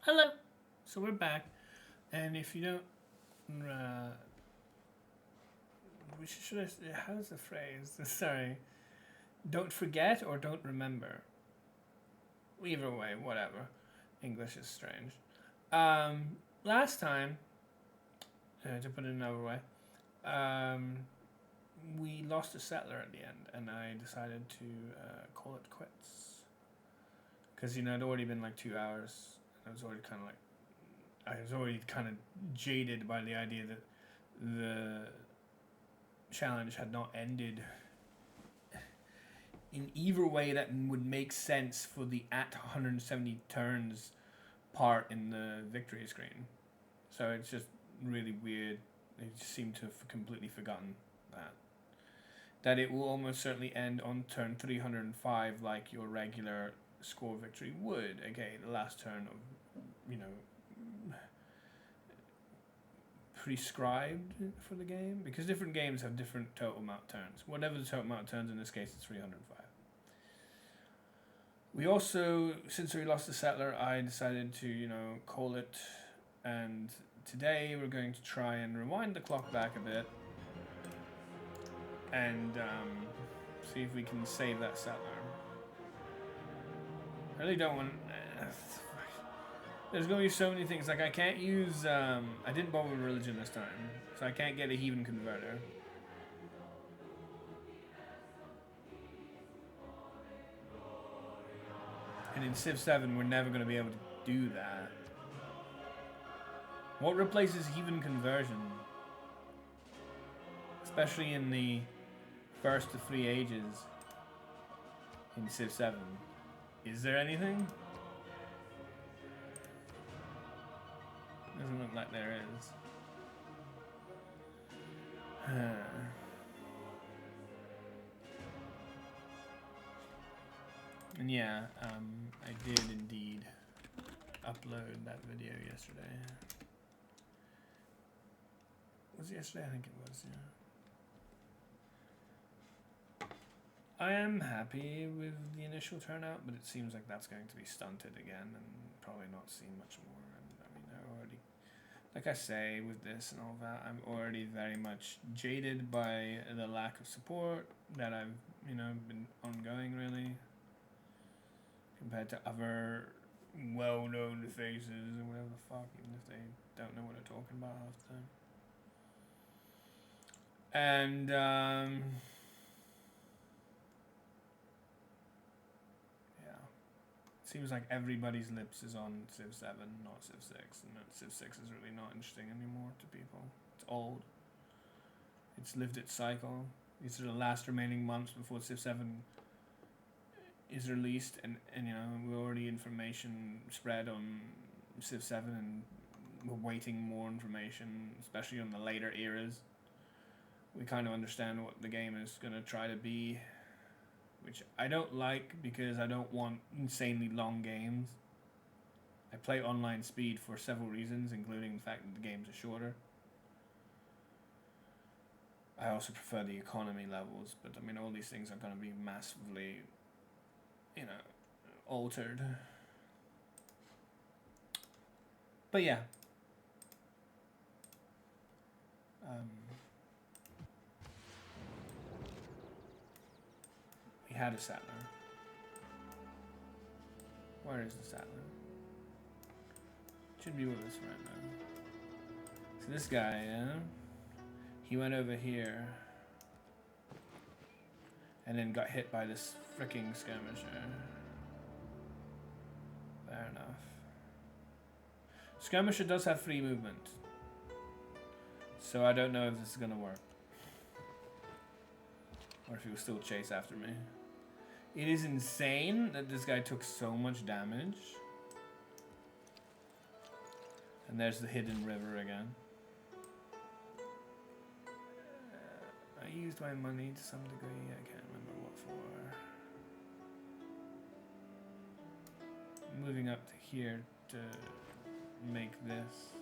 Hello. So we're back, and if you don't, which should I? How's the phrase? Sorry. Don't forget or don't remember. Either way, whatever. English is strange. Last time, to put it another way, um, we lost a settler at the end, and I decided to call it quits because it'd already been like 2 hours. I was already kind of like I was already kind of jaded by the idea that the challenge had not ended in either way that would make sense for the at 170 turns part in the victory screen. So it's just really weird. They just seem to have completely forgotten that. That it will almost certainly end on turn 305 like your regular score victory would. Okay, the last turn of, prescribed for the game, because different games have different total amount of turns. Whatever the total amount of turns, in this case it's 305. We also, since we lost the settler, I decided to call it, and today we're going to try and rewind the clock back a bit and see if we can save that settler. I really don't want. There's going to be so many things. Like I can't use. I didn't bother with religion this time, so I can't get a heathen converter. And in Civ 7, we're never going to be able to do that. What replaces heathen conversion? Especially in the first of 3 ages in Civ 7. Is there anything? Doesn't look like there is. And yeah, I did indeed upload that video yesterday. Was it yesterday? I think it was, yeah. I am happy with the initial turnout, but it seems like that's going to be stunted again and probably not see much more. And I mean, I already, like I say, with this and all that, I'm already very much jaded by the lack of support that I've, been ongoing really, compared to other well-known faces or whatever the fuck, even if they don't know what they're talking about half the time. And yeah, it seems like everybody's lips is on Civ 7, not Civ 6, and that Civ 6 is really not interesting anymore to people. It's old. It's lived its cycle. These are the last remaining months before Civ 7 is released, and we're already information spread on Civ 7, and we're waiting more information, especially on the later eras. We kind of understand what the game is going to try to be, which I don't like because I don't want insanely long games. I play online speed for several reasons, including the fact that the games are shorter. I also prefer the economy levels, but I mean, all these things are going to be massively, altered. But yeah. We had a settler. Where is the settler? Should be with us right now. So this guy, he went over here and then got hit by this freaking skirmisher. Fair enough. Skirmisher does have free movement, so I don't know if this is gonna work, or if he will still chase after me. It is insane that this guy took so much damage. And there's the hidden river again. I used my money to some degree. I can't remember what for. Moving up to here to make this.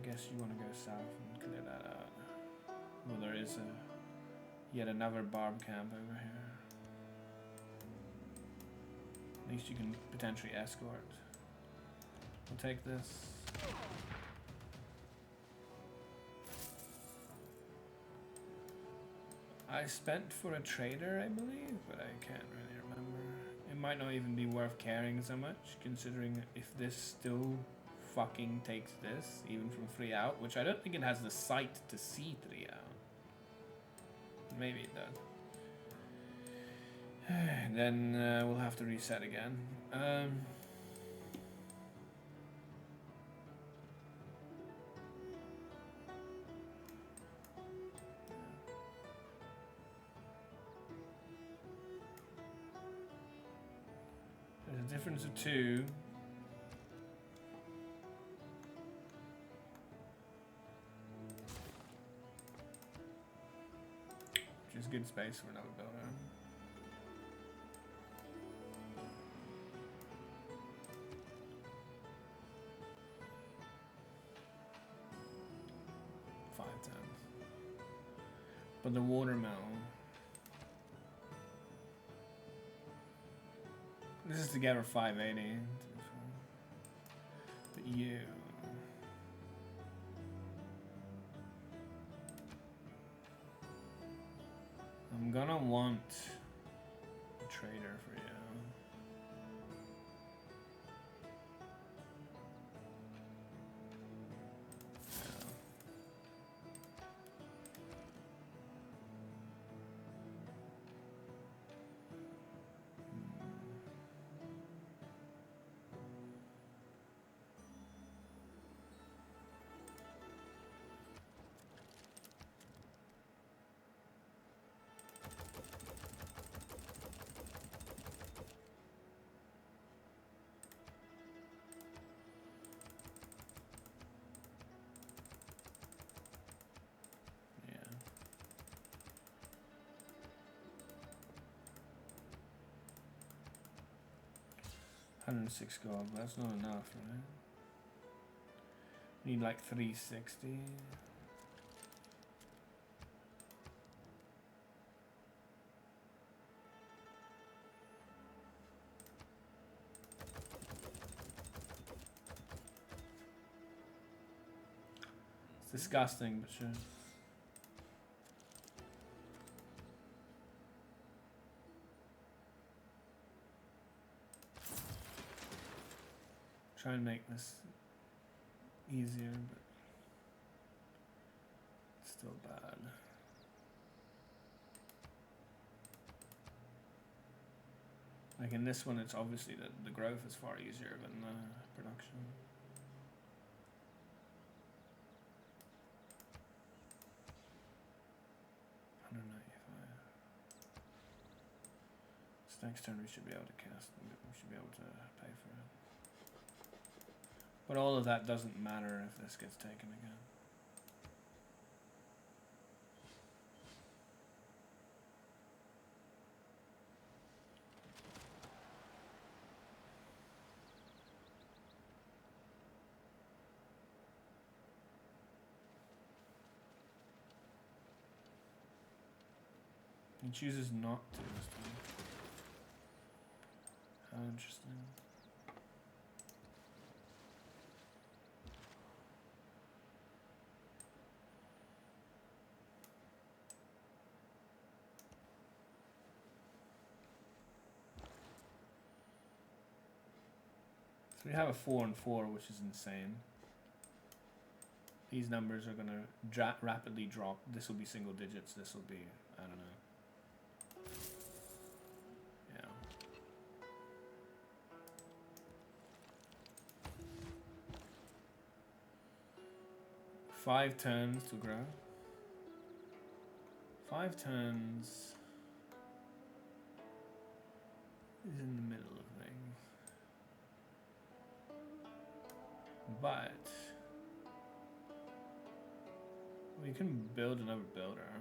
I guess you want to go south and clear that out. Well, there is yet another barb camp over here. At least you can potentially escort. We'll take this. I spent for a trader, I believe, but I can't really remember. It might not even be worth carrying so much, considering if this still fucking takes this, even from 3 out, which I don't think it has the sight to see 3 out. Maybe it does. Then we'll have to reset again. There's a difference of 2. Which is good space for another builder. But the watermelon. This is together 580. But you. I'm gonna want a trader for you. Yeah. 106 gold, but that's not enough, right? Need like 360. It's disgusting, but sure. Try and make this easier, but it's still bad. Like in this one, it's obviously the growth is far easier than the production. Next turn we should be able to cast them. We should be able to pay for it. But all of that doesn't matter if this gets taken again. He chooses not to this time. How interesting. So we have a 4 and 4, which is insane. These numbers are going to rapidly drop. This will be single digits. This will be, I don't know. Yeah. 5 turns to grow. 5 turns is in the middle of things. But we can build another builder.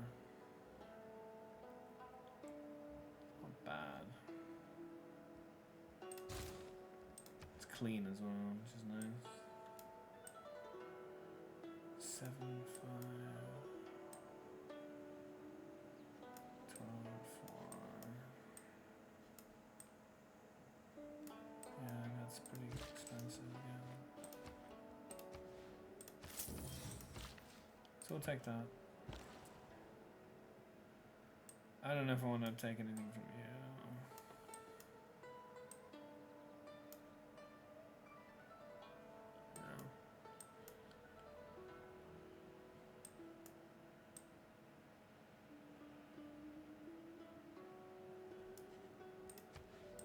Not bad. It's clean as well, which is nice. 7, 5, 12, 4. Yeah, that's pretty expensive, yeah. So we'll take that. I don't know if I want to take anything from you. No.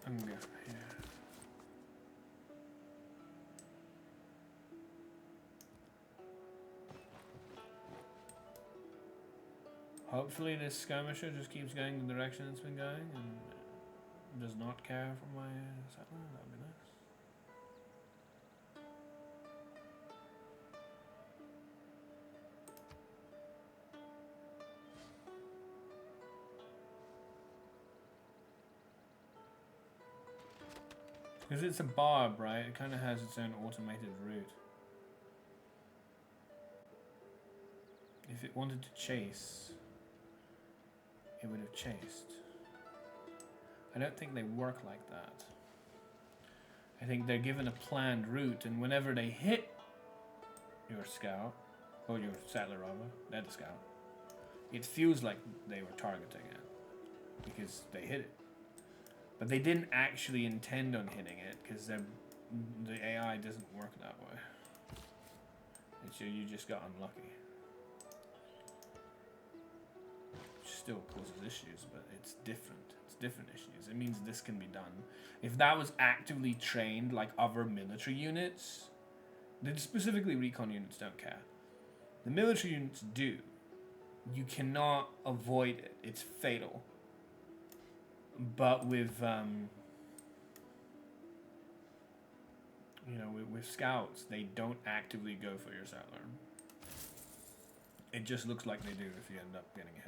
I'm good here. Hopefully this skirmisher just keeps going the direction it's been going and does not care for my settler. That would be nice. Because it's a barb, right? It kind of has its own automated route. If it wanted to chase, it would have chased. I don't think they work like that. I think they're given a planned route, and whenever they hit your scout, or your settler rather, they're the scout, it feels like they were targeting it because they hit it. But they didn't actually intend on hitting it because the AI doesn't work that way. And so you just got unlucky. Which still causes issues, but it's different. It's different issues. It means this can be done. If that was actively trained like other military units, then specifically recon units don't care. The military units do. You cannot avoid it. It's fatal. But with with scouts, they don't actively go for your settler. It just looks like they do if you end up getting hit.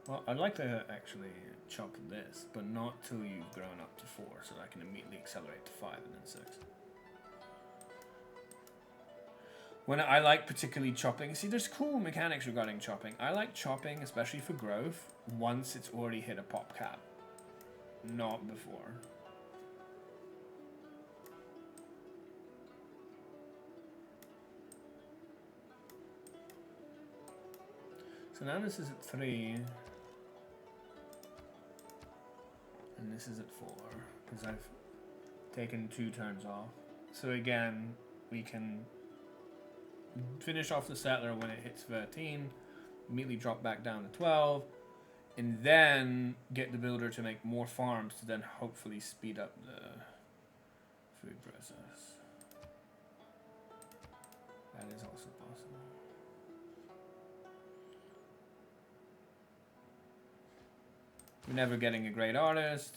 Well, I'd like to actually chop this, but not till you've grown up to 4, so that I can immediately accelerate to 5 and then 6. When I like particularly chopping, see, there's cool mechanics regarding chopping. I like chopping, especially for growth, once it's already hit a pop cap, not before. So now this is at 3. And this is at 4, because I've taken 2 turns off. So again, we can finish off the settler when it hits 13, immediately drop back down to 12, and then get the builder to make more farms to then hopefully speed up the food process. That is also possible. We're never getting a great artist,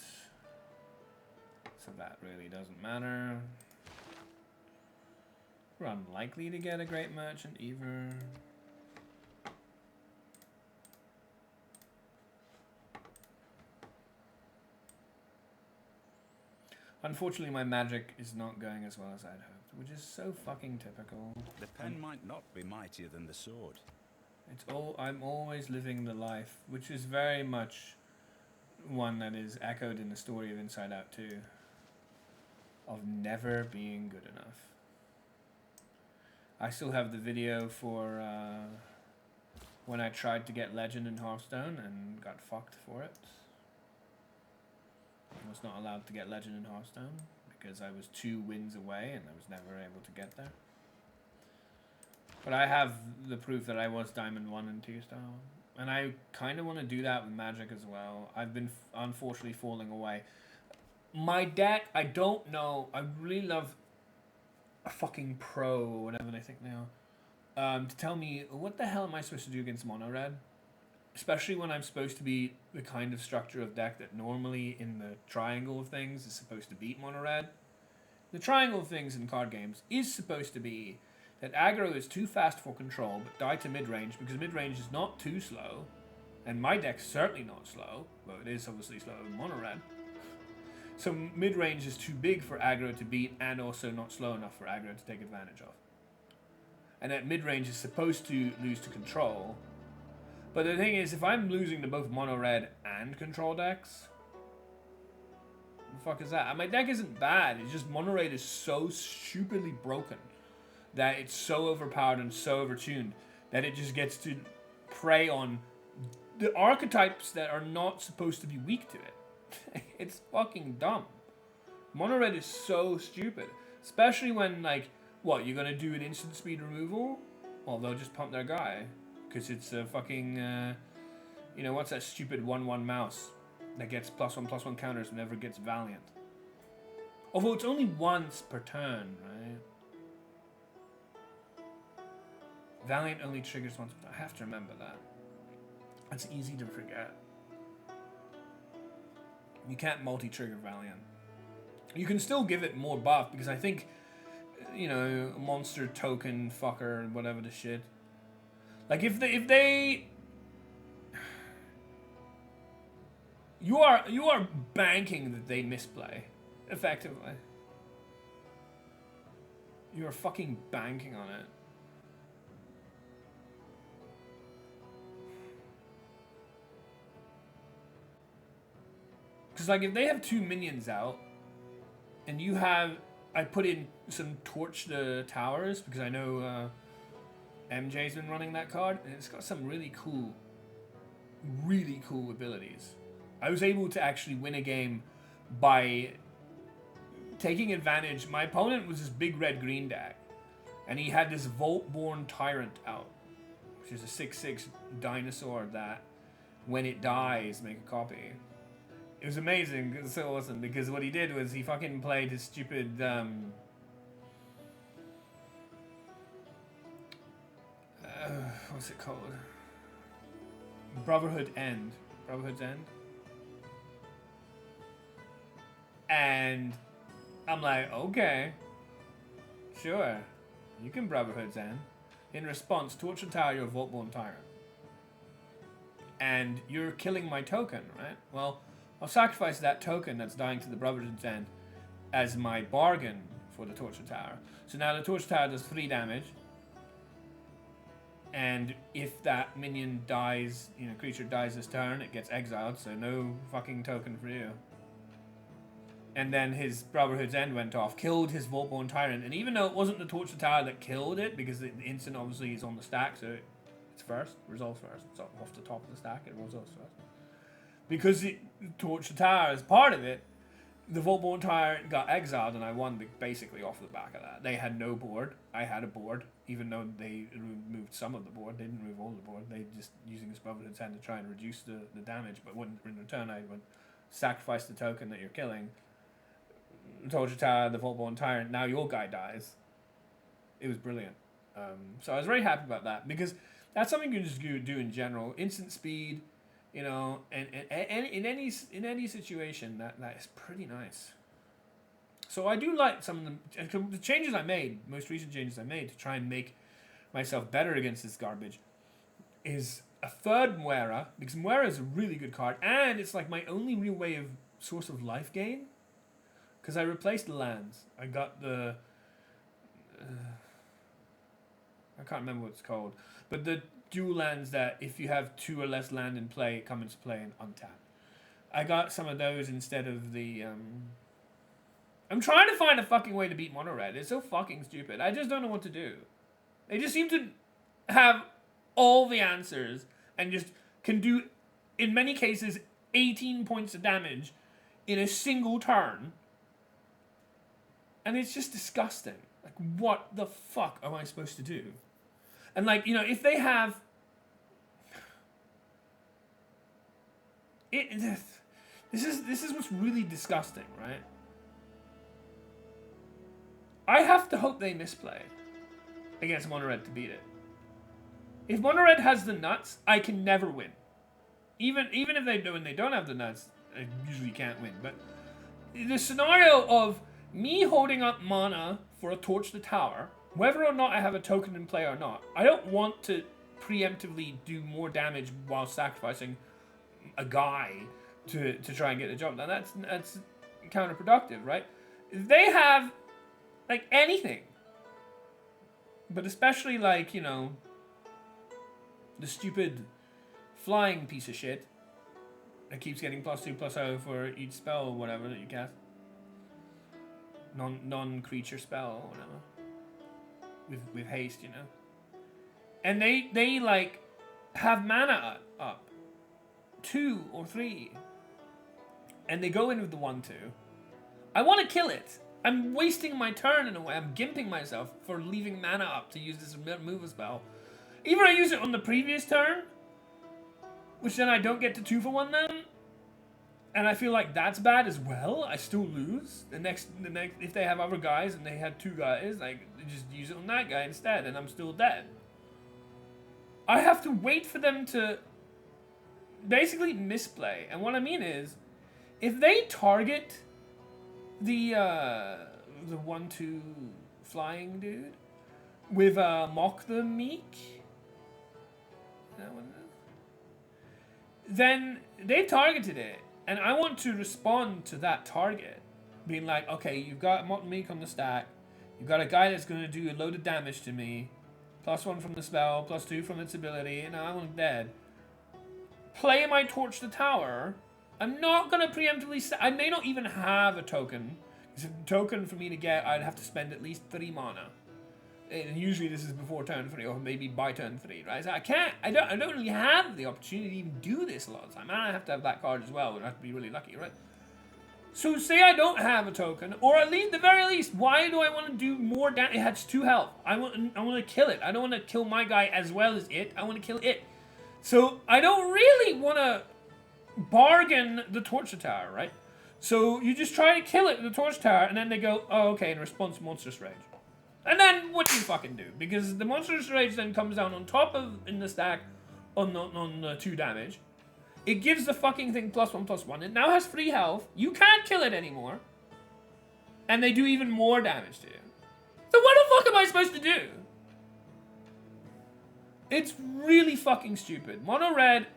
so that really doesn't matter. We're unlikely to get a great merchant either. Unfortunately, my magic is not going as well as I'd hoped, which is so fucking typical. The pen might not be mightier than the sword. I'm always living the life, which is very much one that is echoed in the story of Inside Out 2, of never being good enough. I still have the video for when I tried to get Legend in Hearthstone and got fucked for it. I was not allowed to get Legend in Hearthstone because I was 2 wins away and I was never able to get there. But I have the proof that I was Diamond 1 and 2 star. And I kind of want to do that with Magic as well. I've been unfortunately falling away. My deck, I don't know. I really love a fucking pro or whatever they think they are. To tell me, what the hell am I supposed to do against mono red? Especially when I'm supposed to be the kind of structure of deck that normally in the triangle of things is supposed to beat mono red. The triangle of things in card games is supposed to be that aggro is too fast for control, but die to mid-range, because mid-range is not too slow, and my deck's certainly not slow, well, it is obviously slow in mono red. So mid-range is too big for aggro to beat, and also not slow enough for aggro to take advantage of. And that mid-range is supposed to lose to control. But the thing is, if I'm losing to both mono red and control decks, what the fuck is that? My deck isn't bad, it's just mono red is so stupidly broken that it's so overpowered and so overtuned that it just gets to prey on the archetypes that are not supposed to be weak to it. It's fucking dumb. Mono red is so stupid. Especially when, like, what, you're gonna do an instant speed removal? Well, they'll just pump their guy. Because it's a fucking, you know, what's that stupid 1/1 mouse that gets +1/+1 counters and never gets Valiant? Although it's only once per turn, right? Valiant only triggers once. I have to remember that. That's easy to forget. You can't multi-trigger Valiant. You can still give it more buff because I think, you know, monster token fucker, whatever the shit. Like if they you are banking that they misplay, effectively. You are fucking banking on it. Because, like, if they have 2 minions out, and you have... I put in some Torch the Towers, because I know MJ's been running that card, and it's got some really cool abilities. I was able to actually win a game by taking advantage... My opponent was this big red-green deck, and he had this Voltborn Tyrant out, which is a 6/6 dinosaur that, when it dies, make a copy. It was amazing. It was so awesome because what he did was he fucking played his stupid what's it called? Brotherhood's End. And I'm like, okay, sure, you can Brotherhood's End. In response, Torch the Tower, you're a Voltborn Tyrant. And you're killing my token, right? Well, I'll sacrifice that token that's dying to the Brotherhood's End as my bargain for the Torch the Tower. So now the Torch the Tower does 3 damage. And if that minion dies, you know, creature dies this turn, it gets exiled, so no fucking token for you. And then his Brotherhood's End went off, killed his Voltborn Tyrant. And even though it wasn't the Torch the Tower that killed it, because the instant obviously is on the stack, so it's first, resolves first. It's off the top of the stack, it resolves first. Because the Torch the Tower is part of it, the Voltborn Tyrant got exiled, and I won basically off the back of that. They had no board. I had a board, even though they removed some of the board. They didn't remove all the board. They just using his Brotherhood's End to try and reduce the damage. But when in return, I went sacrifice the token that you're killing. Torch the Tower, the Voltborn Tyrant. Now your guy dies. It was brilliant. So I was very happy about that because that's something you can just do in general. Instant speed. You know, and in any situation, that is pretty nice. So I do like some of the changes I made, most recent changes I made to try and make myself better against this garbage, is a third Muera, because Muera is a really good card, and it's like my only real way of source of life gain, because I replaced the lands. I got the... I can't remember what it's called, but the dual lands that if you have 2 or less land in play, come into play and untap. I got some of those instead of the... I'm trying to find a fucking way to beat mono red. It's so fucking stupid. I just don't know what to do. They just seem to have all the answers and just can do, in many cases, 18 points of damage in a single turn. And it's just disgusting. Like, what the fuck am I supposed to do? And, like, you know, if they have... This is what's really disgusting, right? I have to hope they misplay against mono red to beat it. If mono red has the nuts, I can never win. Even if they do and they don't have the nuts, I usually can't win. But the scenario of me holding up mana for a Torch the Tower Whether or not I have a token in play or not, I don't want to preemptively do more damage while sacrificing a guy to try and get the job done. That's counterproductive, right? If they have like anything, but especially like, you know, the stupid flying piece of shit that keeps getting +2/+0 for each spell or whatever that you cast. Non-creature spell or whatever. With haste, you know. And they like have mana up 2 or 3. And they go in with the 1/2. I want to kill it. I'm wasting my turn in a way. I'm gimping myself for leaving mana up to use this removal spell. Either I use it on the previous turn, which then I don't get to 2 for 1 then, and I feel like that's bad as well. I still lose. The next, if they have other guys and they had 2 guys, like, just use it on that guy instead, and I'm still dead. I have to wait for them to basically misplay. And what I mean is, if they target the 1/2 flying dude with Mock the Meek, that one, then they've targeted it. And I want to respond to that target, being like, okay, you've got Mock the Meek on the stack, you've got a guy that's going to do a load of damage to me, +1 from the spell, +2 from its ability, and I'm dead. Play my Torch the Tower. I'm not going to preemptively... I may not even have a token. It's a token for me to get, I'd have to spend at least 3 mana. And usually this is before turn 3, or maybe by turn 3, right? So I don't really have the opportunity to even do this a lot of the time. And I have to have that card as well, and I have to be really lucky, right? So say I don't have a token, or at least the very least, why do I want to do more damage? It has 2 health. I want to kill it. I don't want to kill my guy as well as it. I want to kill it. So I don't really want to bargain the Torch Tower, right? So you just try to kill it with the Torch Tower, and then they go, oh, okay, in response, Monstrous Rage. And then what do you fucking do? Because the Monstrous Rage then comes down on top of, in the stack, on 2 damage. It gives the fucking thing +1/+1. It now has 3 health. You can't kill it anymore. And they do even more damage to you. So what the fuck am I supposed to do? It's really fucking stupid. Mono Red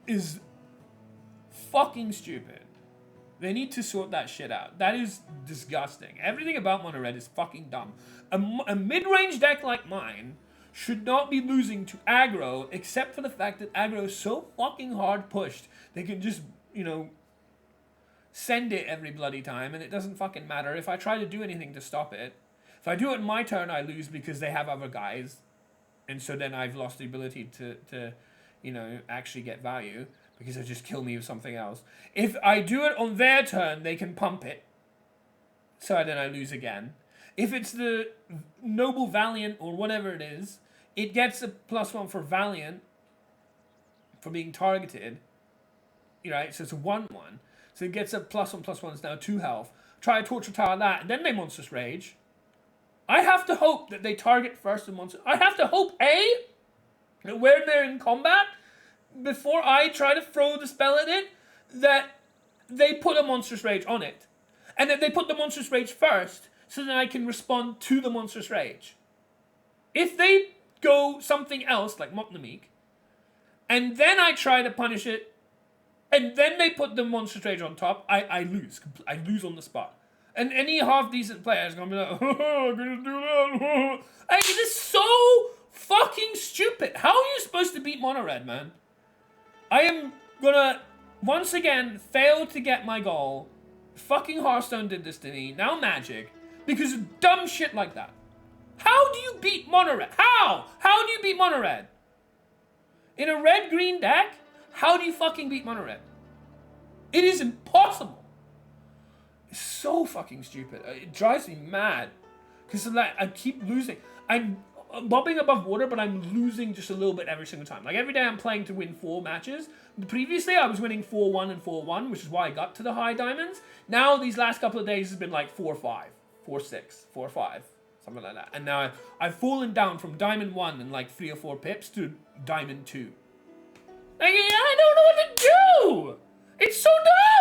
is fucking stupid. They need to sort that shit out. That is disgusting. Everything about Mono Red is fucking dumb. A mid-range deck like mine should not be losing to aggro, except for the fact that aggro is so fucking hard pushed. They can just, you know, send it every bloody time, and it doesn't fucking matter if I try to do anything to stop it. If I do it in my turn, I lose because they have other guys, and so then I've lost the ability to you know, actually get value, because they just kill me with something else. If I do it on their turn, they can pump it, so then I lose again. If it's the Noble Valiant or whatever it is, it gets a +1 for Valiant for being targeted. Right, so it's a 1/1. So it gets a +1/+1, it's now 2 health. Try to Torture Tower that, and then they Monstrous Rage. I have to hope that they target first the monster. I have to hope, A, that when they're in combat, before I try to throw the spell at it, that they put a Monstrous Rage on it. And that they put the Monstrous Rage first, so that I can respond to the Monstrous Rage. If they go something else, like Mock the Meek, and then I try to punish it, and then they put the Monstrous Rage on top, I lose. I lose on the spot. And any half-decent player is going to be like, oh, I'm going to do that. Like, it is so fucking stupid. How are you supposed to beat Mono Red, man? I am going to, once again, fail to get my goal. Fucking Hearthstone did this to me. Now Magic. Because of dumb shit like that. How do you beat Mono Red? How? How do you beat Mono Red? In a red-green deck? How do you fucking beat Mono Red? It is impossible. It's so fucking stupid. It drives me mad. Because like, I keep losing. I'm bobbing above water, but I'm losing just a little bit every single time. Like every day I'm playing to win 4 matches. Previously I was winning 4-1 and 4-1, which is why I got to the high diamonds. Now these last couple of days has been like 4-5, 4-6, 4-5, something like that. And now I've fallen down from Diamond 1 in like 3 or 4 pips to Diamond 2. Like, I don't know what to do! It's so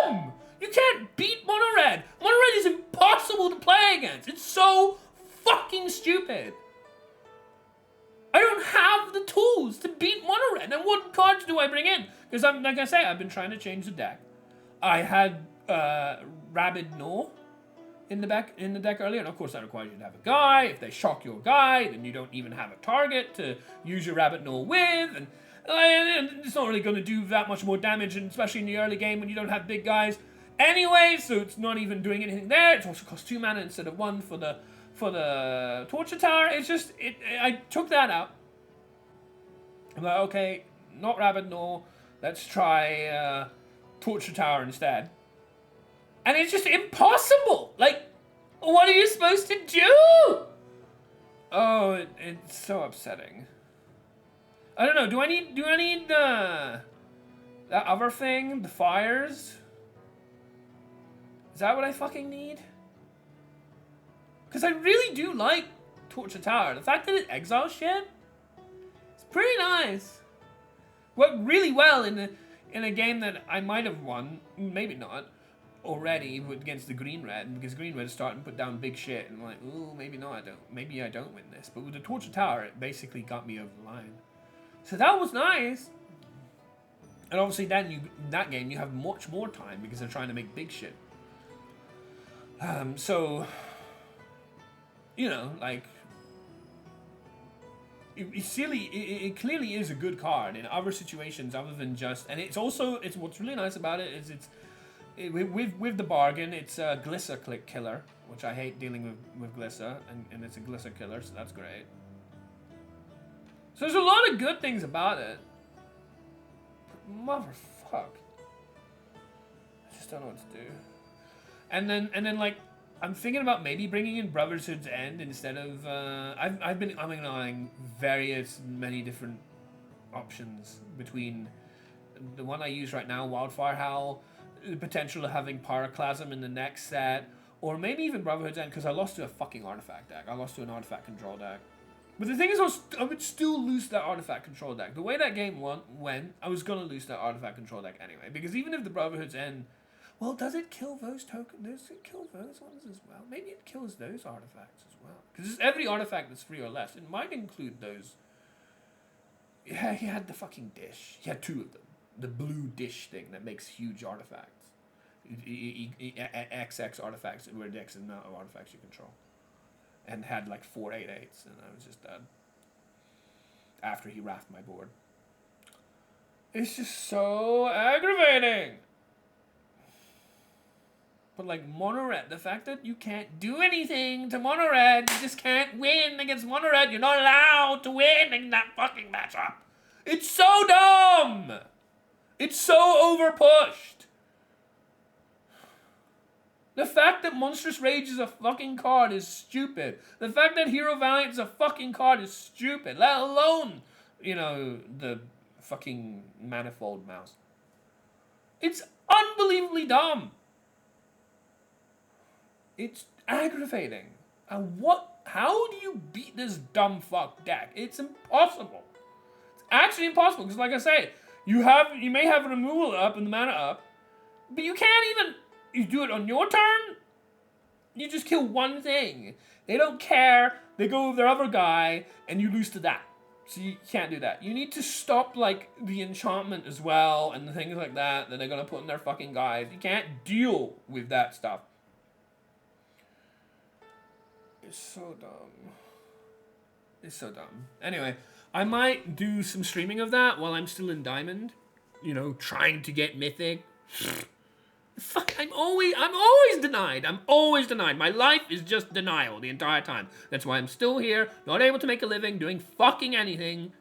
dumb! You can't beat Mono Red! Mono Red is impossible to play against! It's so fucking stupid! tools to beat Mono Red. And what cards do I bring in? Because like I say, I've been trying to change the deck. I had Rabid Gnaw in the deck earlier, and of course that requires you to have a guy. If they shock your guy, then you don't even have a target to use your Rabid Gnaw with, and it's not really going to do that much more damage, and especially in the early game when you don't have big guys. Anyway, so it's not even doing anything there. It also costs 2 mana instead of 1 for the Torture Tower. It's just I took that out. I'm like, okay, not Rabid Gnaw. Let's try Torture Tower instead. And it's just impossible. Like, what are you supposed to do? Oh, it's so upsetting. I don't know. Do I need that other thing, the fires? Is that what I fucking need? Because I really do like Torture Tower. The fact that it exiles shit, it's pretty nice. Worked really well in a game that I might have won, maybe not, already against the Green Red, because Green Red is starting to put down big shit, and I'm like, ooh, maybe no, I don't. Maybe I don't win this. But with the Torture Tower, it basically got me over the line. So that was nice. And obviously then in that game you have much more time because they're trying to make big shit. So, you know, like, it's silly. It clearly is a good card in other situations other than just, and it's what's really nice about it is with the bargain, it's a Glissa click killer, which I hate dealing with Glissa, and it's a Glissa killer, so that's great. So there's a lot of good things about it. But motherfuck. I just don't know what to do. And then like, I'm thinking about maybe bringing in Brotherhood's End instead of, I've been umming many different options between the one I use right now, Wildfire Howl, the potential of having Pyroclasm in the next set, or maybe even Brotherhood's End, because I lost to a fucking artifact deck. I lost to an artifact control deck. But the thing is, I would still lose that artifact control deck. The way that game went, I was going to lose that artifact control deck anyway, because even if the Brotherhood's End, well, does it kill those tokens? Does it kill those ones as well? Maybe it kills those artifacts as well. Because every artifact that's 3 or less, it might include those. Yeah, he had the fucking dish. He had 2 of them. The blue dish thing that makes huge artifacts. XX artifacts where the X amount of artifacts you control. And had like 4 8/8s, and I was just dead. After he wrathed my board. It's just so aggravating! But like Mono Red, the fact that you can't do anything to Mono Red, you just can't win against Mono Red, you're not allowed to win in that fucking matchup. It's so dumb! It's so overpushed. The fact that Monstrous Rage is a fucking card is stupid. The fact that Hero Valiant is a fucking card is stupid. Let alone, you know, the fucking Manifold Mouse. It's unbelievably dumb. It's aggravating. And how do you beat this dumb fuck deck? It's impossible. It's actually impossible, because like I say, you may have removal up and the mana up, but you can't even, you do it on your turn, you just kill one thing. They don't care, they go with their other guy, and you lose to that. So you can't do that. You need to stop, like, the enchantment as well, and the things like that they're gonna put in their fucking guys. You can't deal with that stuff. It's so dumb. It's so dumb. Anyway, I might do some streaming of that while I'm still in Diamond. You know, trying to get Mythic. Fuck, I'm always denied. I'm always denied. My life is just denial the entire time. That's why I'm still here, not able to make a living, doing fucking anything.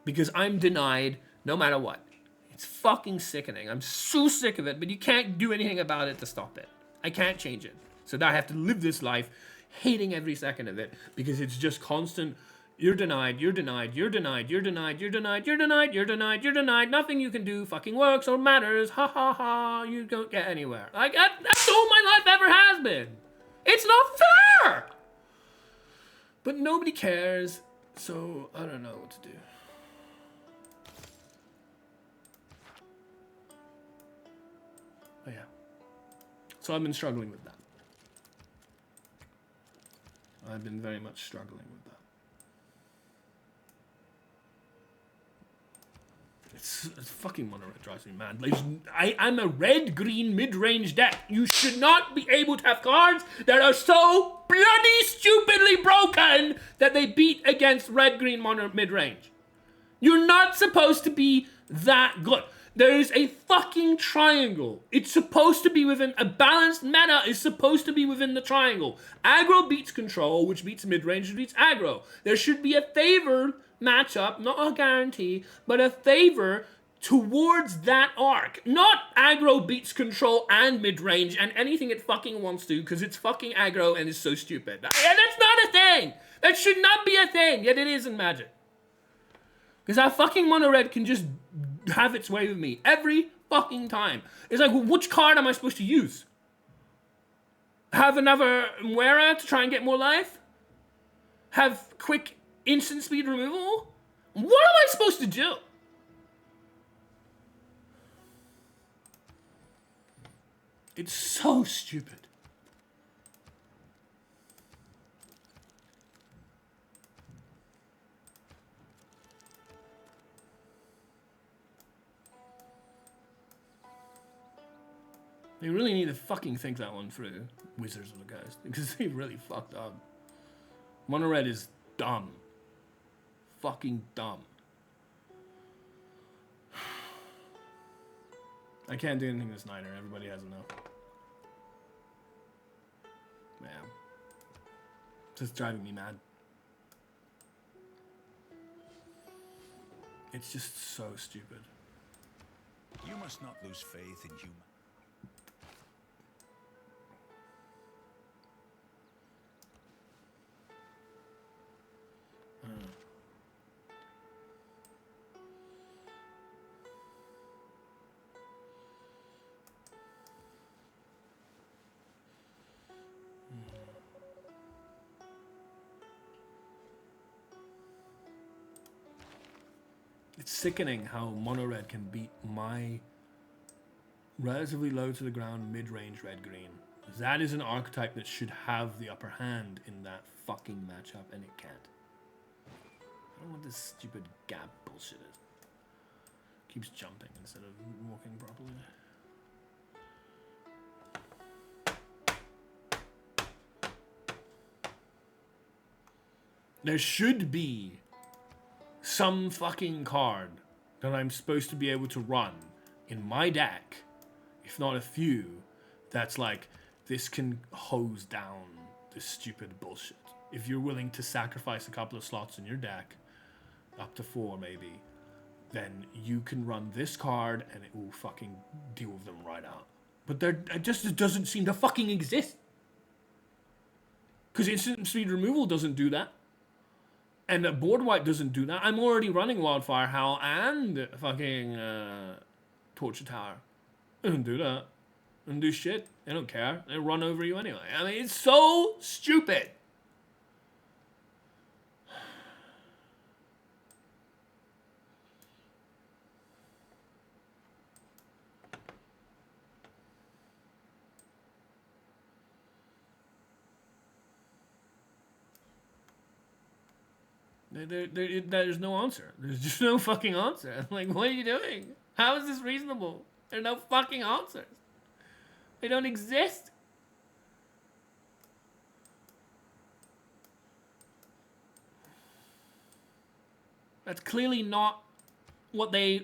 Because I'm denied no matter what. It's fucking sickening. I'm so sick of it, but you can't do anything about it to stop it. I can't change it. So now I have to live this life hating every second of it, because it's just constant, you're denied, you're denied, you're denied, you're denied, you're denied, you're denied, you're denied, you're denied, nothing you can do fucking works or matters, ha ha ha, you don't get anywhere. Like, that's all my life ever has been. It's not fair! But nobody cares, so I don't know what to do. Oh yeah. So I've been struggling with that. I've been very much struggling with that. It's fucking mono red drives me mad. Like, I'm a red-green mid-range deck. You should not be able to have cards that are so bloody stupidly broken that they beat against red-green mono mid-range. You're not supposed to be that good. There is a fucking triangle. It's supposed to be within a balanced meta is supposed to be within the triangle. Aggro beats control, which beats mid-range, which beats aggro. There should be a favored matchup, not a guarantee, but a favor towards that arc. Not aggro beats control and mid-range and anything it fucking wants to, because it's fucking aggro and it's so stupid. And that's not a thing! That should not be a thing, yet it is in Magic. Because that fucking mono red can just have its way with me every fucking time. It's like, well, which card am I supposed to use? Have another Muera to try and get more life? Have quick instant speed removal? What am I supposed to do? It's so stupid. They really need to fucking think that one through, Wizards of the Coast, because they really fucked up. Mono red is dumb. Fucking dumb. I can't do anything this Niner. Everybody has enough. Man. It's just driving me mad. It's just so stupid. You must not lose faith in human. It's sickening how mono red can beat my relatively low to the ground mid-range red-green. That is an archetype that should have the upper hand in that fucking matchup, and it can't. I don't know what this stupid gap bullshit is. Keeps jumping instead of walking properly. There should be some fucking card that I'm supposed to be able to run in my deck, if not a few, that's like, this can hose down this stupid bullshit. If you're willing to sacrifice a couple of slots in your deck, up to 4 maybe, then you can run this card and it will fucking deal with them right out. But it just doesn't seem to fucking exist. Because instant speed removal doesn't do that. And a board wipe doesn't do that. I'm already running Wildfire Howl and fucking Torture Tower. They don't do that. They don't do shit. They don't care. They run over you anyway. I mean, it's so stupid. There's no answer. There's just no fucking answer. Like, what are you doing? How is this reasonable? There are no fucking answers. They don't exist. That's clearly not what they,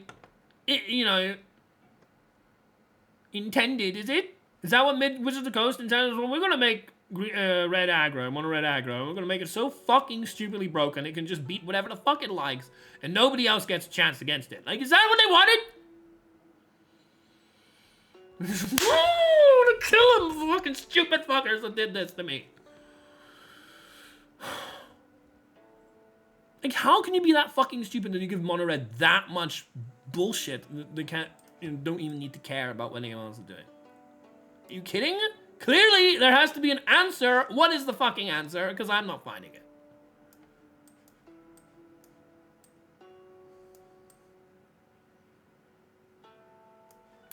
intended, is it? Is that what Wizards of the Coast intended? Well, we're going to make red aggro, mono red aggro. We're going to make it so fucking stupidly broken it can just beat whatever the fuck it likes, and nobody else gets a chance against it. Like, is that what they wanted? I want to kill them, fucking stupid fuckers that did this to me. Like, how can you be that fucking stupid that you give mono red that much bullshit that they can't, don't even need to care about what anyone else is doing? Are you kidding? Clearly, there has to be an answer. What is the fucking answer? Because I'm not finding it.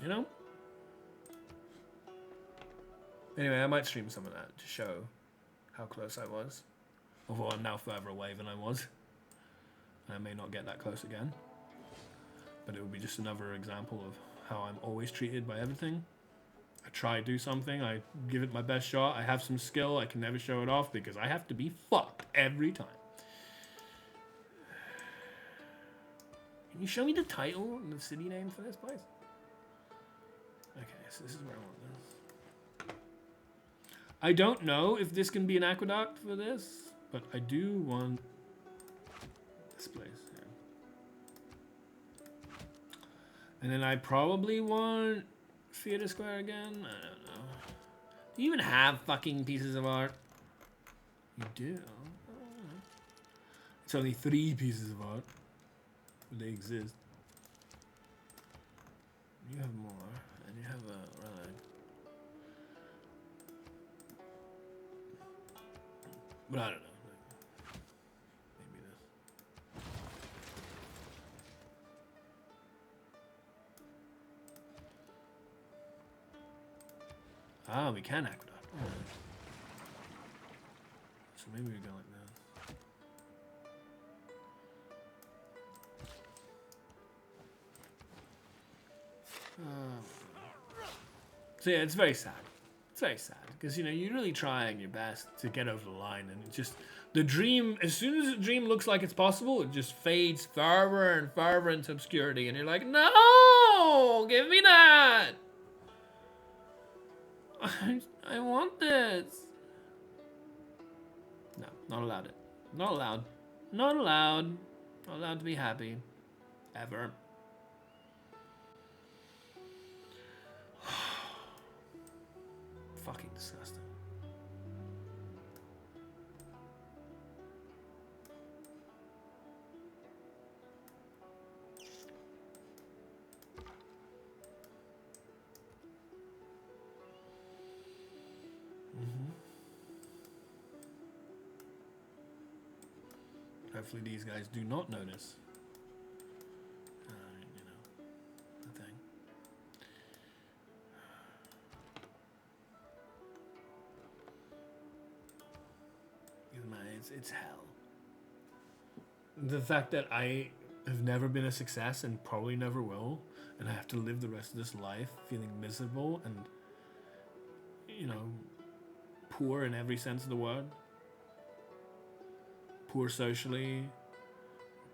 You know? Anyway, I might stream some of that to show how close I was. Although I'm now further away than I was. And I may not get that close again. but it would be just another example of how I'm always treated by everything. I try to do something, I give it my best shot, I have some skill, I can never show it off because I have to be fucked every time. Can you show me the title and the city name for this place? Okay, so this is where I want this. I don't know if this can be an aqueduct for this, but I do want this place. Yeah. And then I probably want Theater Square again. I don't know. Do you even have fucking pieces of art? You do. It's only 3 pieces of art. But they exist. You have more, and you have a relic. But I don't know. Maybe this. Ah, we can aqueduct. Oh. So maybe we go like that. So yeah, it's very sad. It's very sad because you're really trying your best to get over the line, and it just the dream. As soon as the dream looks like it's possible, it just fades further and further into obscurity, and you're like, no, give me that. I want this. No, not allowed it. Not allowed. Not allowed. Not allowed to be happy. Ever. Fucking disgusting. Hopefully these guys do not notice. The thing. It's hell. The fact that I have never been a success and probably never will, and I have to live the rest of this life feeling miserable and, poor in every sense of the word. Poor socially,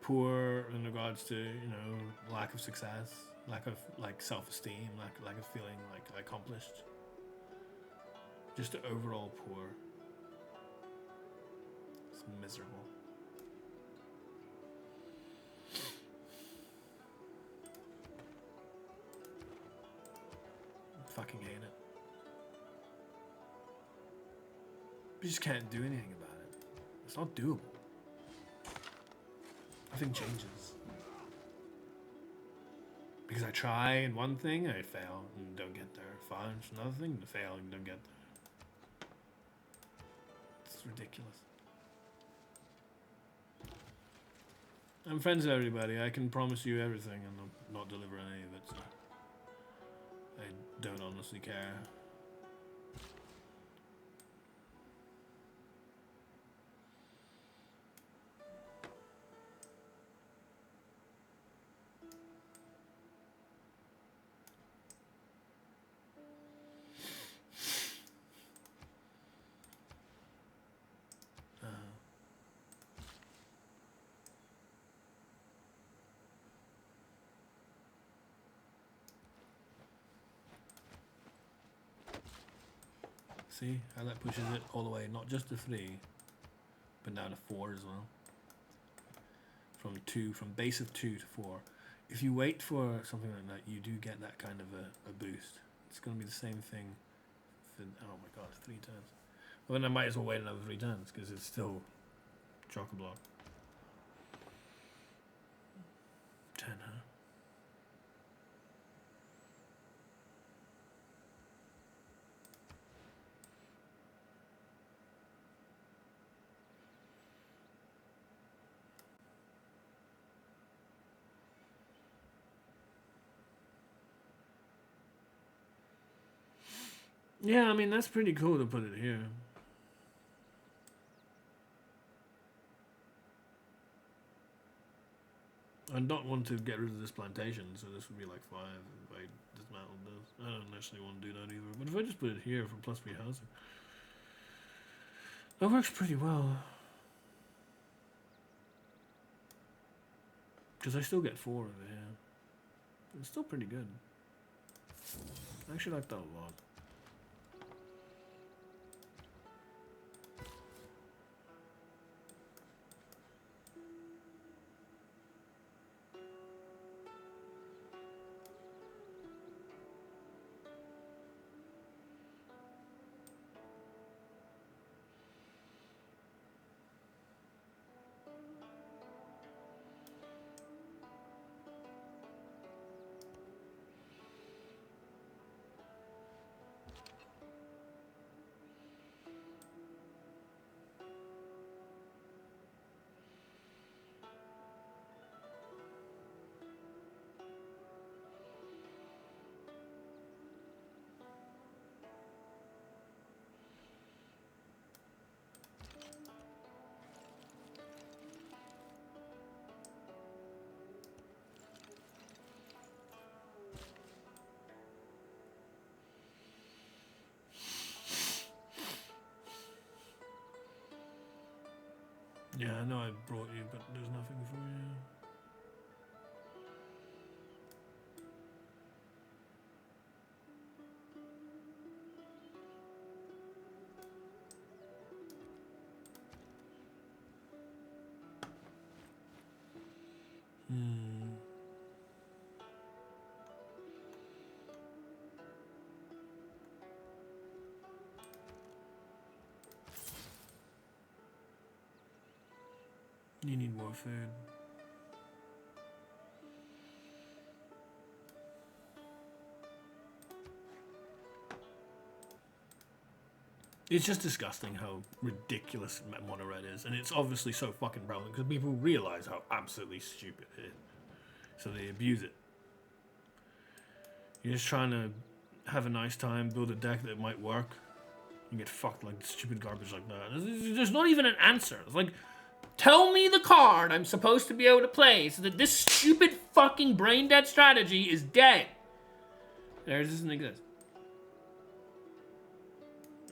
poor in regards to, lack of success, lack of, self-esteem, lack of feeling, accomplished. Just overall poor. It's miserable. I fucking hate it. You just can't do anything about it. It's not doable. Nothing changes. Because I try in one thing, I fail and don't get there. Find another thing, I fail and don't get there. It's ridiculous. I'm friends with everybody. I can promise you everything and I'll not deliver any of it. So I don't honestly care. See how that pushes it all the way, not just to 3, but now to 4 as well. From base of 2 to 4. If you wait for something like that, you do get that kind of a boost. It's going to be the same thing for, oh my god, 3 turns. Well, then I might as well wait another 3 turns, because it's still chock-a-block. 10, huh? Yeah, I mean, that's pretty cool to put it here. I don't want to get rid of this plantation, so this would be like 5 if I dismantled this. I don't necessarily want to do that either. But if I just put it here for +3 housing, that works pretty well. Because I still get 4 of it, yeah. It's still pretty good. I actually like that a lot. Yeah, I know I brought you, but there's nothing for you. You need more food. It's just disgusting how ridiculous Mono-Red is, and it's obviously so fucking prevalent because people realize how absolutely stupid it is, so they abuse it. You're just trying to have a nice time, build a deck that might work. You get fucked like stupid garbage like that. There's not even an answer. It's like, tell me the card I'm supposed to be able to play so that this stupid fucking brain dead strategy is dead. There doesn't exist.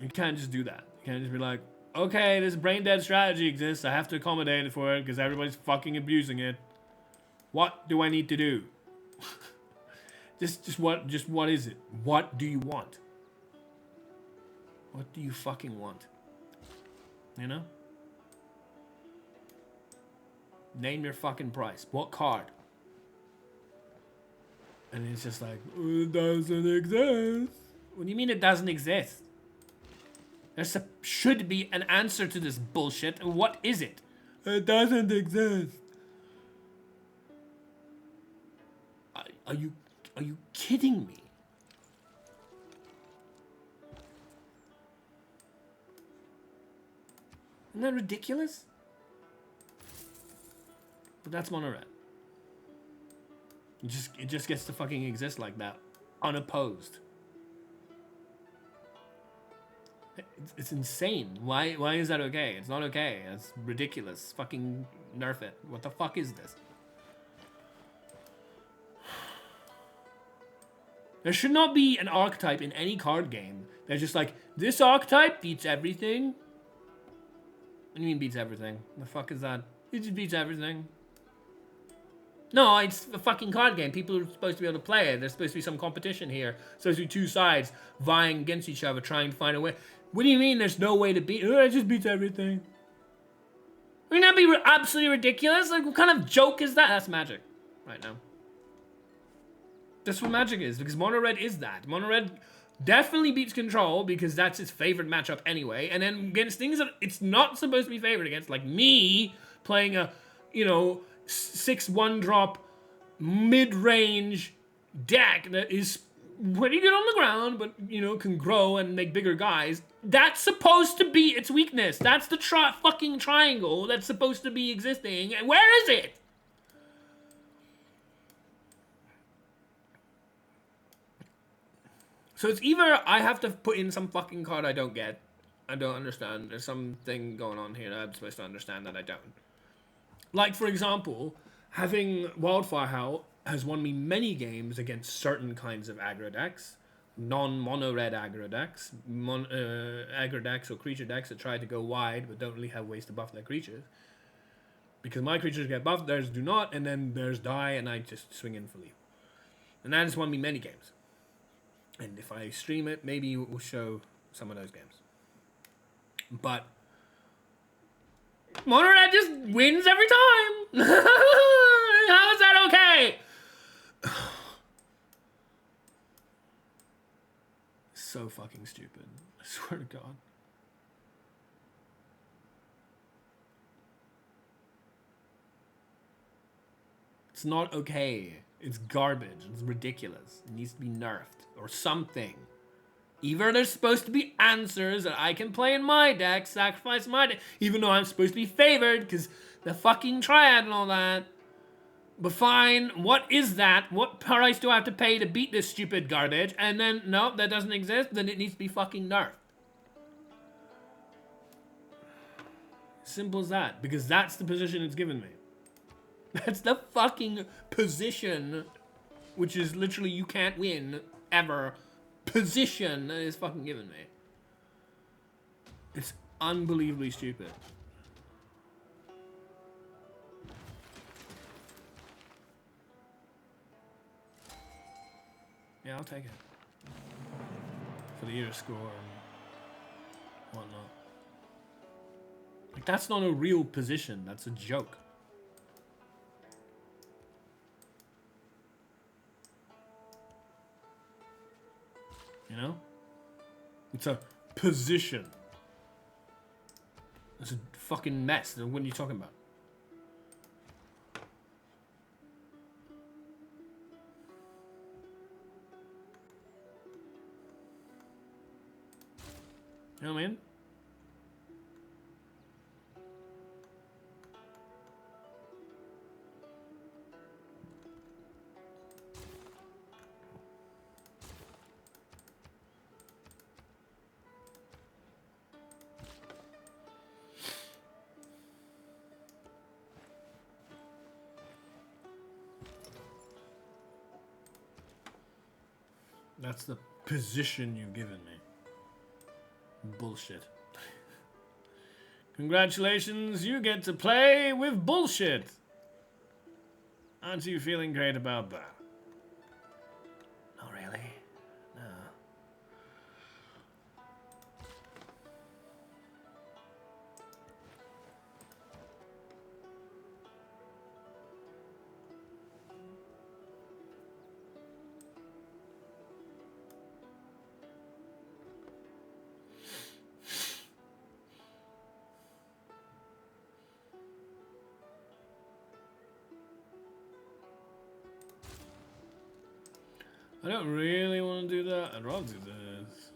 You can't just do that. You can't just be like, okay, this brain dead strategy exists. I have to accommodate it for it because everybody's fucking abusing it. What do I need to do? Just what is it? What do you want? What do you fucking want? You know? Name your fucking price. What card? And it's just like, it doesn't exist. What do you mean it doesn't exist? There should be an answer to this bullshit. And what is it? It doesn't exist. Are you kidding me? Isn't that ridiculous? But that's Mono-Red. It just gets to fucking exist like that, unopposed. It's insane. Why is that okay? It's not okay. It's ridiculous. Fucking nerf it. What the fuck is this? There should not be an archetype in any card game that's just like, this archetype beats everything. What do you mean beats everything? The fuck is that? It just beats everything. No, it's a fucking card game. People are supposed to be able to play it. There's supposed to be some competition here. Supposed to be two sides vying against each other, trying to find a way. What do you mean there's no way to beat? It just beats everything. I mean, that'd be absolutely ridiculous. Like, what kind of joke is that? That's Magic right now. That's what Magic is, because Mono-Red is that. Mono-Red definitely beats Control, because that's its favorite matchup anyway. And then against things that it's not supposed to be favored against, like me playing a, 6/1 drop mid-range deck that is pretty good on the ground, but, can grow and make bigger guys. That's supposed to be its weakness. That's the fucking triangle that's supposed to be existing. And where is it? So it's either I have to put in some fucking card I don't get. I don't understand. There's something going on here that I'm supposed to understand that I don't. Like, for example, Having Wildfire Howl has won me many games against certain kinds of aggro decks, non-mono red aggro decks, aggro decks or creature decks that try to go wide but don't really have ways to buff their creatures. Because my creatures get buffed, theirs do not, and then theirs die, and I just swing in for lethal. And that has won me many games. And if I stream it, maybe we'll show some of those games. But mono red just wins every time. How is that okay? So fucking stupid. I swear to God. It's not okay. It's garbage. It's ridiculous. It needs to be nerfed or something. Either there's supposed to be answers that I can play in my deck, sacrifice my deck, even though I'm supposed to be favored because the fucking triad and all that. But fine, what is that? What price do I have to pay to beat this stupid garbage? And then, no, that doesn't exist, then it needs to be fucking nerfed. Simple as that, because that's the position it's given me. That's the fucking position, which is literally you can't win, ever, position that is fucking given me. It's unbelievably stupid. Yeah, I'll take it. For the year score and whatnot. Like, that's not a real position, that's a joke. You know? It's a position. It's a fucking mess. What are you talking about? You know what I mean? That's the position you've given me. Bullshit. Congratulations, you get to play with bullshit. Aren't you feeling great about that? Not really. No. I don't really want to do that. I'd rather do this.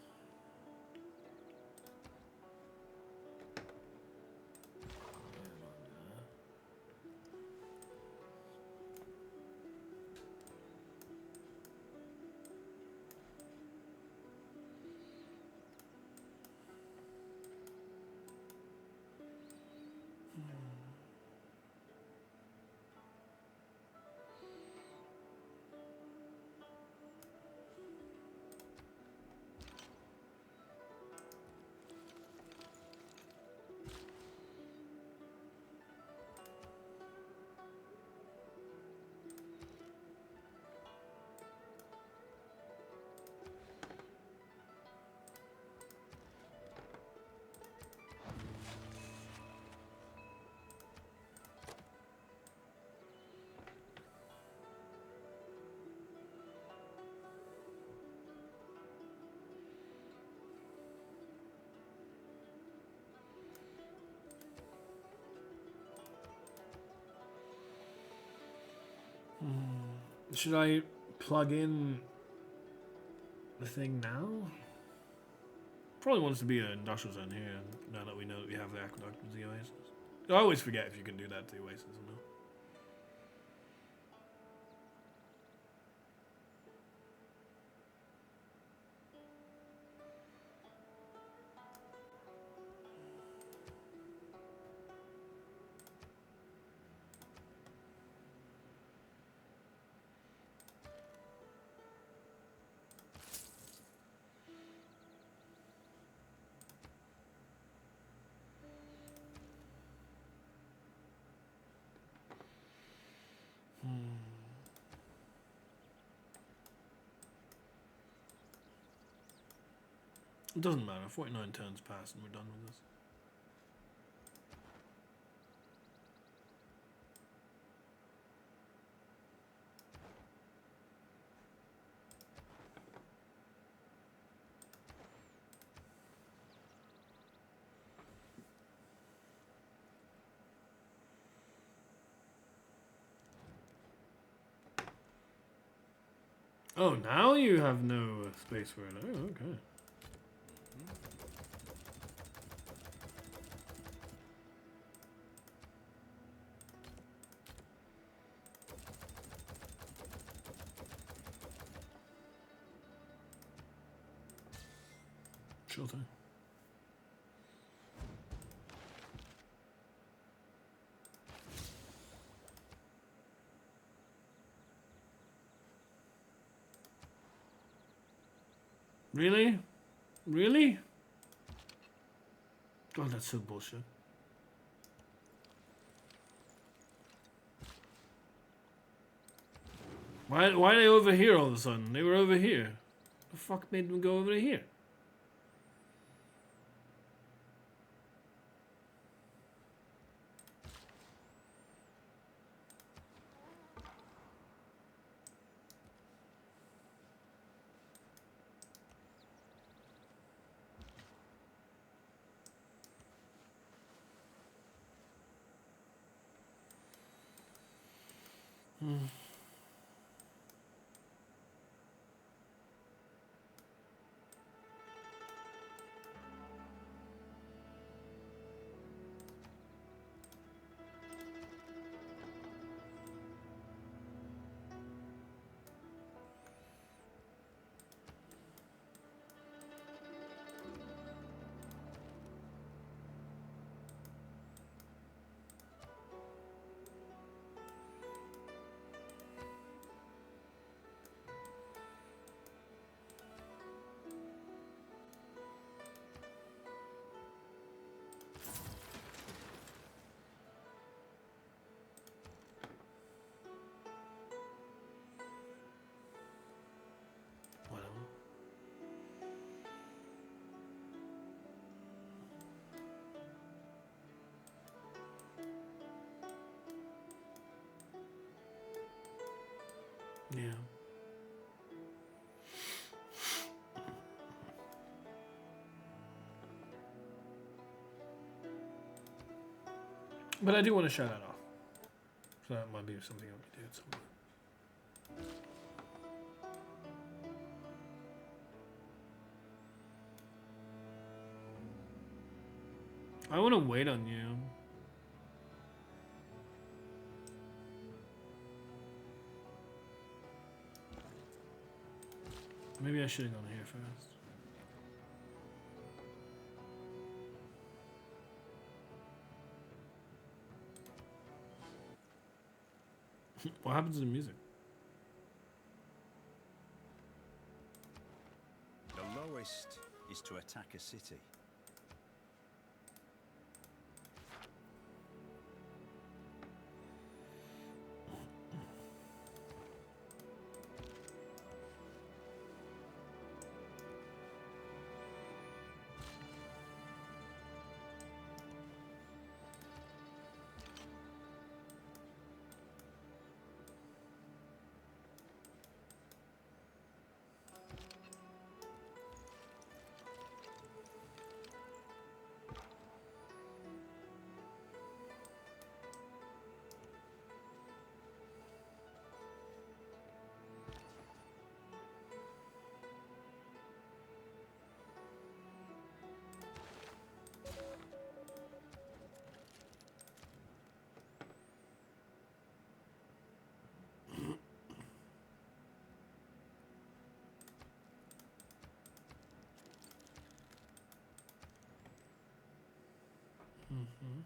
Should I plug in the thing now? Probably wants to be an industrial zone here, now that we know that we have the aqueduct with the Oasis. I always forget if you can do that to the Oasis or not. It doesn't matter. 49 turns pass and we're done with this. Oh, now you have no space for it. Oh, okay. Sure thing. Really? Really? God, that's so bullshit. Why are they over here all of a sudden? They were over here. The fuck made them go over here? Whatever. Yeah. But I do want to show that off. So that might be something I could do at some point. I want to wait on you. Maybe I should have gone here first. What happens to the music? The lowest is to attack a city. Mm-hmm.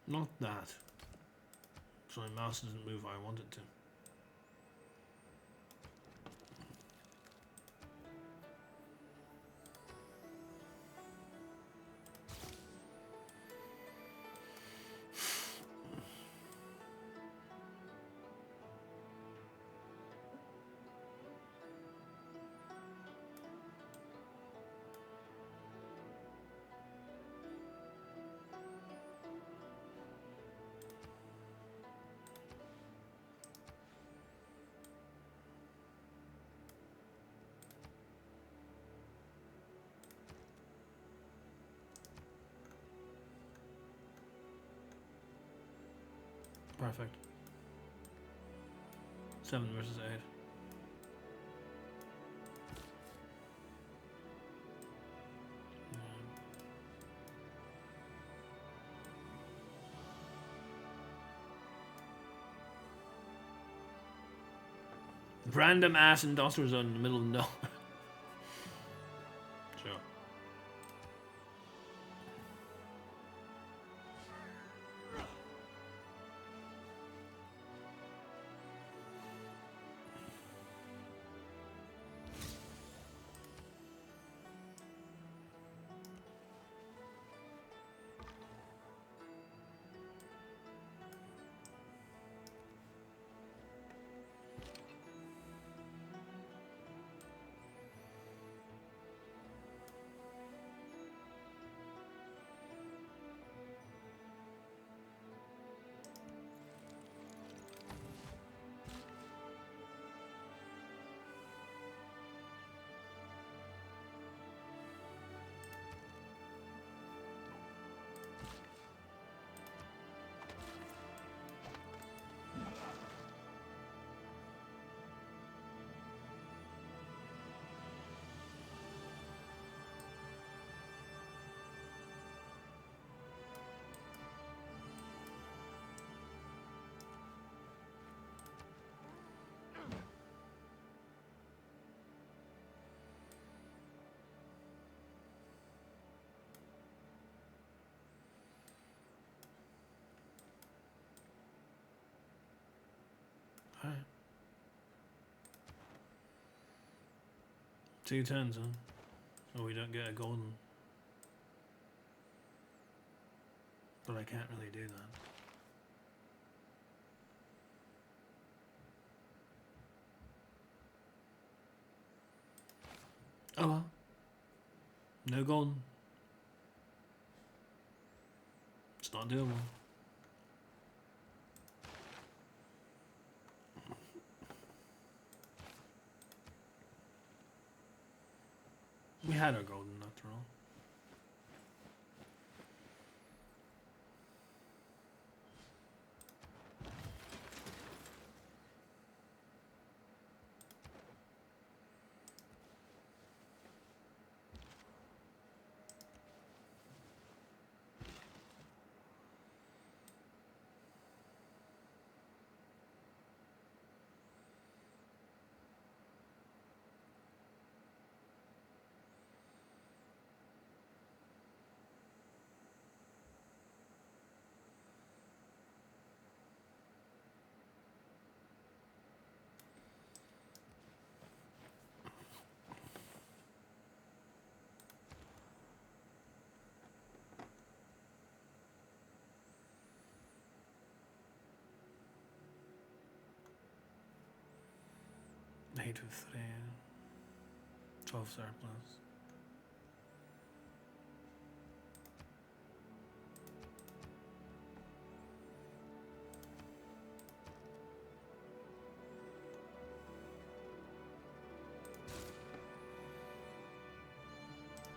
Not that. So my mouse doesn't move how I want it to. Perfect. 7 versus 8. Random ass industrial zone in the middle of nowhere. Sure. Alright. 2 turns, huh? Oh, we don't get a golden. But I can't really do that. Oh well. No golden. It's not doable. We had our golden after all. Eight with 3. 12 surplus.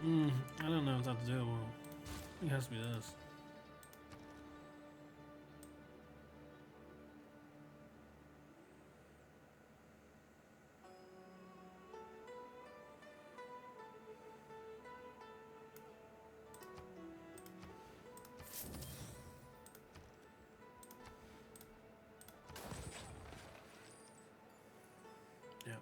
I don't know if that's doable. It has to be this. Yep.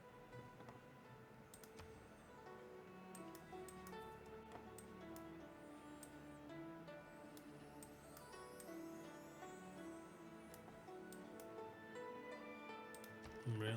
Really?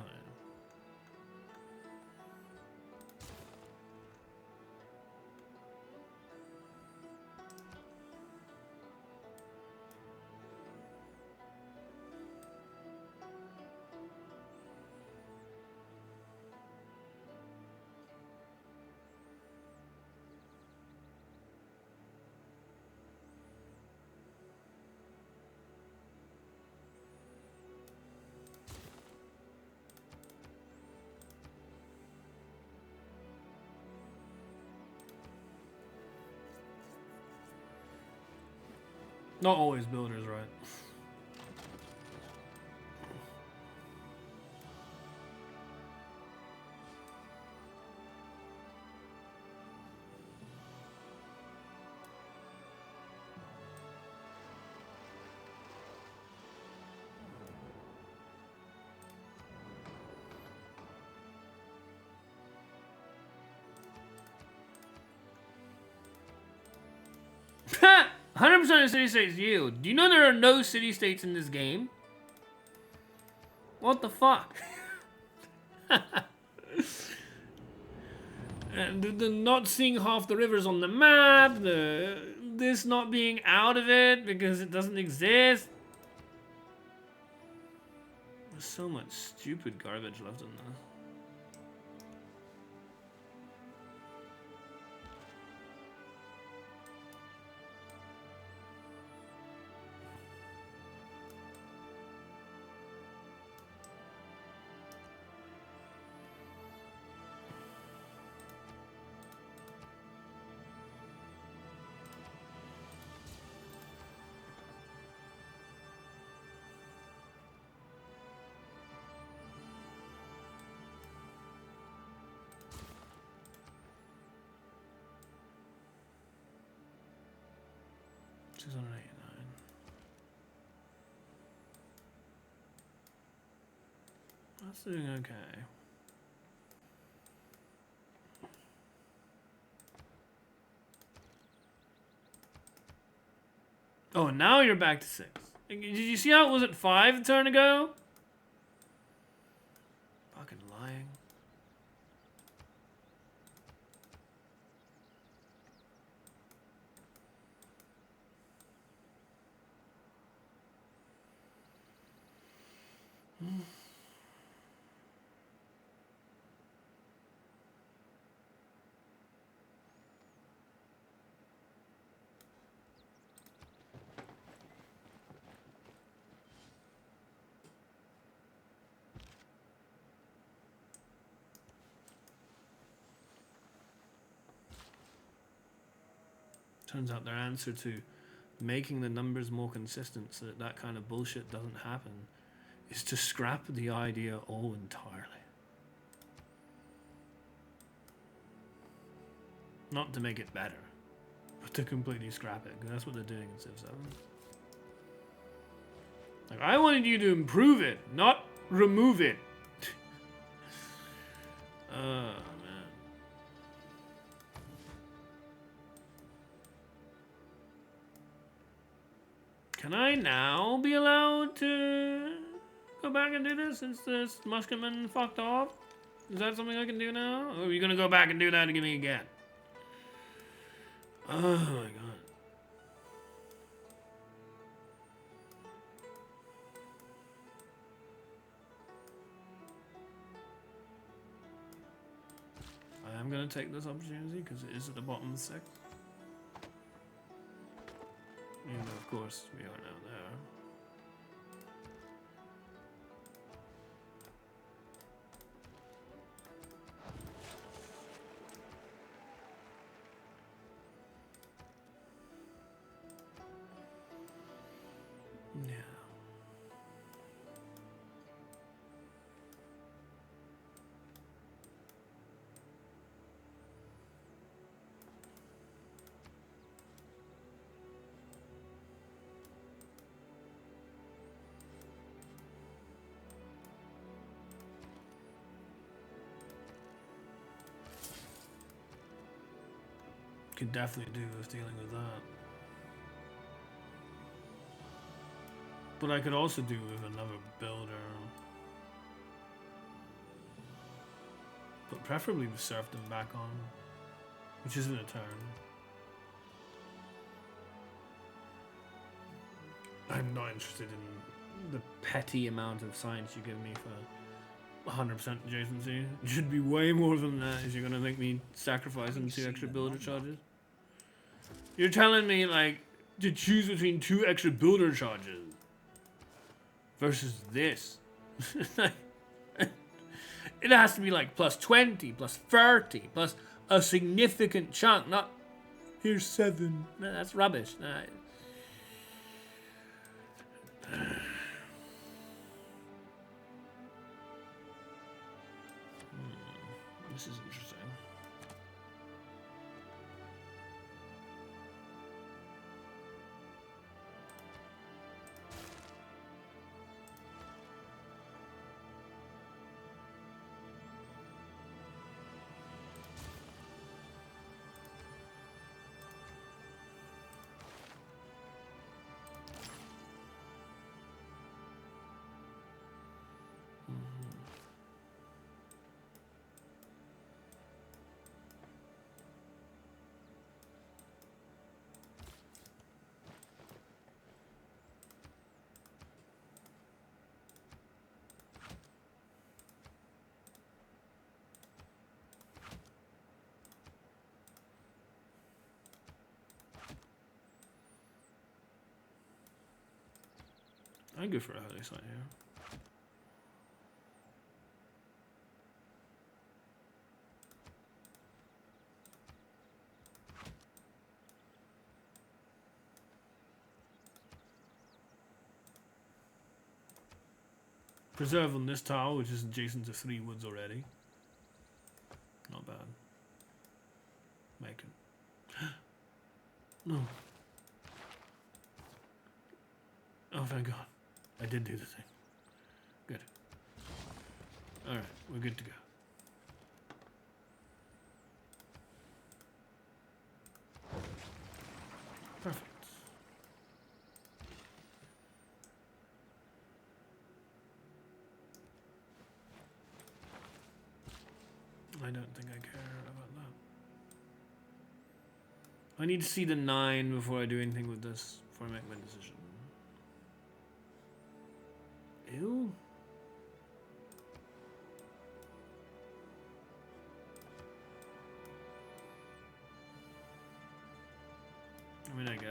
Not always builders, right? 100% of city-states yield. Do you know there are no city-states in this game? What the fuck? And the not seeing half the rivers on the map, this not being out of it because it doesn't exist. There's so much stupid garbage left in there. That's doing okay. Oh, now you're back to 6. Did you see how it was at 5 a turn ago? Fucking lying. Turns out their answer to making the numbers more consistent so that that kind of bullshit doesn't happen is to scrap the idea all entirely. Not to make it better, but to completely scrap it, because that's what they're doing in Civ 7. Like, I wanted you to improve it, not remove it. Man. Can I now be allowed to go back and do this since this musketman fucked off? Is that something I can do now? Or are you gonna go back and do that to me again? Oh my god. I am gonna take this opportunity because it is at the bottom of the 6. Even though, of course, we are now there. Yeah. Could definitely do with dealing with that. But I could also do with another builder. But preferably with serfdom back on. Which isn't a turn. I'm not interested in the petty amount of science you give me for 100% adjacency. It should be way more than that if you're gonna make me sacrifice some 2 extra builder charges. You're telling me, like, to choose between 2 extra builder charges versus this. It has to be like plus 20, plus 30, plus a significant chunk, not here's 7. No, that's rubbish. No. This is interesting. I go for a holy site here. Preserve on this tile, which is adjacent to 3 woods already. Not bad. Make it. No. Oh, thank God. I did do the thing. Good. Alright, we're good to go. Perfect. I don't think I care about that. I need to see the 9 before I do anything with this, before I make my decision. Ew. I mean, I guess.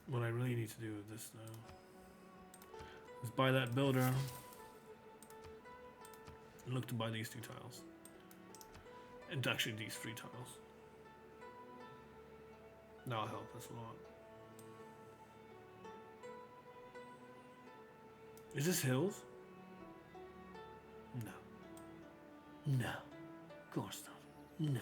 What I really need to do with this, though, is buy that builder and look to buy these 2 tiles. And actually these 3 tiles. That'll help us a lot. Is this hills? No. No. Of course not. No.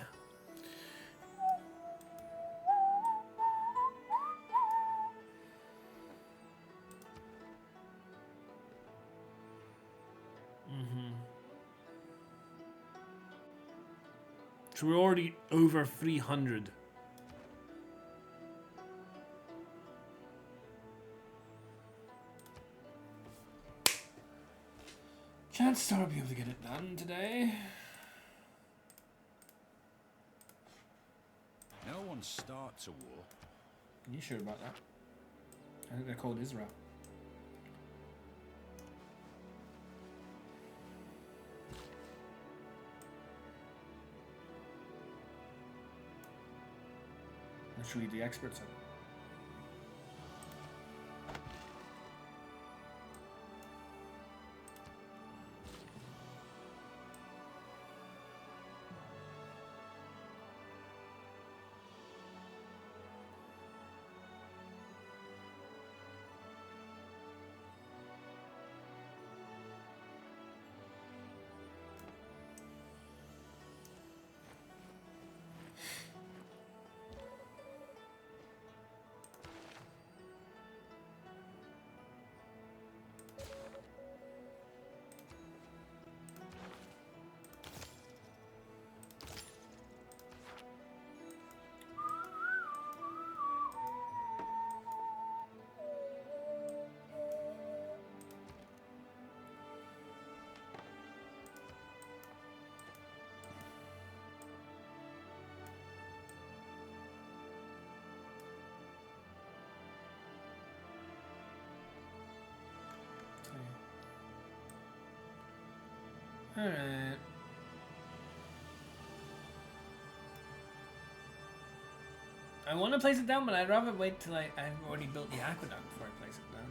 So we're already over 300. Chances are I'll be able to get it done today. No one starts a war. Are you sure about that? I think they're called Israel. Let's read the experts. Alright. I want to place it down, but I'd rather wait till I've already built the aqueduct before I place it down.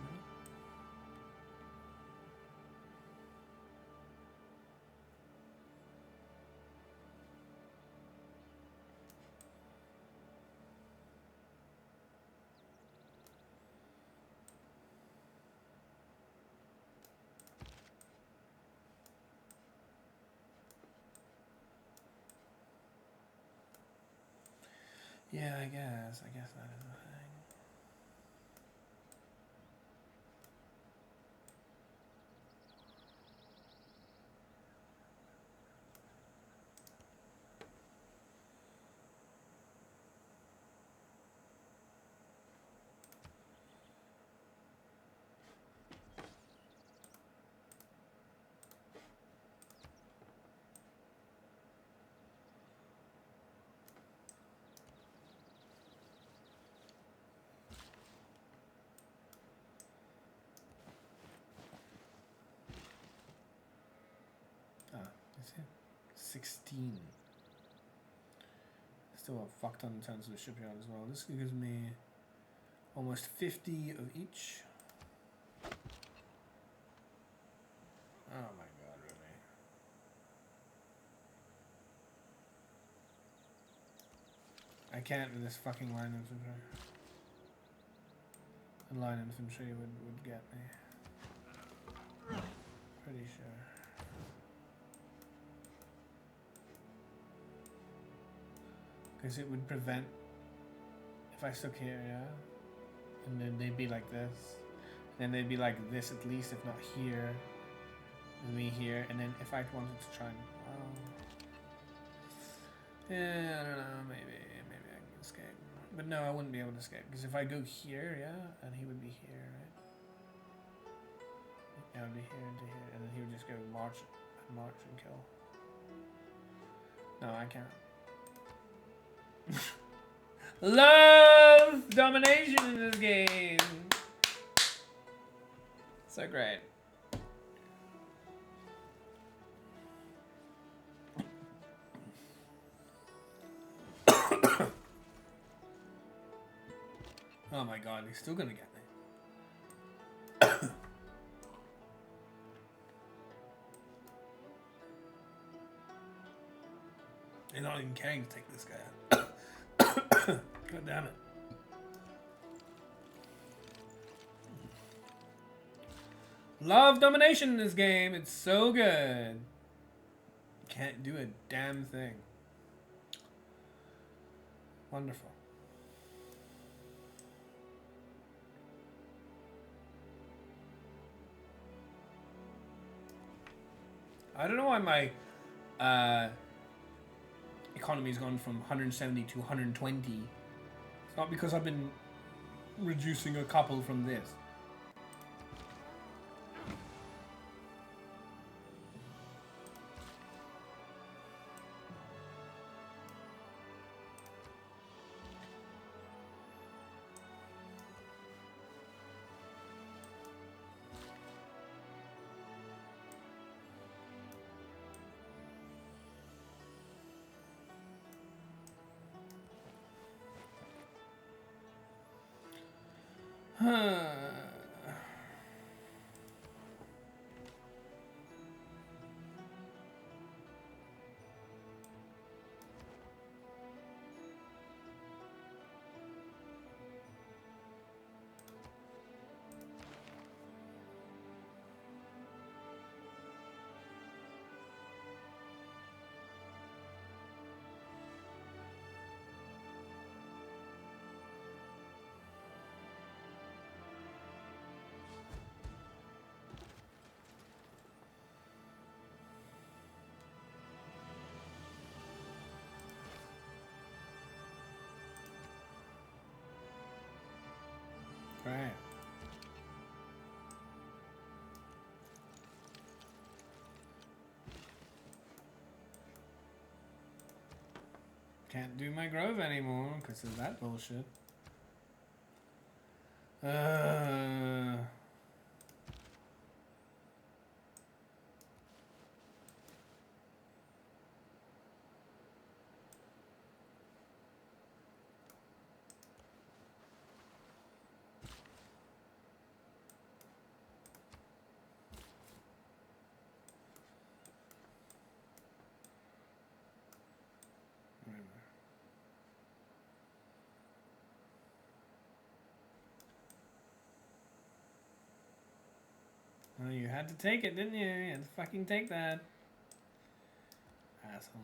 Yeah, I guess that is the thing. Ah, that's it. 16. Let's still a fuck ton in terms of the shipyard as well. This gives me almost 50 of each. Oh my god, really? I can't with this fucking line infantry. The line infantry would get me. Pretty sure. Because it would prevent, if I stuck here, yeah, and then they'd be like this, then they'd be like this at least, if not here, and me here, and then if I wanted to try and, yeah, I don't know, maybe I can escape, but no, I wouldn't be able to escape, because if I go here, yeah, and he would be here, right, I would be here and to here, and then he would just go march and kill. No, I can't. Love domination in this game. So great. Oh my god, he's still gonna get me. They're not even caring to take this guy out. God damn it. Love domination in this game. It's so good. Can't do a damn thing. Wonderful. I don't know why my economy's gone from 170 to 120. It's not because I've been reducing a couple from this. Right. Can't do my grove anymore because of that bullshit. Well, you had to take it, didn't you? You had to fucking take that. Asshole.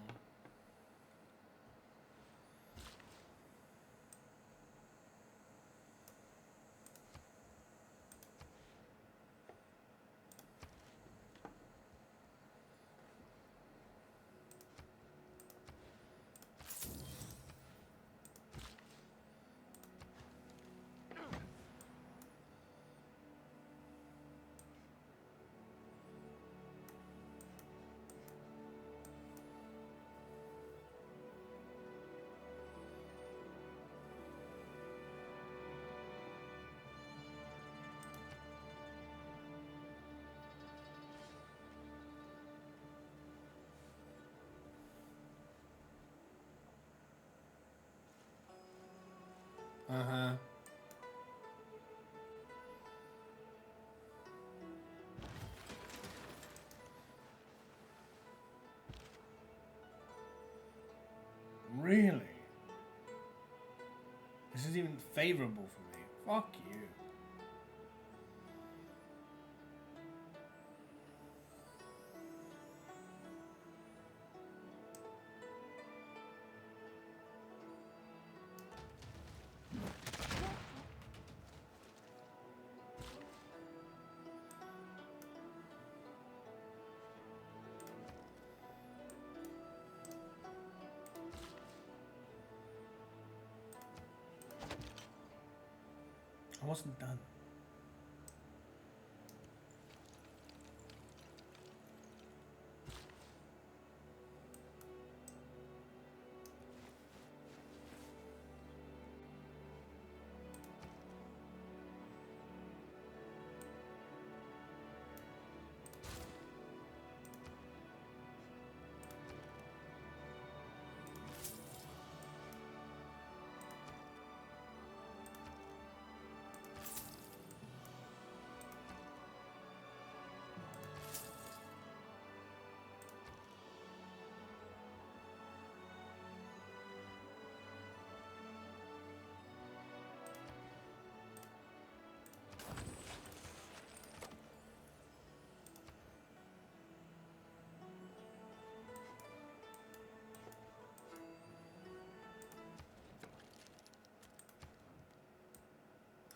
Uh-huh. Really? This is even favorable for me. Fuck you. I wasn't done.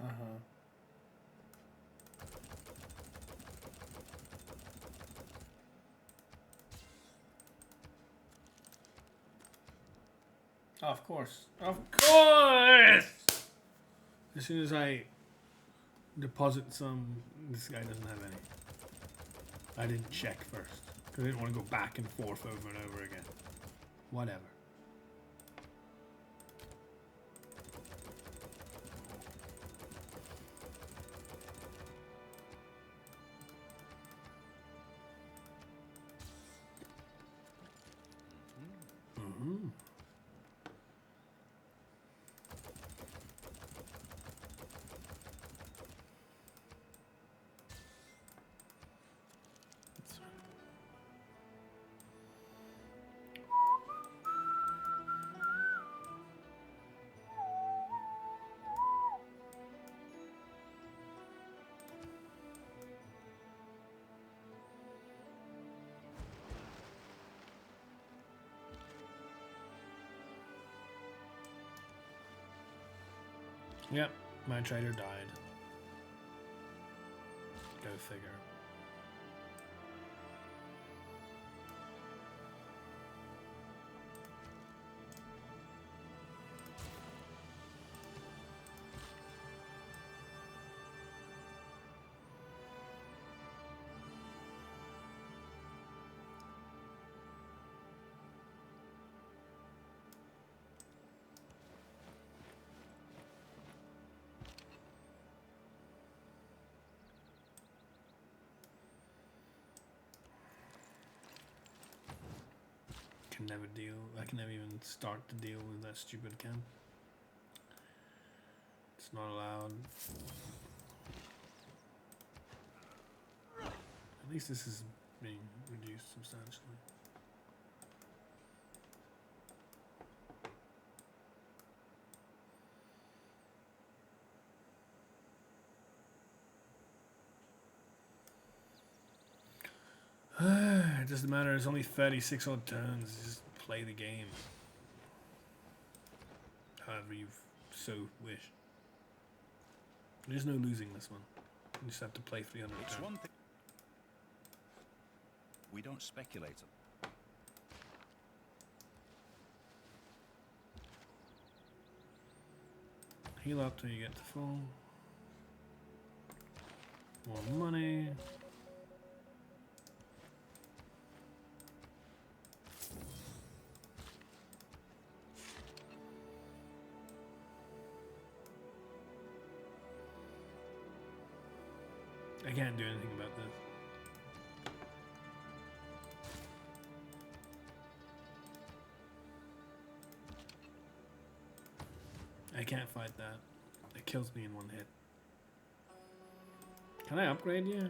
Uh-huh. Oh, of course. Of course! As soon as I deposit some, this guy doesn't have any. I didn't check first. Because I didn't want to go back and forth over and over again. Whatever. Mm-hmm. Yep, my trader died. Go figure. Can never deal. I can never even start to deal with that stupid camp. It's not allowed. At least this is being reduced substantially. It doesn't matter. It's only 36 odd turns. Just play the game. However you so wish. There's no losing this one. You just have to play 300 It's turns. one thing. We don't speculate. Heal up till you get to full. More money. I can't do anything about this. I can't fight that. It kills me in one hit. Can I upgrade you?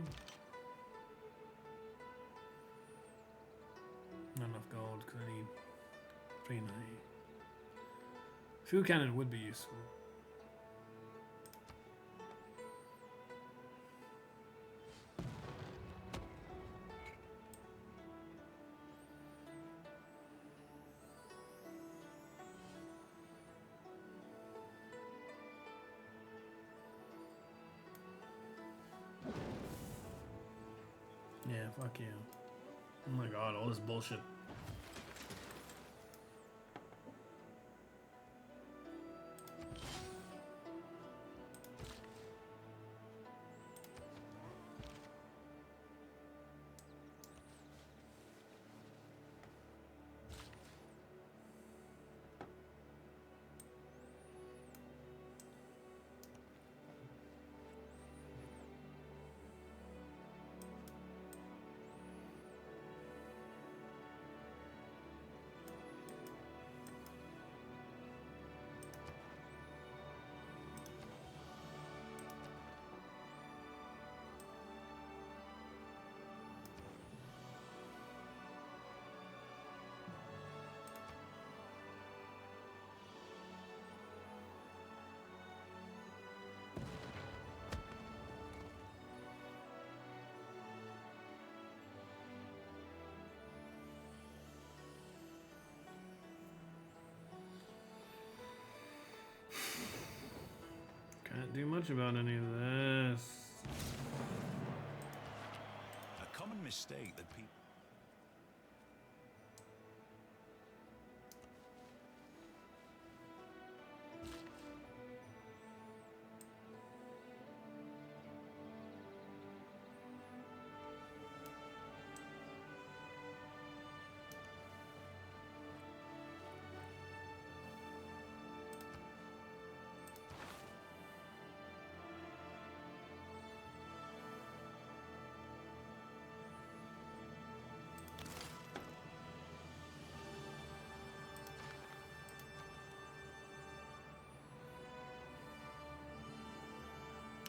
Not enough gold because I need 390. Fuel cannon would be useful. Yeah, fuck you. Oh my god, all this bullshit. Can't do much about any of this. A common mistake that people.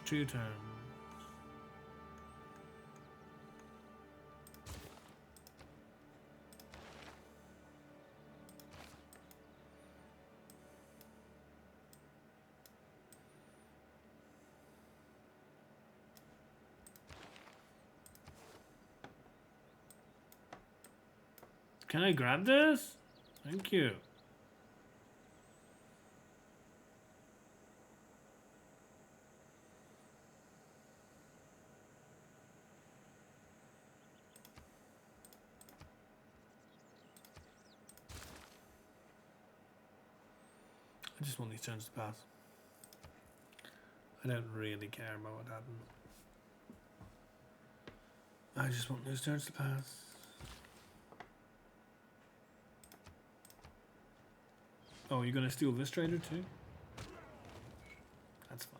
Two turns. Can I grab this? Thank you. I just want these turns to pass. I don't really care about what happens. I just want those turns to pass. Oh, you're gonna steal this trader too? That's fun.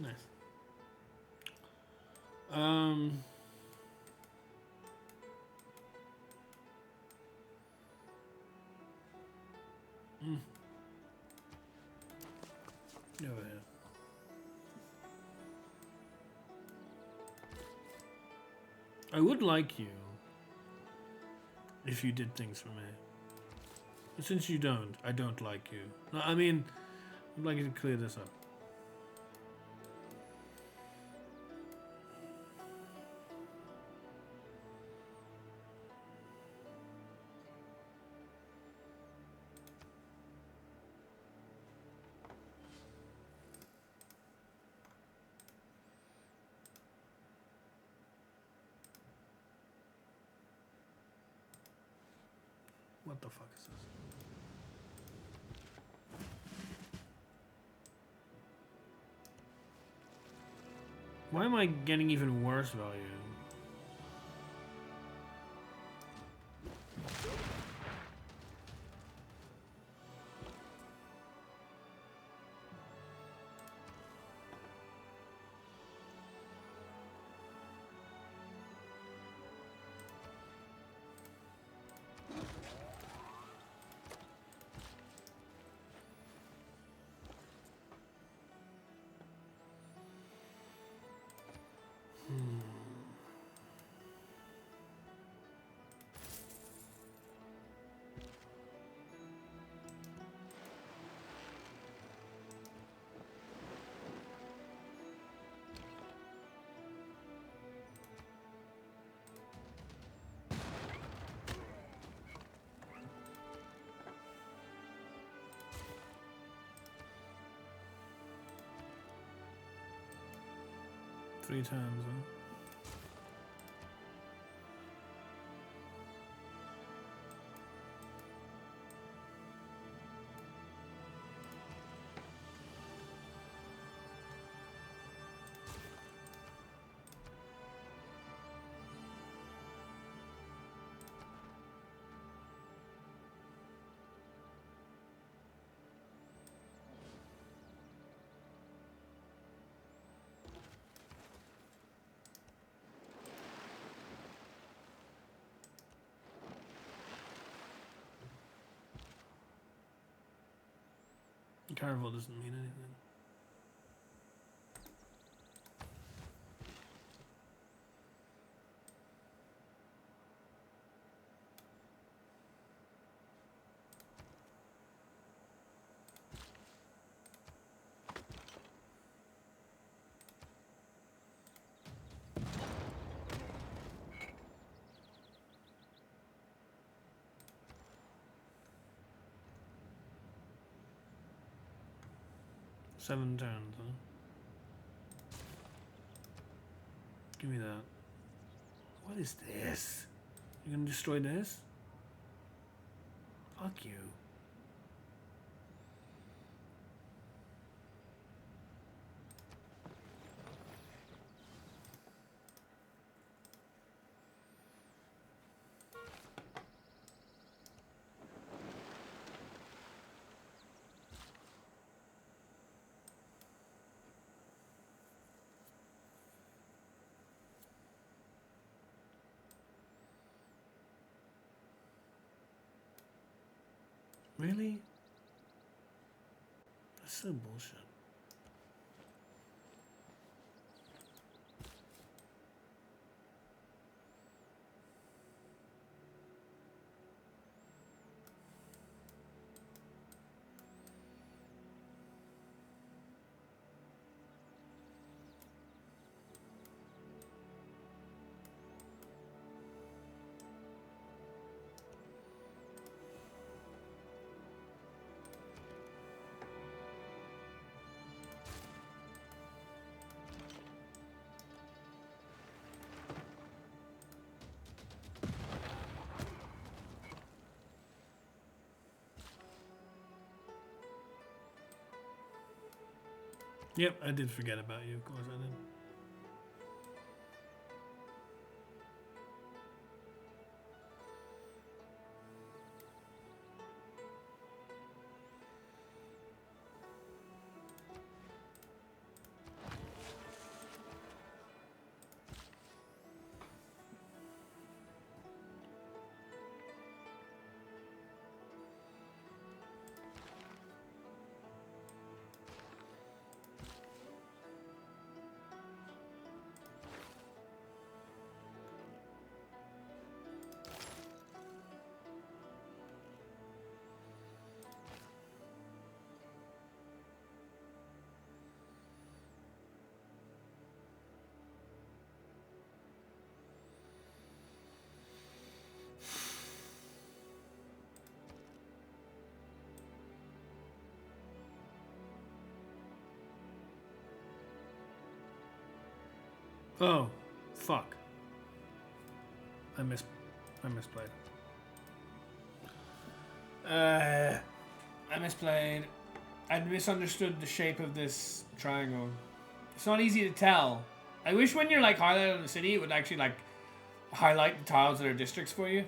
Nice. Over here. I would like you if you did things for me. But since you don't, I don't like you. No, I mean, I'd like you to clear this up. What the fuck is this? Why am I getting even worse value? Three times, huh? Carnival doesn't mean anything. Seven turns, huh? Give me that. What is this? You gonna destroy this? Fuck you. Really? That's so bullshit. Yep, I did forget about you, of course I did. Oh, fuck. I misplayed. I misplayed. I misunderstood the shape of this triangle. It's not easy to tell. I wish when you're like highlighting on the city, it would actually like highlight the tiles that are districts for you.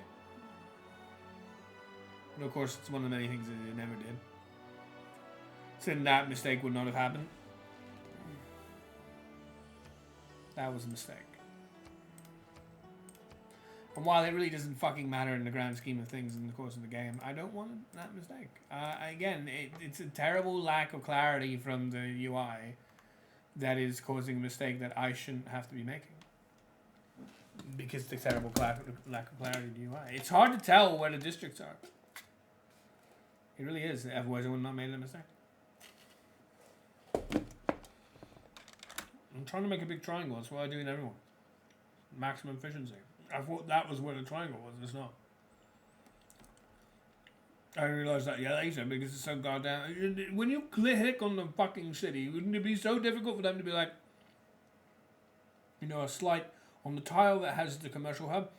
But of course, it's one of the many things that it never did. So then that mistake would not have happened. That was a mistake. And while it really doesn't fucking matter in the grand scheme of things in the course of the game, I don't want that mistake. Again, it's a terrible lack of clarity from the UI that is causing a mistake that I shouldn't have to be making. Because the terrible lack of clarity in the UI. It's hard to tell where the districts are. It really is. Otherwise, I would not have made that mistake. I'm trying to make a big triangle. That's what I do in everyone. Maximum efficiency. I thought that was where the triangle was. It's not. I realised that later because it's so goddamn. When you click on the fucking city, wouldn't it be so difficult for them to be like, you know, a slight on the tile that has the commercial hub,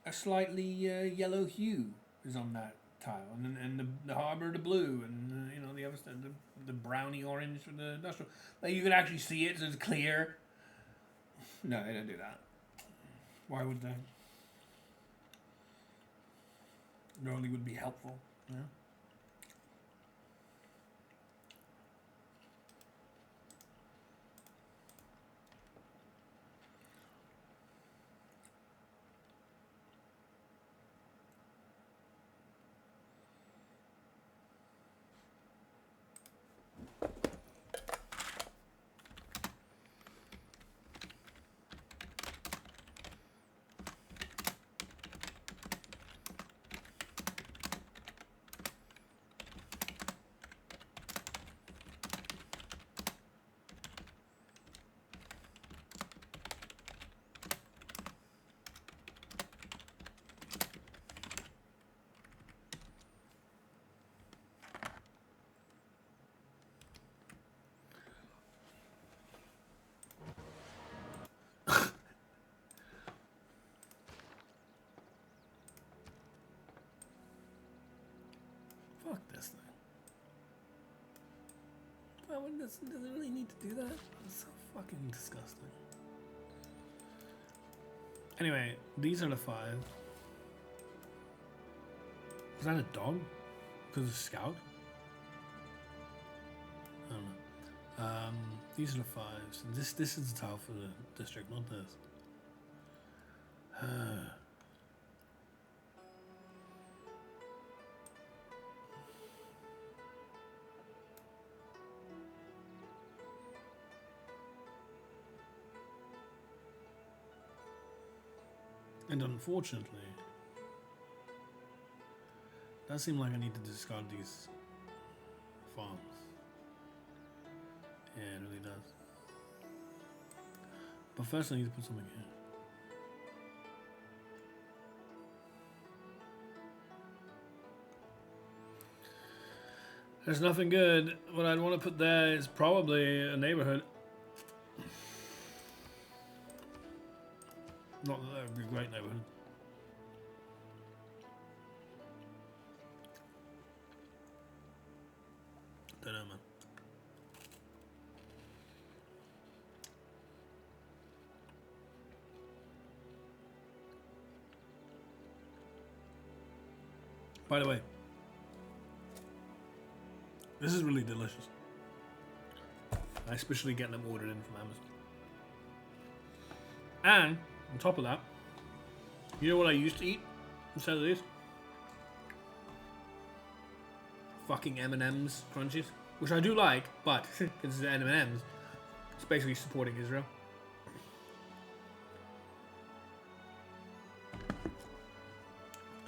a slightly yellow hue is on that tile, and the harbour the blue, and you know the other stuff, the browny orange for the industrial. Like you can actually see it, so it's clear. No, they don't do that. Why would they? Normally would be helpful. Yeah. Fuck this thing. Why would this? Does it really need to do that? It's so fucking disgusting. Anyway, these are the 5. Is that a dog? Because it's Scout? I don't know. These are the 5s. And this is the tile for the district, not this. And unfortunately, it does seem like I need to discard these farms. Yeah, it really does. But first I need to put something here. There's nothing good. What I'd want to put there is probably a neighborhood. Not that that would be a great neighborhood. Don't know, man. By the way, this is really delicious. I especially getting them ordered in from Amazon. And on top of that, you know what I used to eat instead of these? Fucking M&M's crunchies, which I do like, but because it's M&M's, it's basically supporting Israel.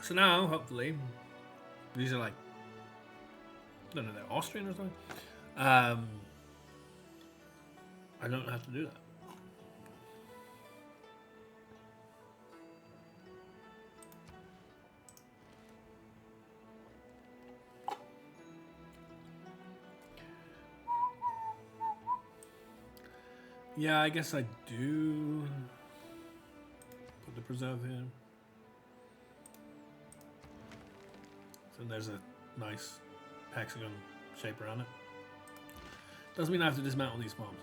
So now, hopefully, these are like, I don't know, they're Austrian or something. I don't have to do that. Yeah, I guess I do put the preserve here. So there's a nice hexagon shape around it. Doesn't mean I have to dismantle these bombs.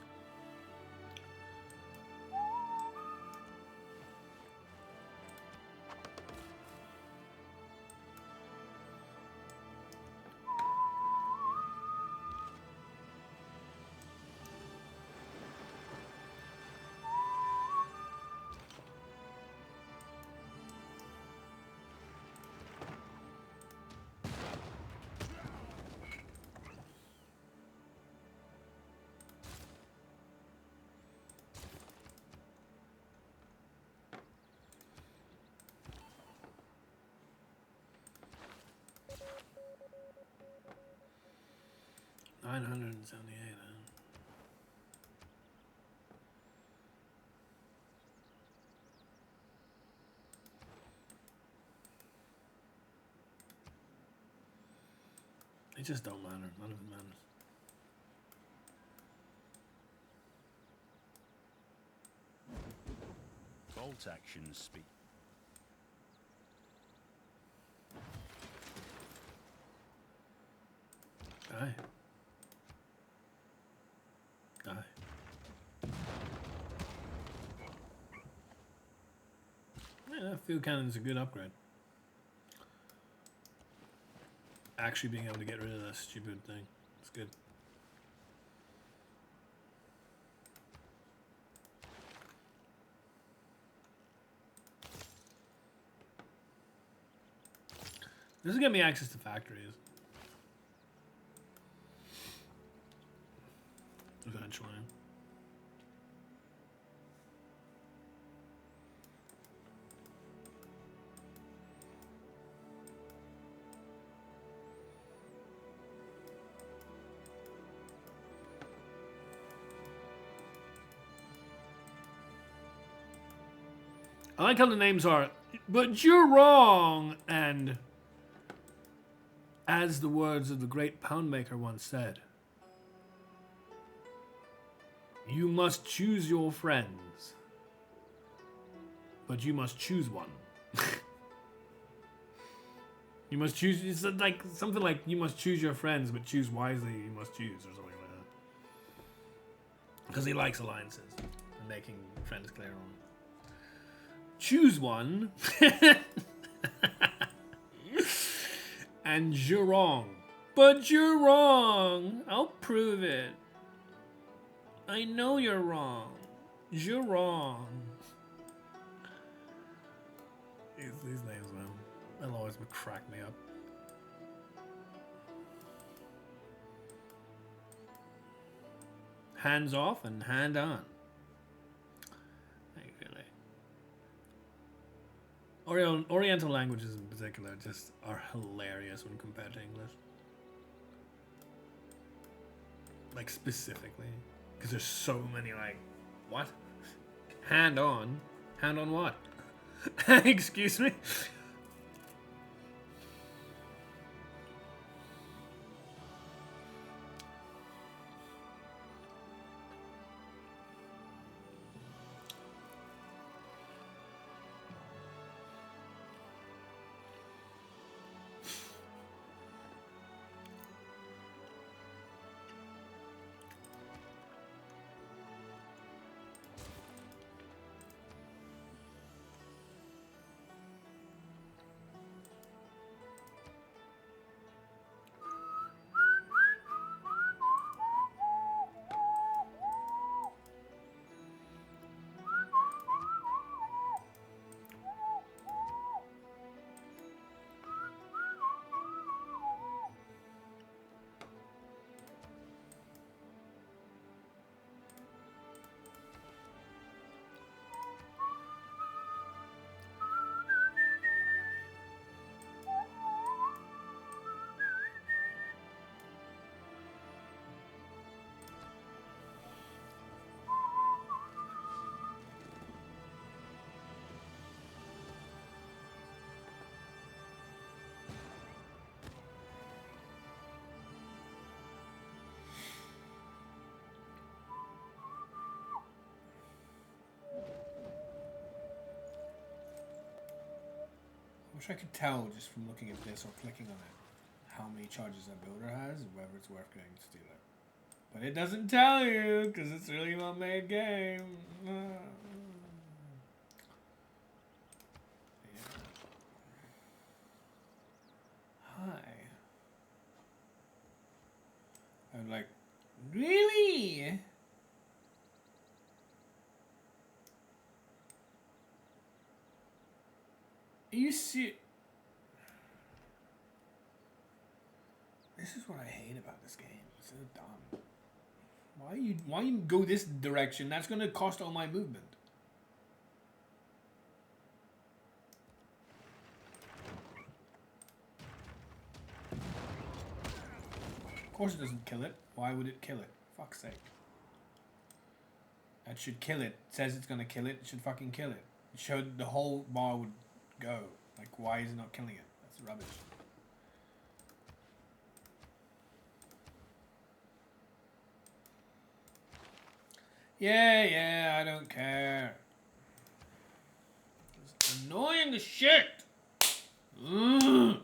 $978. It just don't matter. None of it matters. Bolt actions speak. Die. Die. Yeah, that field cannon's a good upgrade. Actually being able to get rid of that stupid thing. It's good. This will get me access to factories. Eventually. I like how the names are, but you're wrong, and as the words of the great Poundmaker once said, you must choose your friends, but you must choose one. You must choose, it's like something like you must choose your friends, but choose wisely, you must choose, or something like that. Because he likes alliances and making friends clear on. Choose one, and you're wrong. But you're wrong. I'll prove it. I know you're wrong. You're wrong. These names, man. They'll always crack me up. Hands off and hand on. Oriental languages in particular just are hilarious when compared to English. Like specifically. Because there's so many like, what? Hand on? Hand on what? Excuse me? I wish I could tell just from looking at this or clicking on it how how many charges that builder has and whether it's worth going to steal it. But it doesn't tell you because it's really not made game. Yeah. Hi. I'm like, really? You see, this is what I hate about this game. It's so dumb. Why you go this direction? That's gonna cost all my movement. Of course it doesn't kill it. Why would it kill it? Fuck's sake. That should kill it. It says it's gonna kill it. It should fucking kill it. It showed the whole bar would go. Like, why is it not killing it? That's rubbish. Yeah, I don't care. It's annoying as shit. Ugh.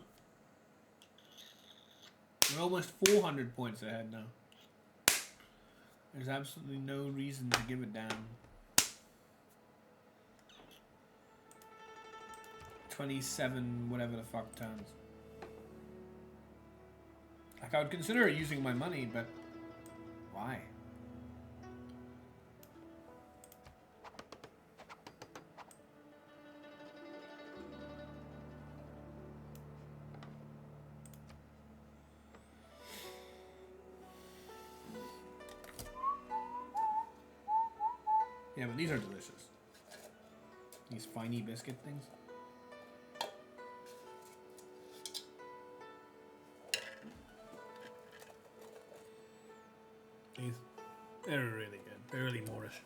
We're almost 400 points ahead now. There's absolutely no reason to give a damn. 27 whatever the fuck turns. Like, I would consider using my money, but why? Yeah, but these are delicious. These finey biscuit things. They're really good. They're really Moorish.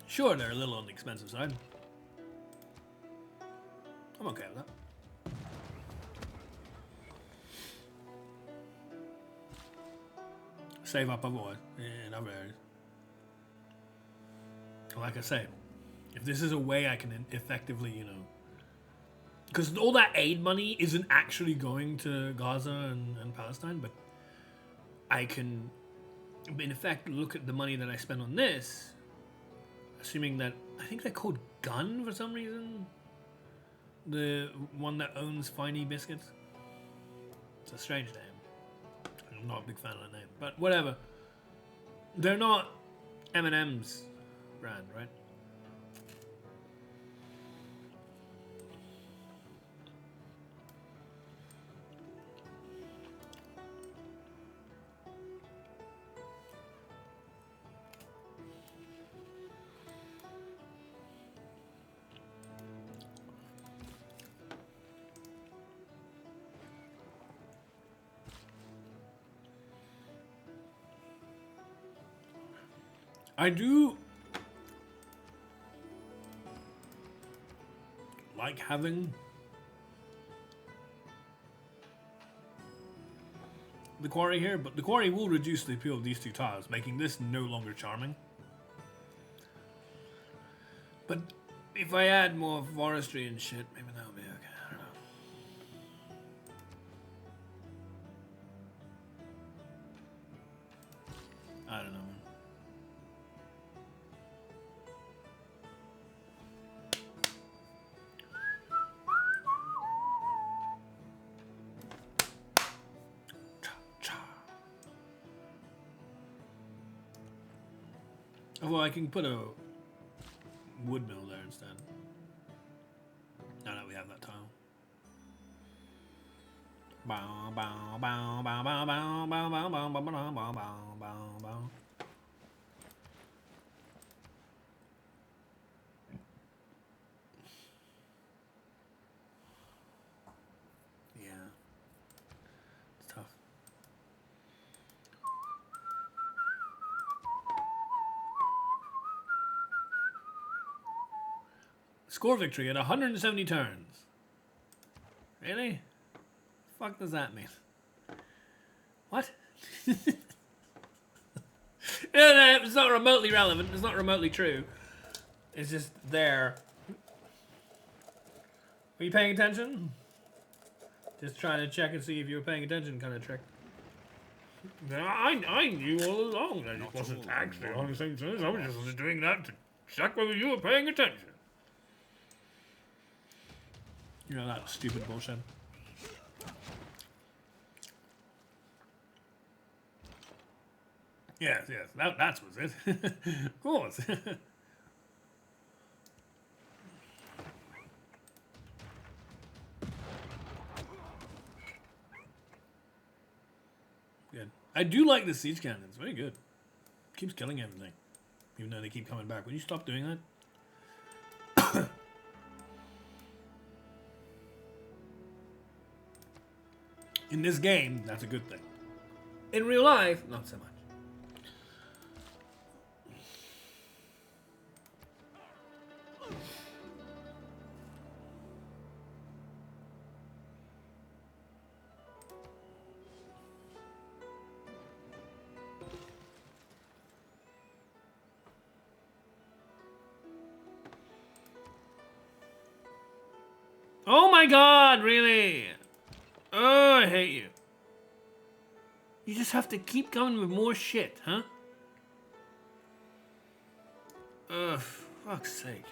Sure, they're a little on the expensive side. I'm okay with that. Save up otherwise in other areas. Like I say, if this is a way I can effectively, you know, because all that aid money isn't actually going to Gaza and Palestine, but I can, in effect, look at the money that I spend on this, assuming that, I think they're called Gun for some reason, the one that owns Finey Biscuits. It's a strange name. I'm not a big fan of that name, but whatever. They're not M&M's brand, right? I do like having the quarry here, but the quarry will reduce the appeal of these two tiles, making this no longer charming. But if I add more forestry and shit, maybe that'll be okay. I don't know. Well, I can put a wood mill there instead. Now that we have that tile. Bow, bow, bow, bow, bow, bow, bow, bow, bow, bow, bow, bow, bow, bow. Yeah. It's tough. Score victory at 170 turns. Really? Fuck does that mean? What? No, it's not remotely relevant. It's not remotely true. It's just there. Are you paying attention? Just trying to check and see if you were paying attention, kind of trick. I knew all along that it wasn't actually on the same terms. I was just doing that to check whether you were paying attention. You know that stupid bullshit. Yes, that was it. Of course. Good. I do like the siege cannon. It's very good. Keeps killing everything. Even though they keep coming back. Will you stop doing that? In this game, that's a good thing. In real life, not so much. Oh my god, really? Oh, I hate you. You just have to keep coming with more shit, huh? Ugh, fuck's sake.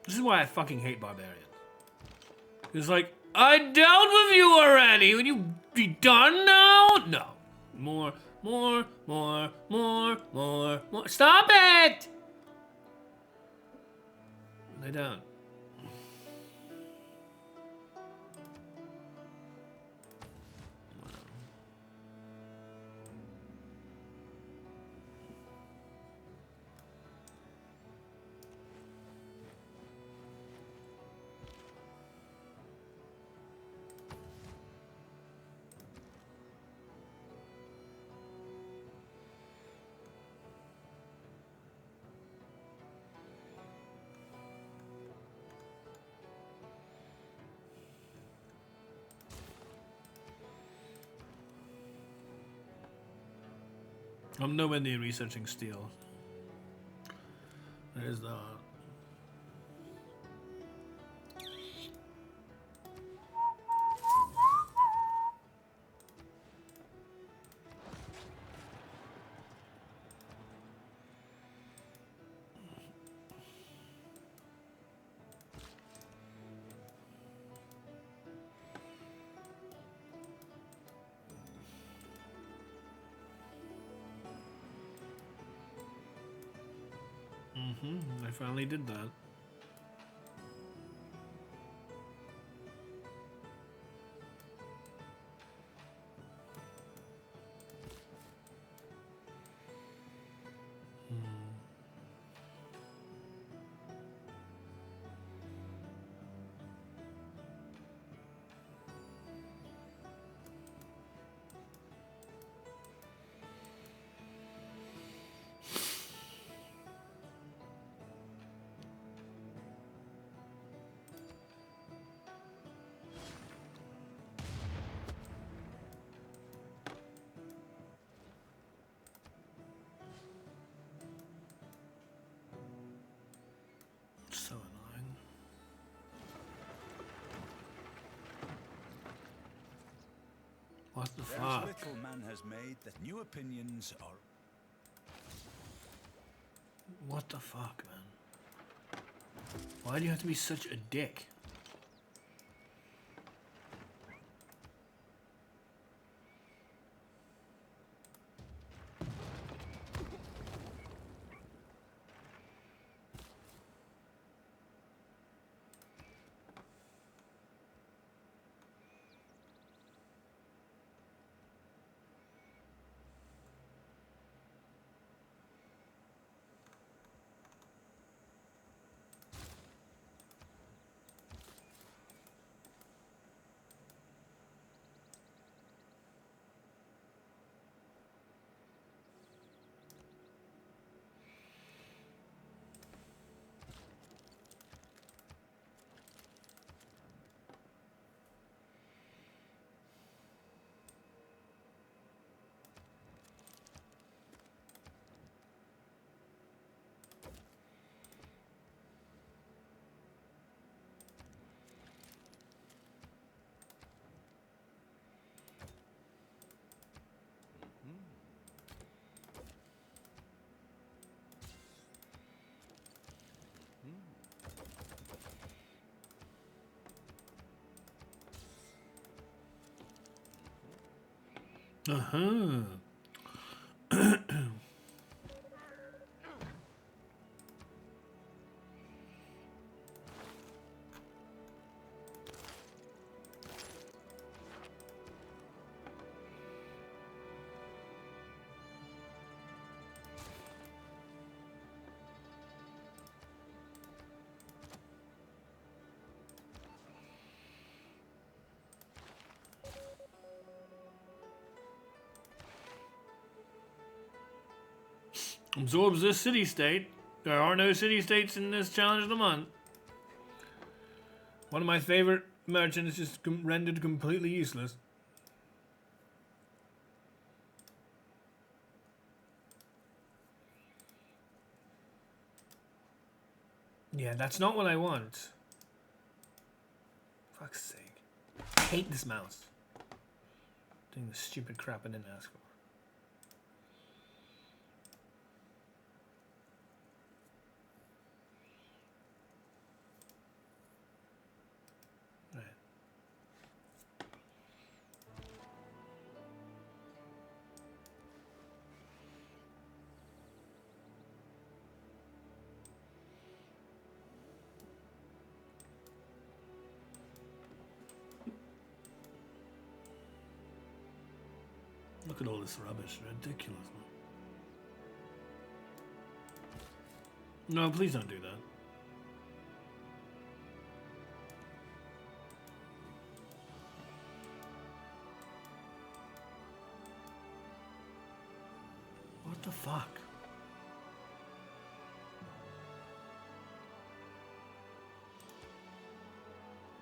This is why I fucking hate barbarians. It's like, I dealt with you already. Would you be done now? No. More. Stop it! They don't. I'm nowhere near researching steel. There's the... I finally did that. So annoying. What the There's fuck? little man has made that new opinions are... What the fuck, man? Why do you have to be such a dick? Uh-huh. Absorbs this city-state. There are no city-states in this challenge of the month. One of my favorite merchants is just rendered completely useless. Yeah, that's not what I want. Fuck's sake. I hate this mouse. Doing the stupid crap I didn't ask for. Right. Look at all this rubbish. Ridiculous, man. No, please don't do that. What the fuck?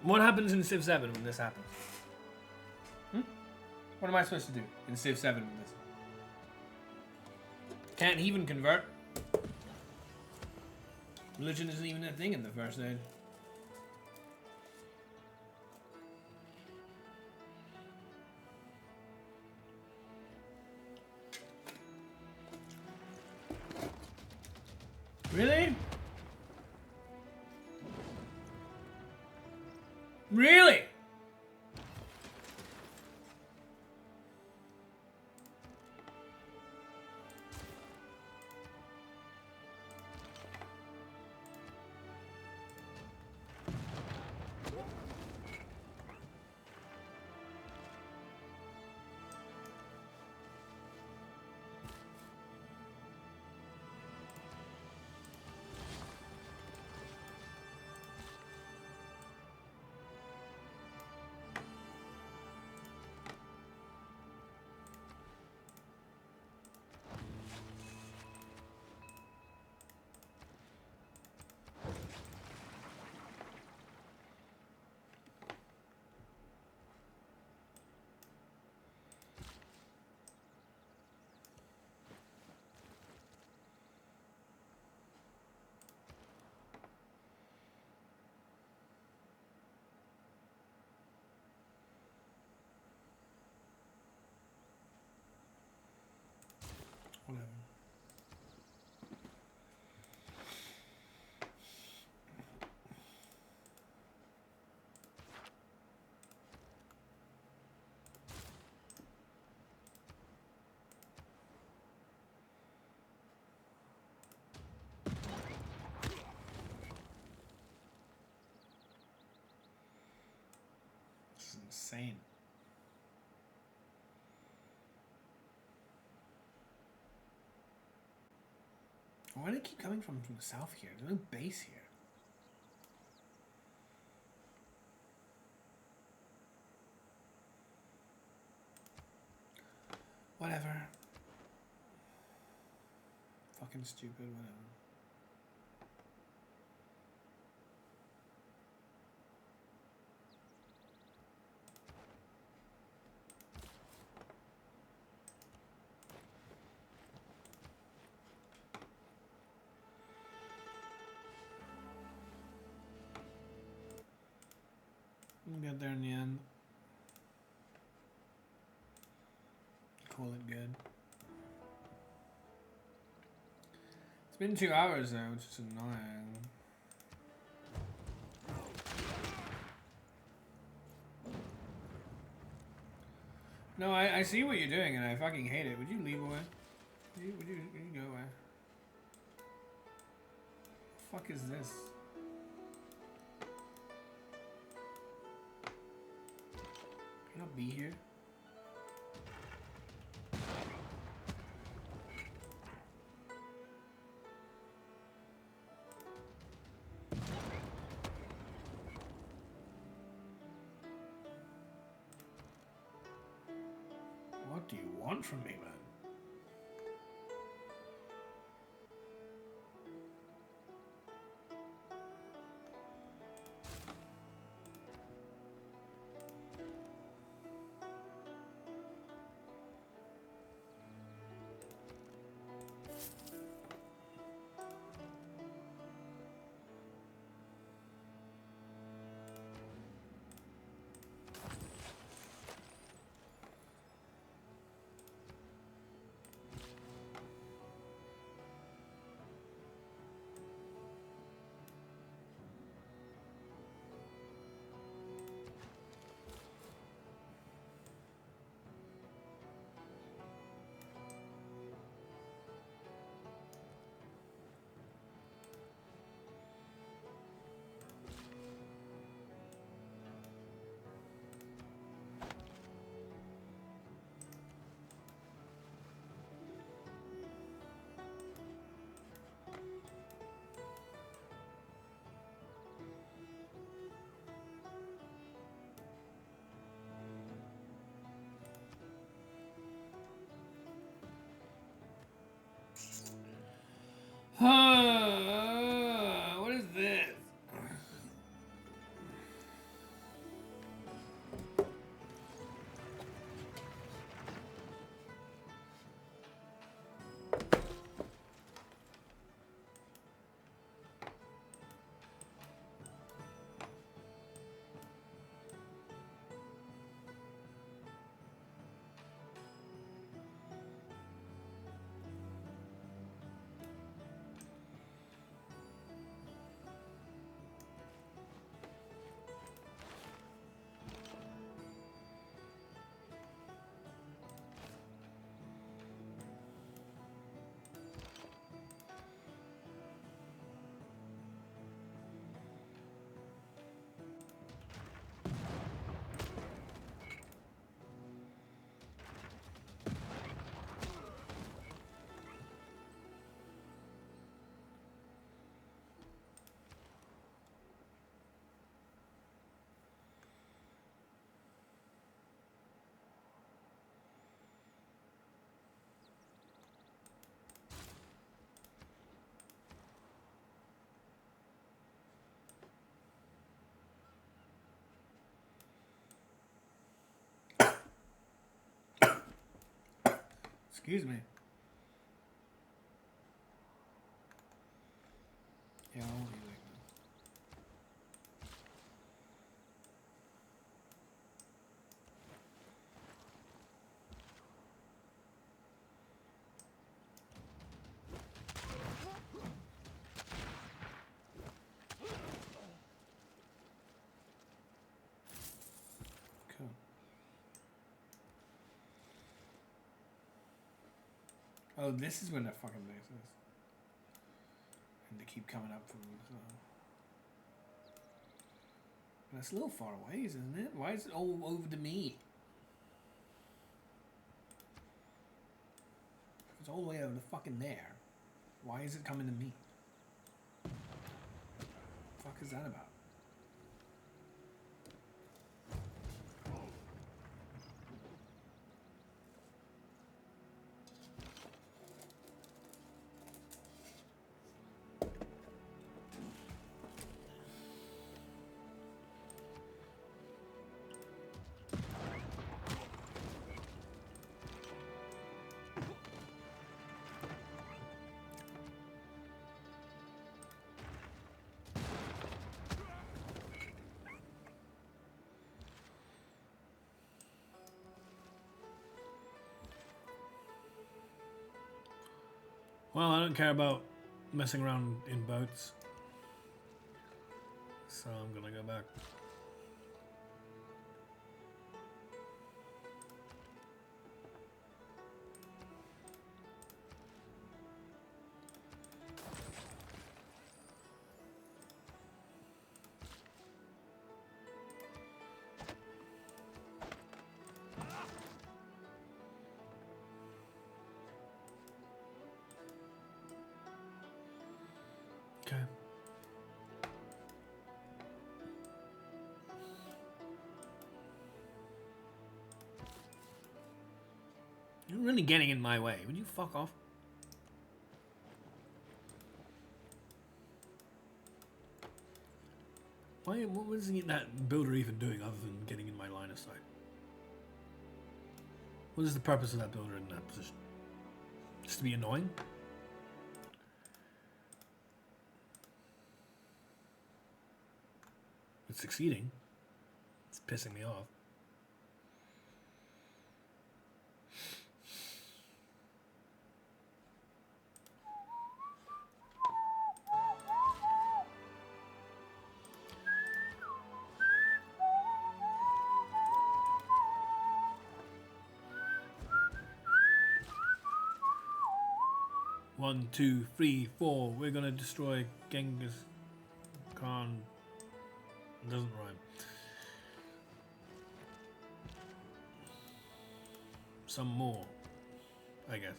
What happens in Civ 7 when this happens? What am I supposed to do in Civ 7 with this? Can't even convert. Religion isn't even a thing in the first age. Really? Really? Whatever. This is insane. Why do they keep coming from the south here? There's no base here. Whatever. Fucking stupid, whatever. We'll get there in the end. Call it good. It's been 2 hours though, which is annoying. No, I see what you're doing and I fucking hate it. Would you leave away? Would you go away? The fuck is this? Can you not be here? What do you want from me, man? What is this? Excuse me. Yeah, I won't be like that. Cool. Oh, this is where that fucking base is. And they keep coming up from so. That's a little far away, isn't it? Why is it all over to me? It's all the way over to fucking there. Why is it coming to me? The fuck is that about? Well, I don't care about messing around in boats. So I'm gonna go back. You're really getting in my way. Would you fuck off? What was that builder even doing other than getting in my line of sight? What is the purpose of that builder in that position? Just to be annoying? It's succeeding. It's pissing me off. One, two, three, four. We're gonna destroy Genghis Khan. It doesn't rhyme. Some more, I guess.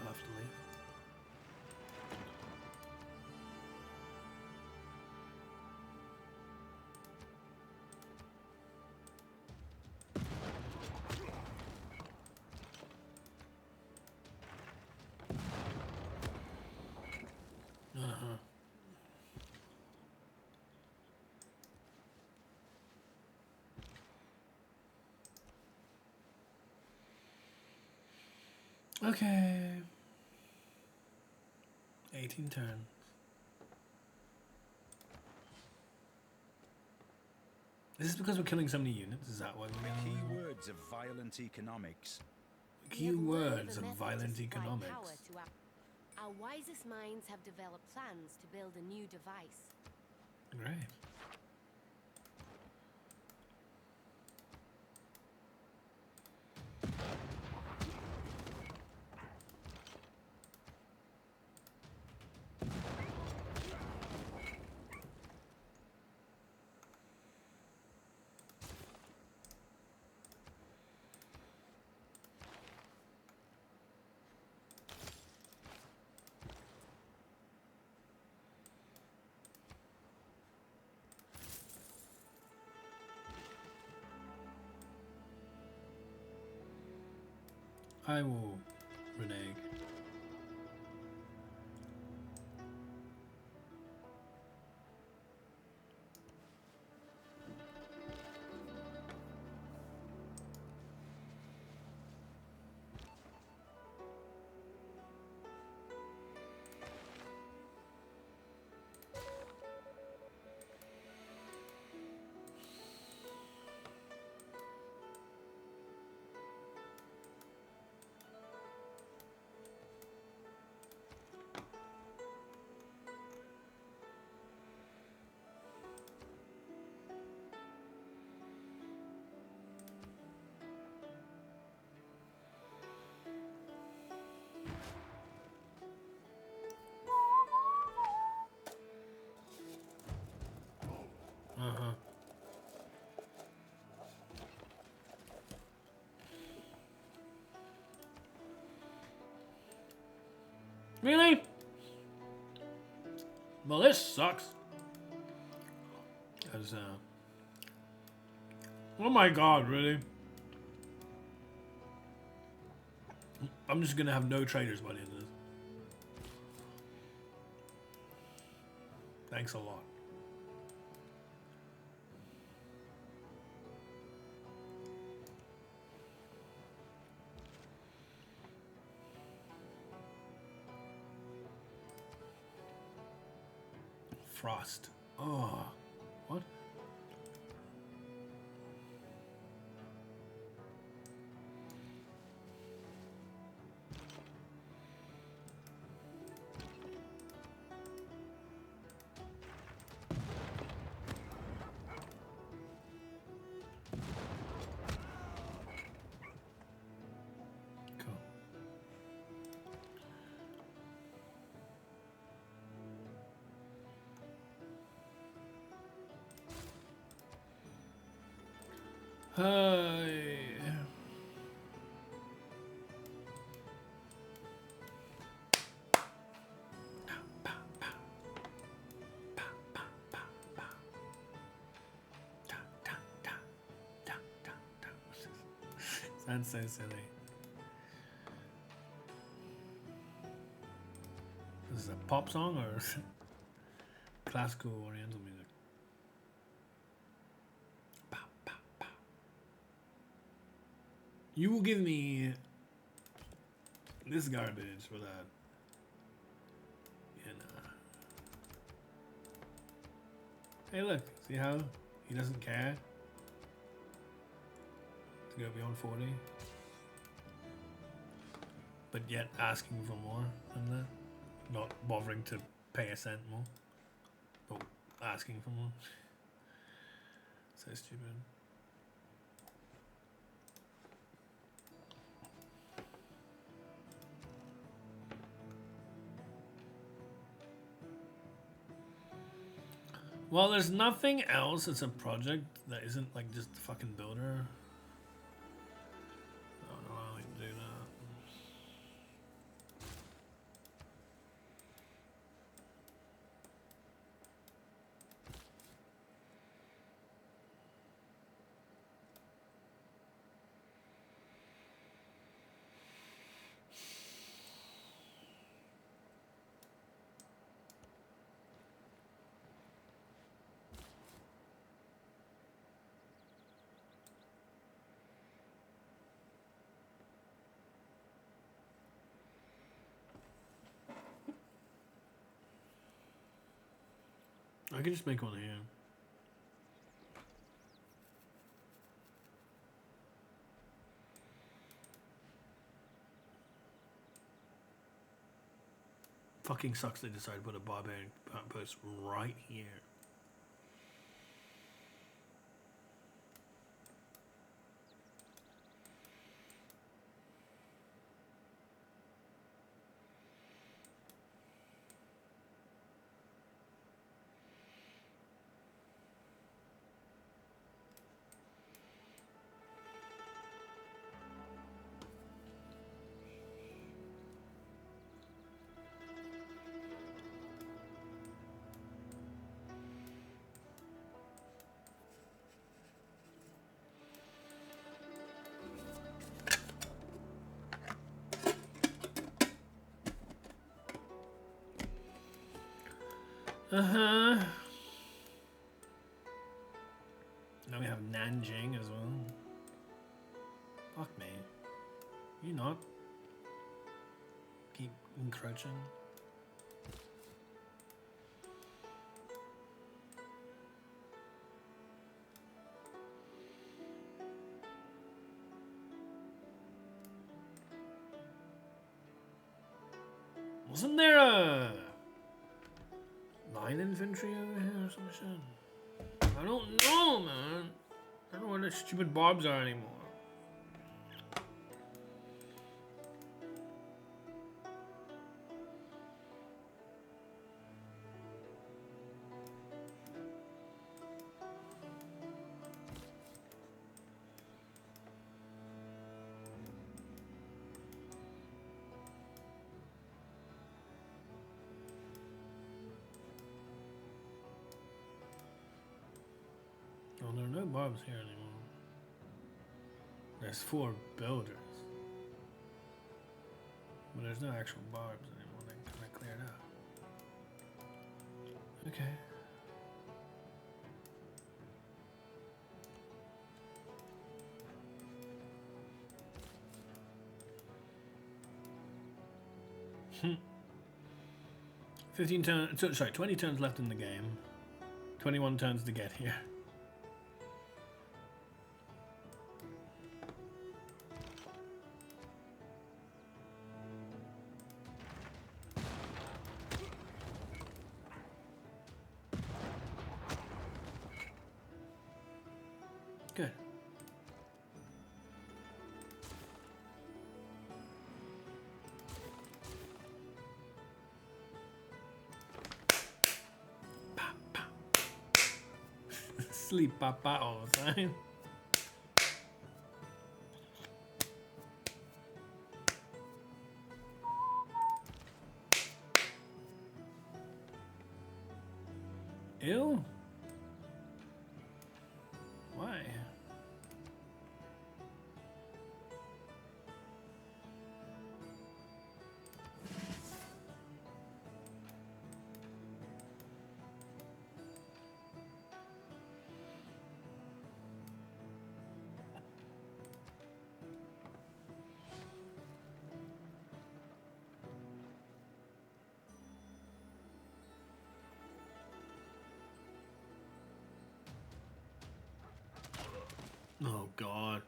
I'll have to leave. Uh-huh. Okay. 18 turns. Is this because we're killing so many units? Is that why we're getting Key words of violent economics. key words of violent economics? Our wisest minds have developed plans to build a new device. Great. I will renege. Uh-huh. Really? Well, this sucks. Cause, oh my god, really? I'm just gonna have no traders by the end of this. Thanks a lot. Frost. Oh, what? Hey. Sounds so silly. This is a pop song or classical oriental music? You will give me this garbage for that. You know. Hey, look. See how he doesn't care to go beyond 40, but yet asking for more than that. Not bothering to pay a cent more, but asking for more. So stupid. Well, there's nothing else. It's a project that isn't like just the fucking builder. I don't know how we can do that. I can just make one here. Fucking sucks they decided to put a barbarian outpost right here. Uh-huh. Now we have Nanjing as well. Fuck me. You not? Keep encroaching. Wasn't there a line infantry over here or some shit? I don't know, man. I don't know where the stupid barbs are anymore. Well, there are no barbs here anymore. There's 4 builders. But there's no actual barbs anymore. They kind of cleared out. Okay. Hmm. 15 turns, sorry, 20 turns left in the game. 21 turns to get here. Good. Sleep papa all the time. Ew. Why? Oh god.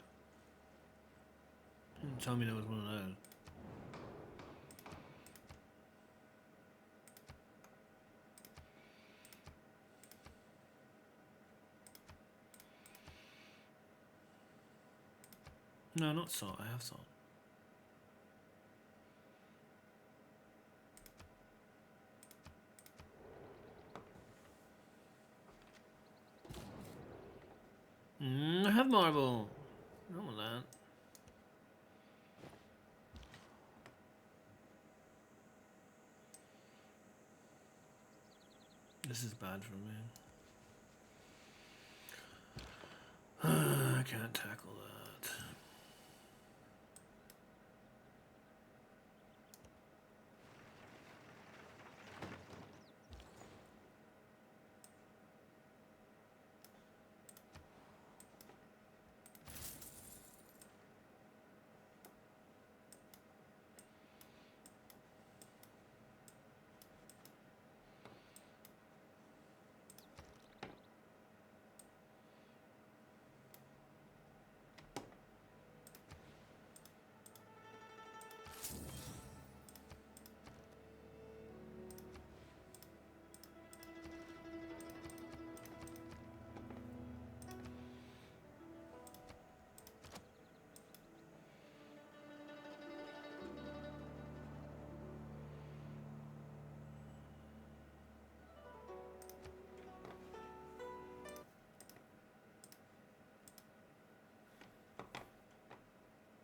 Don't tell me there was one of those. No, not salt. I have salt. I have marble. I don't want that. This is bad for me. I can't tackle that.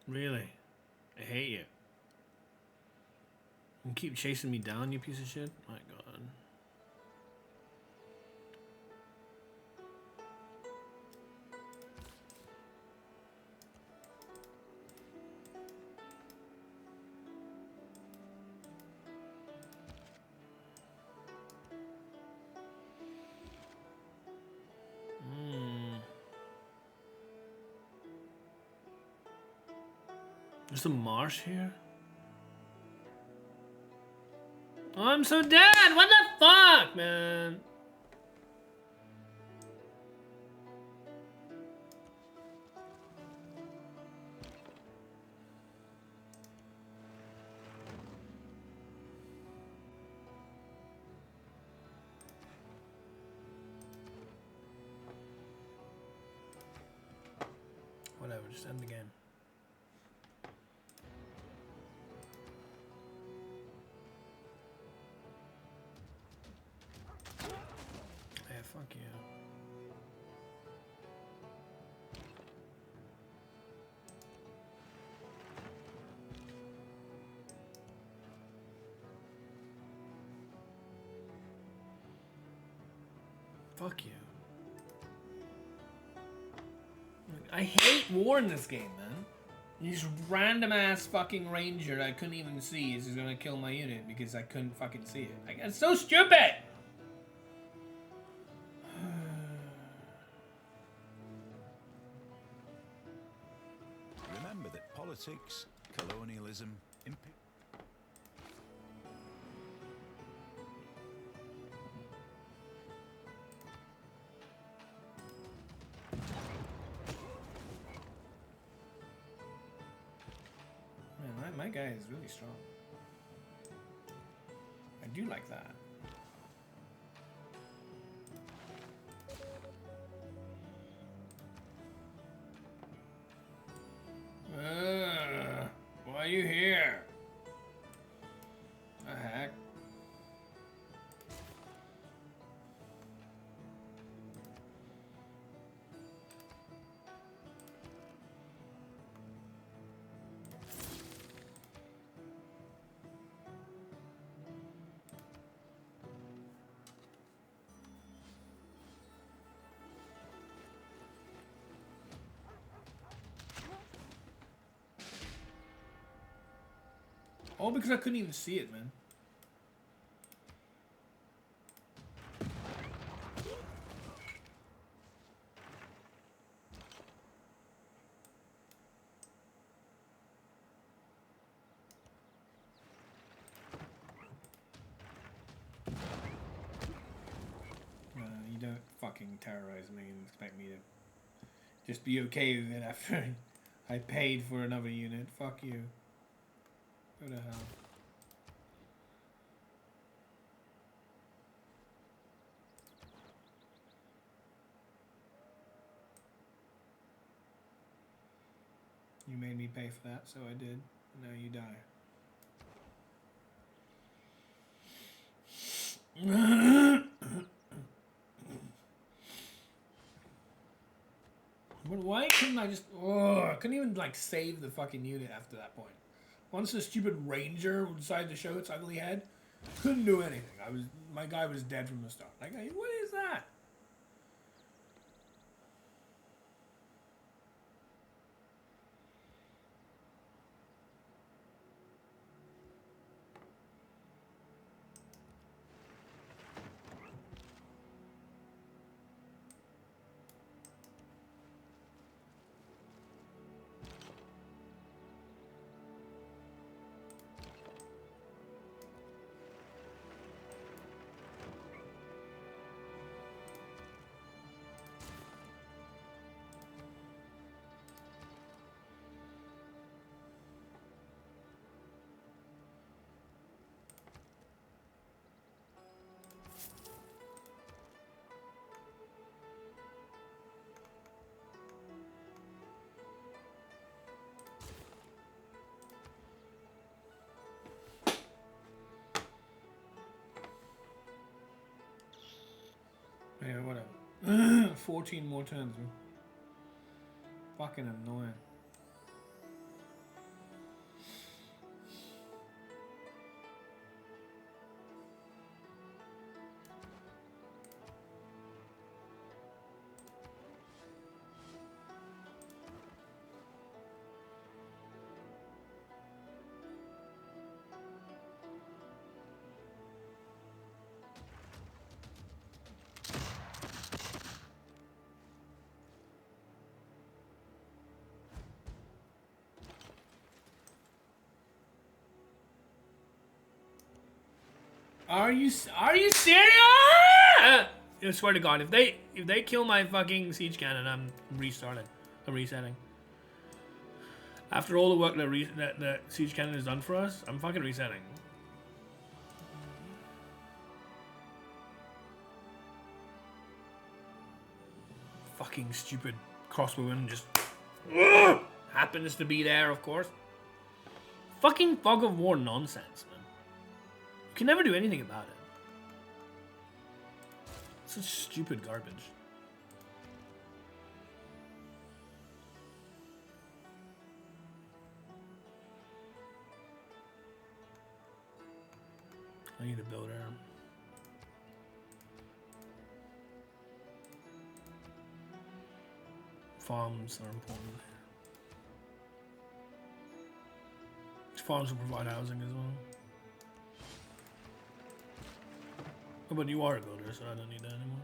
Really? I hate you. You keep chasing me down, you piece of shit? My god. There's a marsh here? Oh, I'm so dead! What the fuck, man? Whatever, just end the game. Yeah, fuck you. Fuck you. I hate war in this game, man. This random ass fucking ranger I couldn't even see is gonna kill my unit because I couldn't fucking see it. Like, it's so stupid! Remember that politics, colonialism, Man, my guy is really strong. I do like that. Why are you here? The heck? All because I couldn't even see it, man. You don't fucking terrorize me and expect me to just be okay with it after I paid for another unit. Fuck you. Go to hell. You made me pay for that, so I did. Now you die. But why couldn't I just... Oh, I couldn't even, like, save the fucking unit after that point. Once the stupid ranger decided to show its ugly head, couldn't do anything. My guy was dead from the start. Like, what is that? Yeah, whatever. 14 more turns, man. Fucking annoying. Are you serious? I swear to God, if they kill my fucking siege cannon, I'm restarting. I'm resetting. After all the work that siege cannon has done for us, I'm fucking resetting. Fucking stupid crossbowman just happens to be there, of course. Fucking fog of war nonsense, man. You can never do anything about it. Such stupid garbage. I need a builder. Farms are important. Farms will provide housing as well. Oh, but you are a builder, so I don't need that anymore.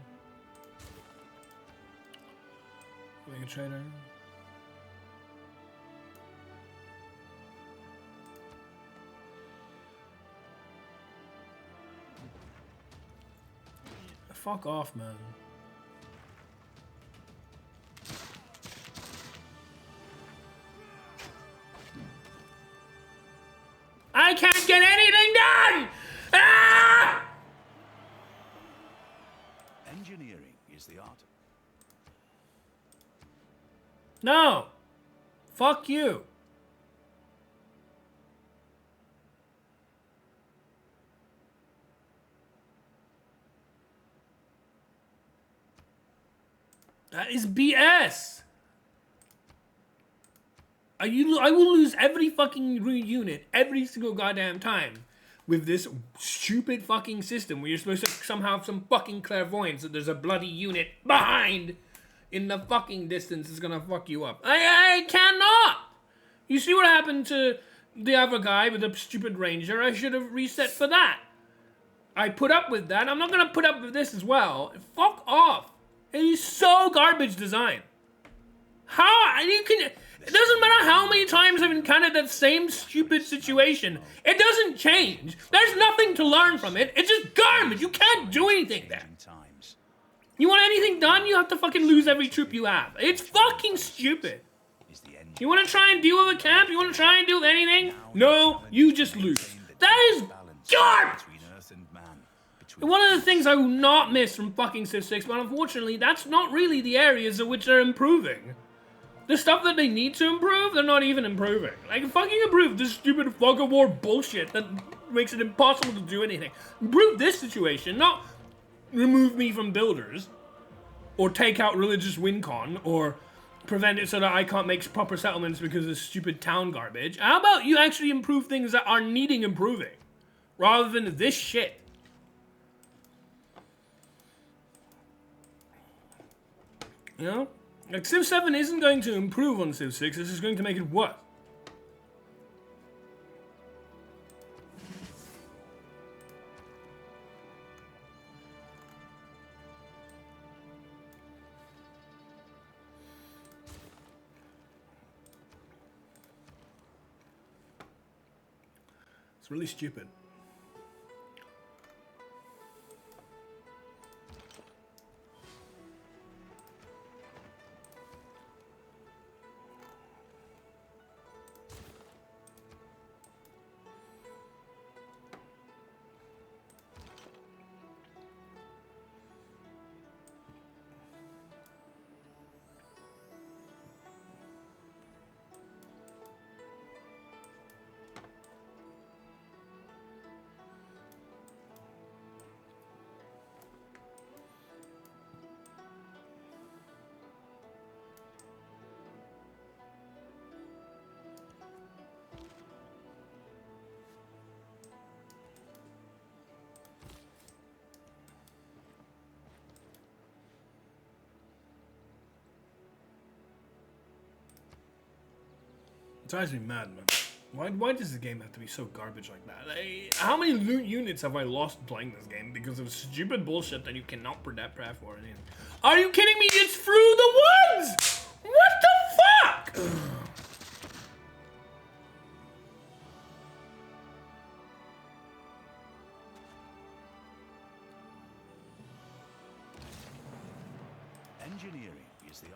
Make a trader. Fuck off, man. I can't get anything done! Ah! Engineering is the art. No! Fuck you! That is BS! I will lose every fucking unit every single goddamn time with this stupid fucking system where you're supposed to somehow have some fucking clairvoyance that there's a bloody unit behind in the fucking distance is gonna fuck you up. I cannot! You see what happened to the other guy with the stupid ranger, I should have reset for that. I put up with that. I'm not gonna put up with this as well. Fuck off. It is so garbage design. How you can? It doesn't matter how many times I've encountered that same stupid situation. It doesn't change. There's nothing to learn from it. It's just garbage. You can't do anything there. Times. You want anything done, you have to fucking lose every troop you have. It's fucking stupid. Is the end. You want to try and deal with a camp? You want to try and do anything? No, you just lose. That is garbage! Between earth and man. And one of the things I will not miss from fucking Civ 6, but unfortunately, that's not really the areas in which they're improving. The stuff that they need to improve, they're not even improving. Like, fucking improve this stupid fog of war bullshit that makes it impossible to do anything. Improve this situation, not remove me from builders, or take out religious wincon, or prevent it so that I can't make proper settlements because of stupid town garbage. How about you actually improve things that are needing improving, rather than this shit? You know? Like, Civ 7 isn't going to improve on Civ 6, this is going to make it worse. It's really stupid. It drives me mad, man. Why does the game have to be so garbage like that? How many loot units have I lost playing this game because of stupid bullshit that you cannot prep for? Or anything? Are you kidding me? It's through the woods! What the fuck? Engineering is the art.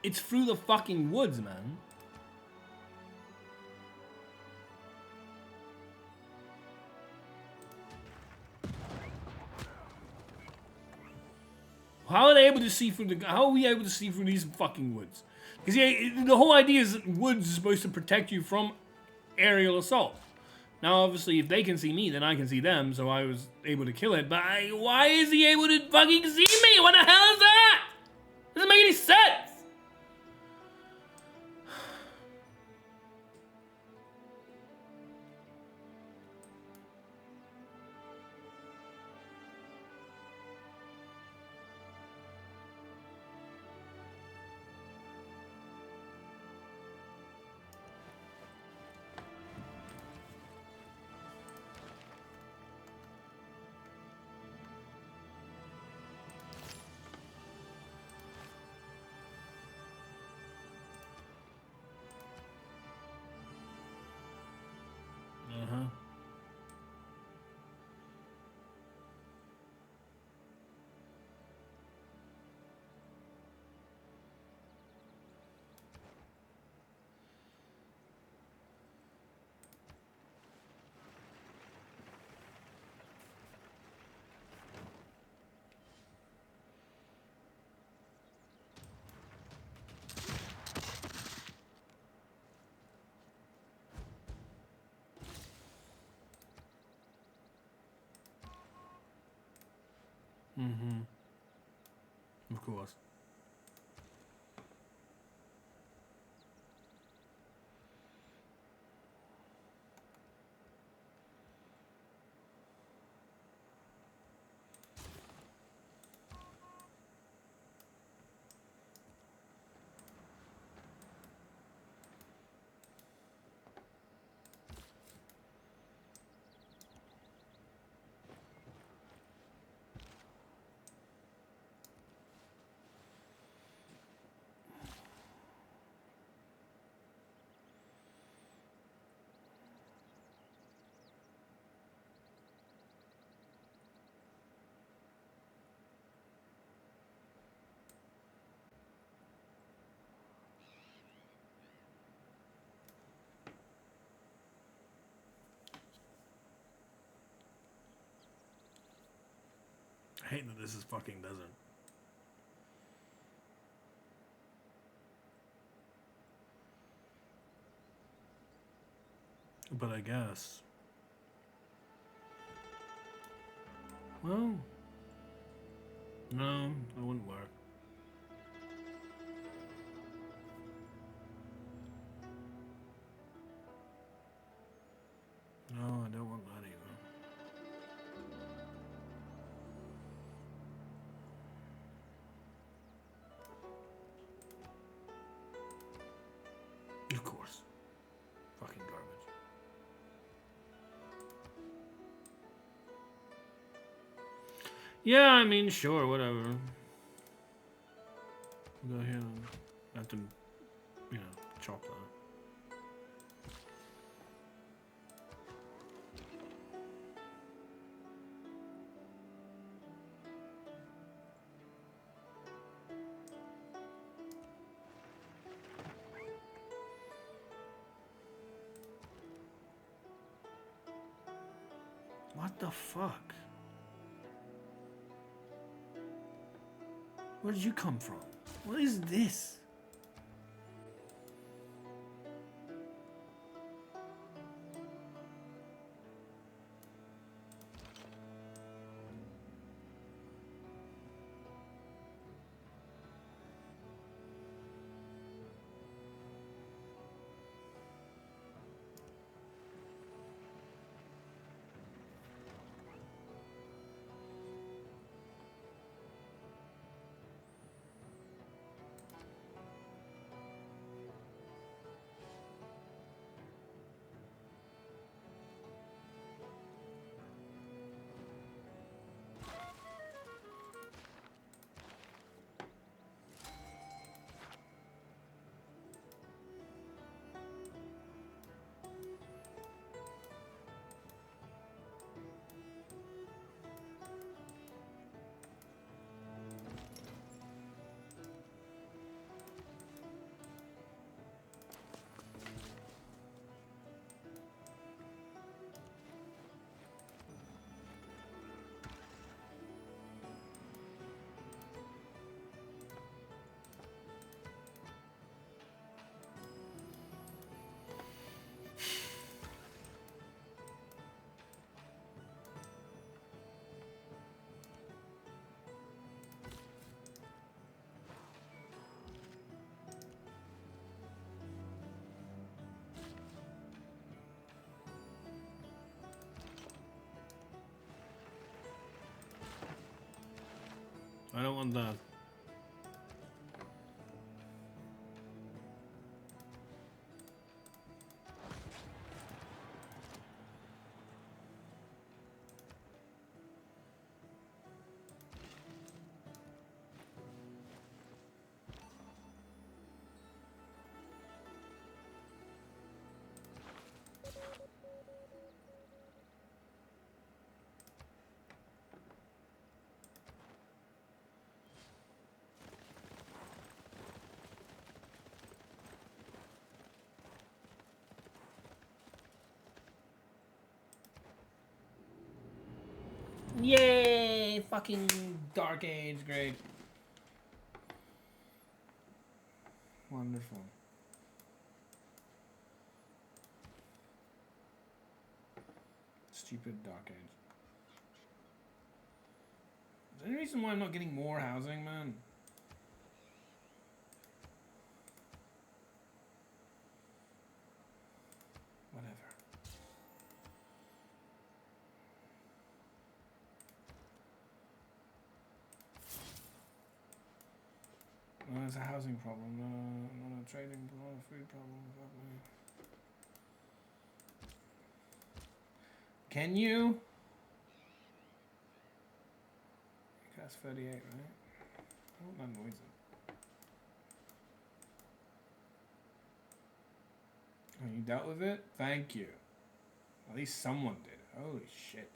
It's through the fucking woods, man. How are they able to see through the? How are we able to see through these fucking woods? Because yeah, the whole idea is that woods is supposed to protect you from aerial assault. Now, obviously, if they can see me, then I can see them, so I was able to kill it. But why is he able to fucking see me? What the hell is that? Doesn't make any sense. Uh-huh. Mm-hmm. Of course. hate that this is fucking desert. But I guess. Well, no, that wouldn't work. No, I don't want that either. Of course. Fucking garbage. Yeah, I mean, sure, whatever. We'll go ahead and have to, you know, chop that. What the fuck? Where did you come from? What is this? I don't want that. Yay! Fucking Dark Age, great. Wonderful. Stupid Dark Age. Is there any reason why I'm not getting more housing, man? Whatever. No, there's a housing problem, not a trading, not a food problem. Fuck me. Can you? That's 38, right? I want that noise. Oh, you dealt with it? Thank you. At least someone did. Holy shit.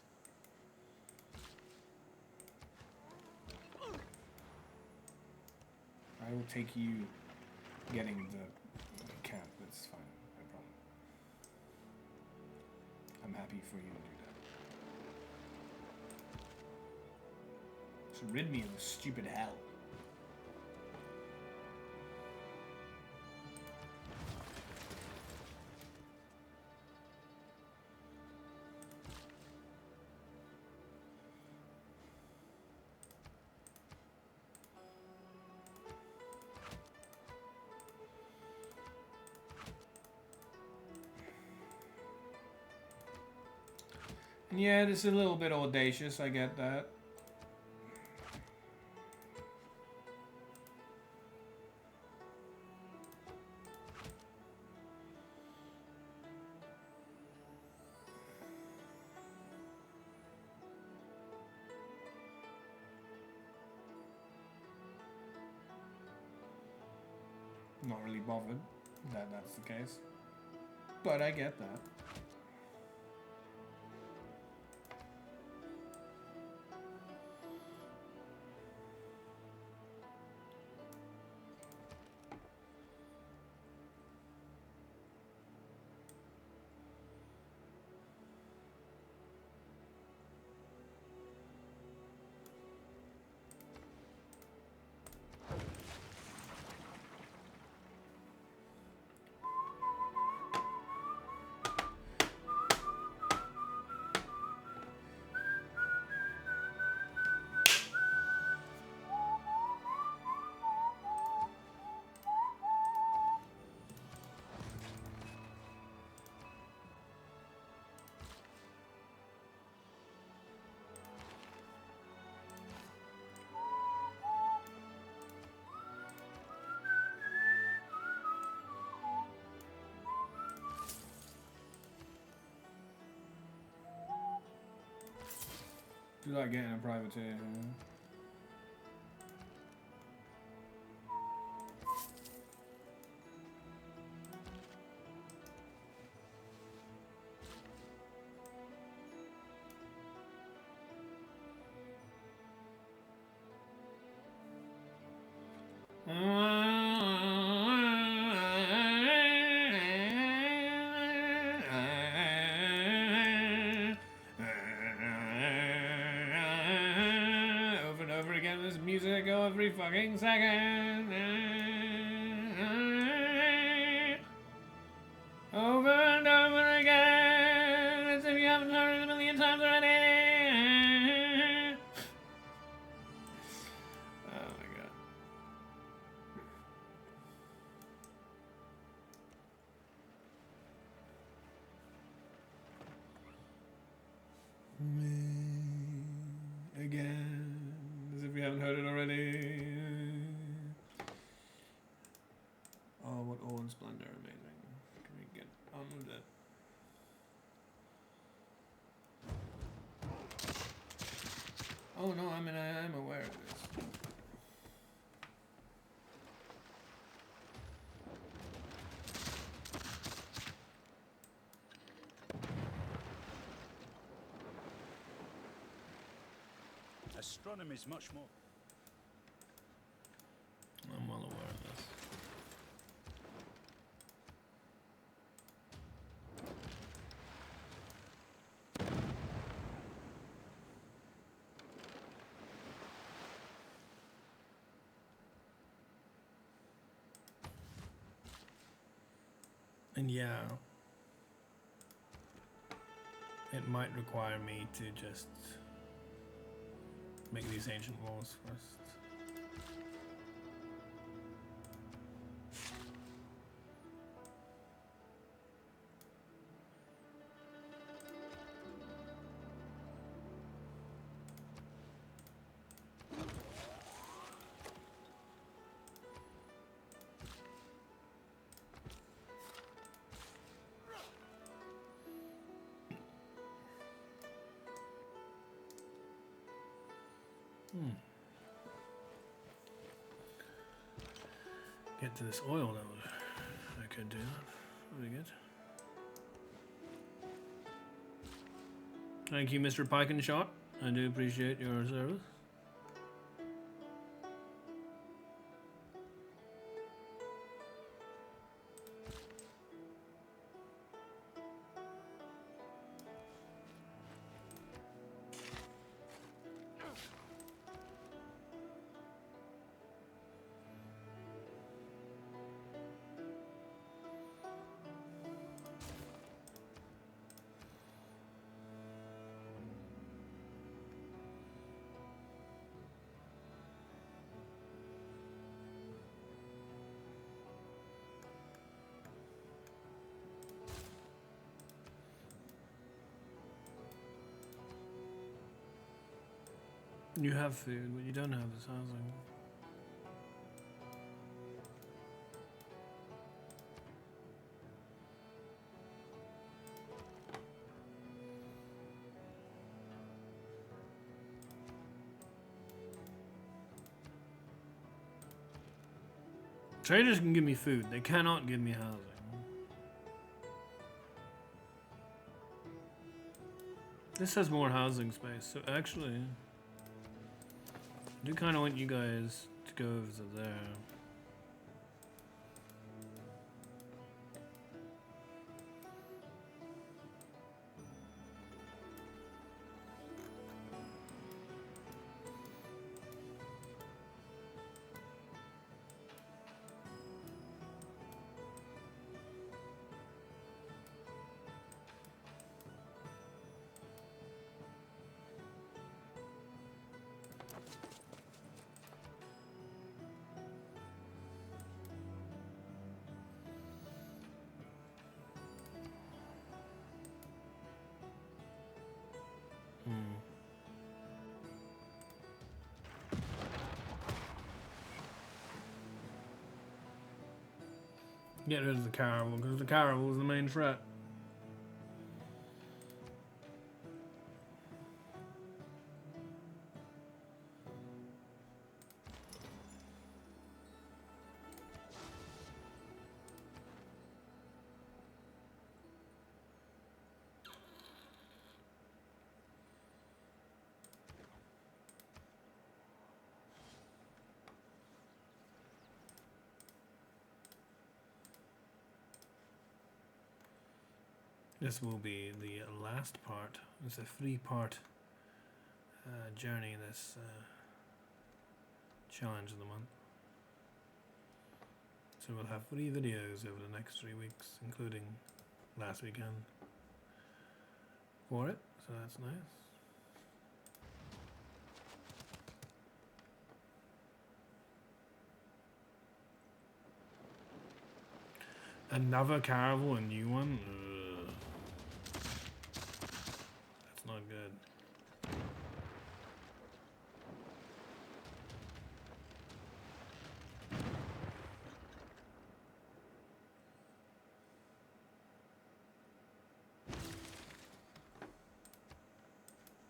I will take you getting the camp. That's fine. No problem. I'm happy for you to do Just rid me of this stupid hell. Yeah, this is a little bit audacious, I get that. Not really bothered that that's the case. But I get that. Do you like getting a privateer? Over and over again, this music every fucking second. Over and over again, as if you haven't heard it a million times already. Oh my god. Again, as if you haven't heard it already. Oh, what awe and splendor, amazing. Can we get on with it? Oh no, I mean, I am aware of this. Astronomy is much more. I'm well aware of this. And yeah, it might require me to just make these ancient walls first. Get to this oil node. I could do that. Really good. Thank you, Mr. Pike and Shot. I do appreciate your service. You have food, what you don't have is housing. Traders can give me food, they cannot give me housing. This has more housing space, so actually, I do kind of want you guys to go over to there. Get rid of the caravel, because the caravel is the main threat. This will be the last part. It's a 3-part journey, this challenge of the month. So we'll have 3 videos over the next 3 weeks, including last weekend for it, so that's nice. Another caravel, a new one? Ugh. That's not good.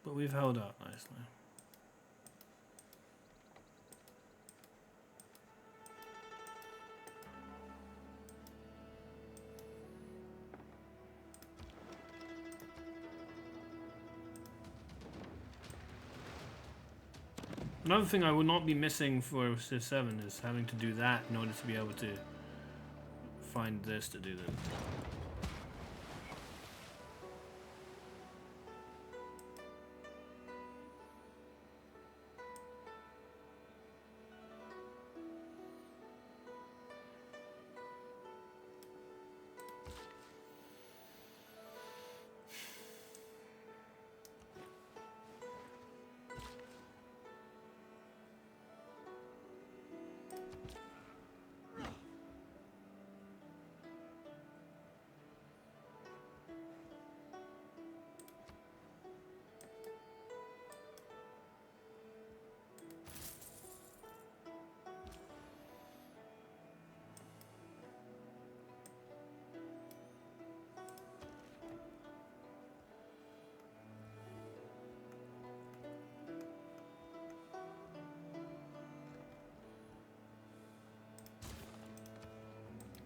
But we've held up nicely. Another thing I would not be missing for Civ 7 is having to do that in order to be able to find this to do this.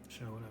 Sure, whatever.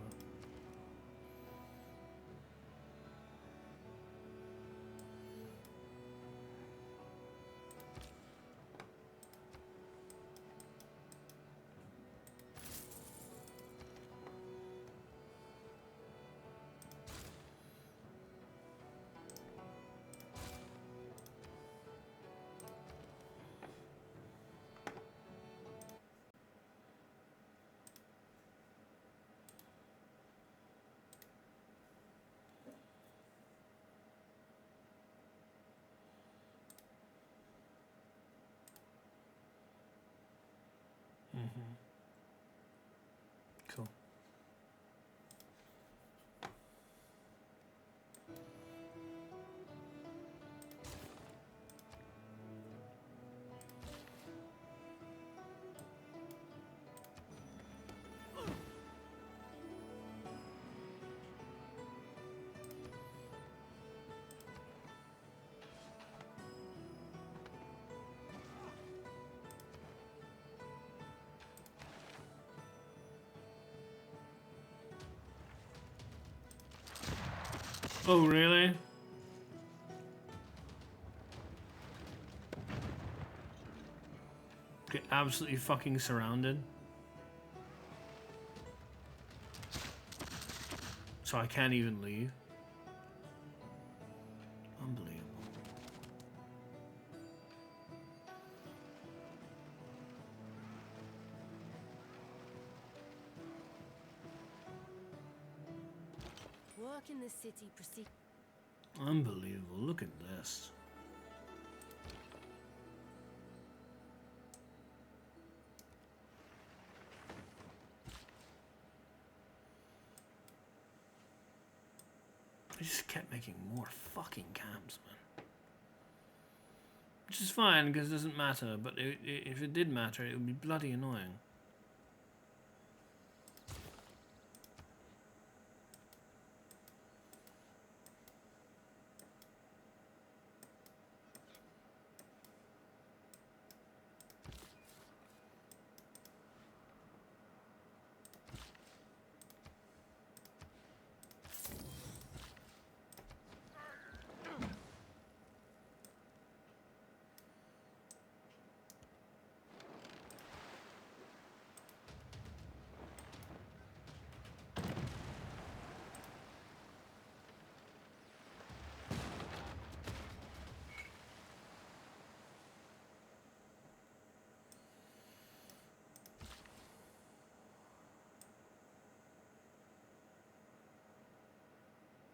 Cool. Oh, really? Get absolutely fucking surrounded. So I can't even leave. Unbelievable. Work in the city proceed. Unbelievable. Look at this. I just kept making more fucking camps, man. Which is fine, because it doesn't matter, but if it did matter, it would be bloody annoying.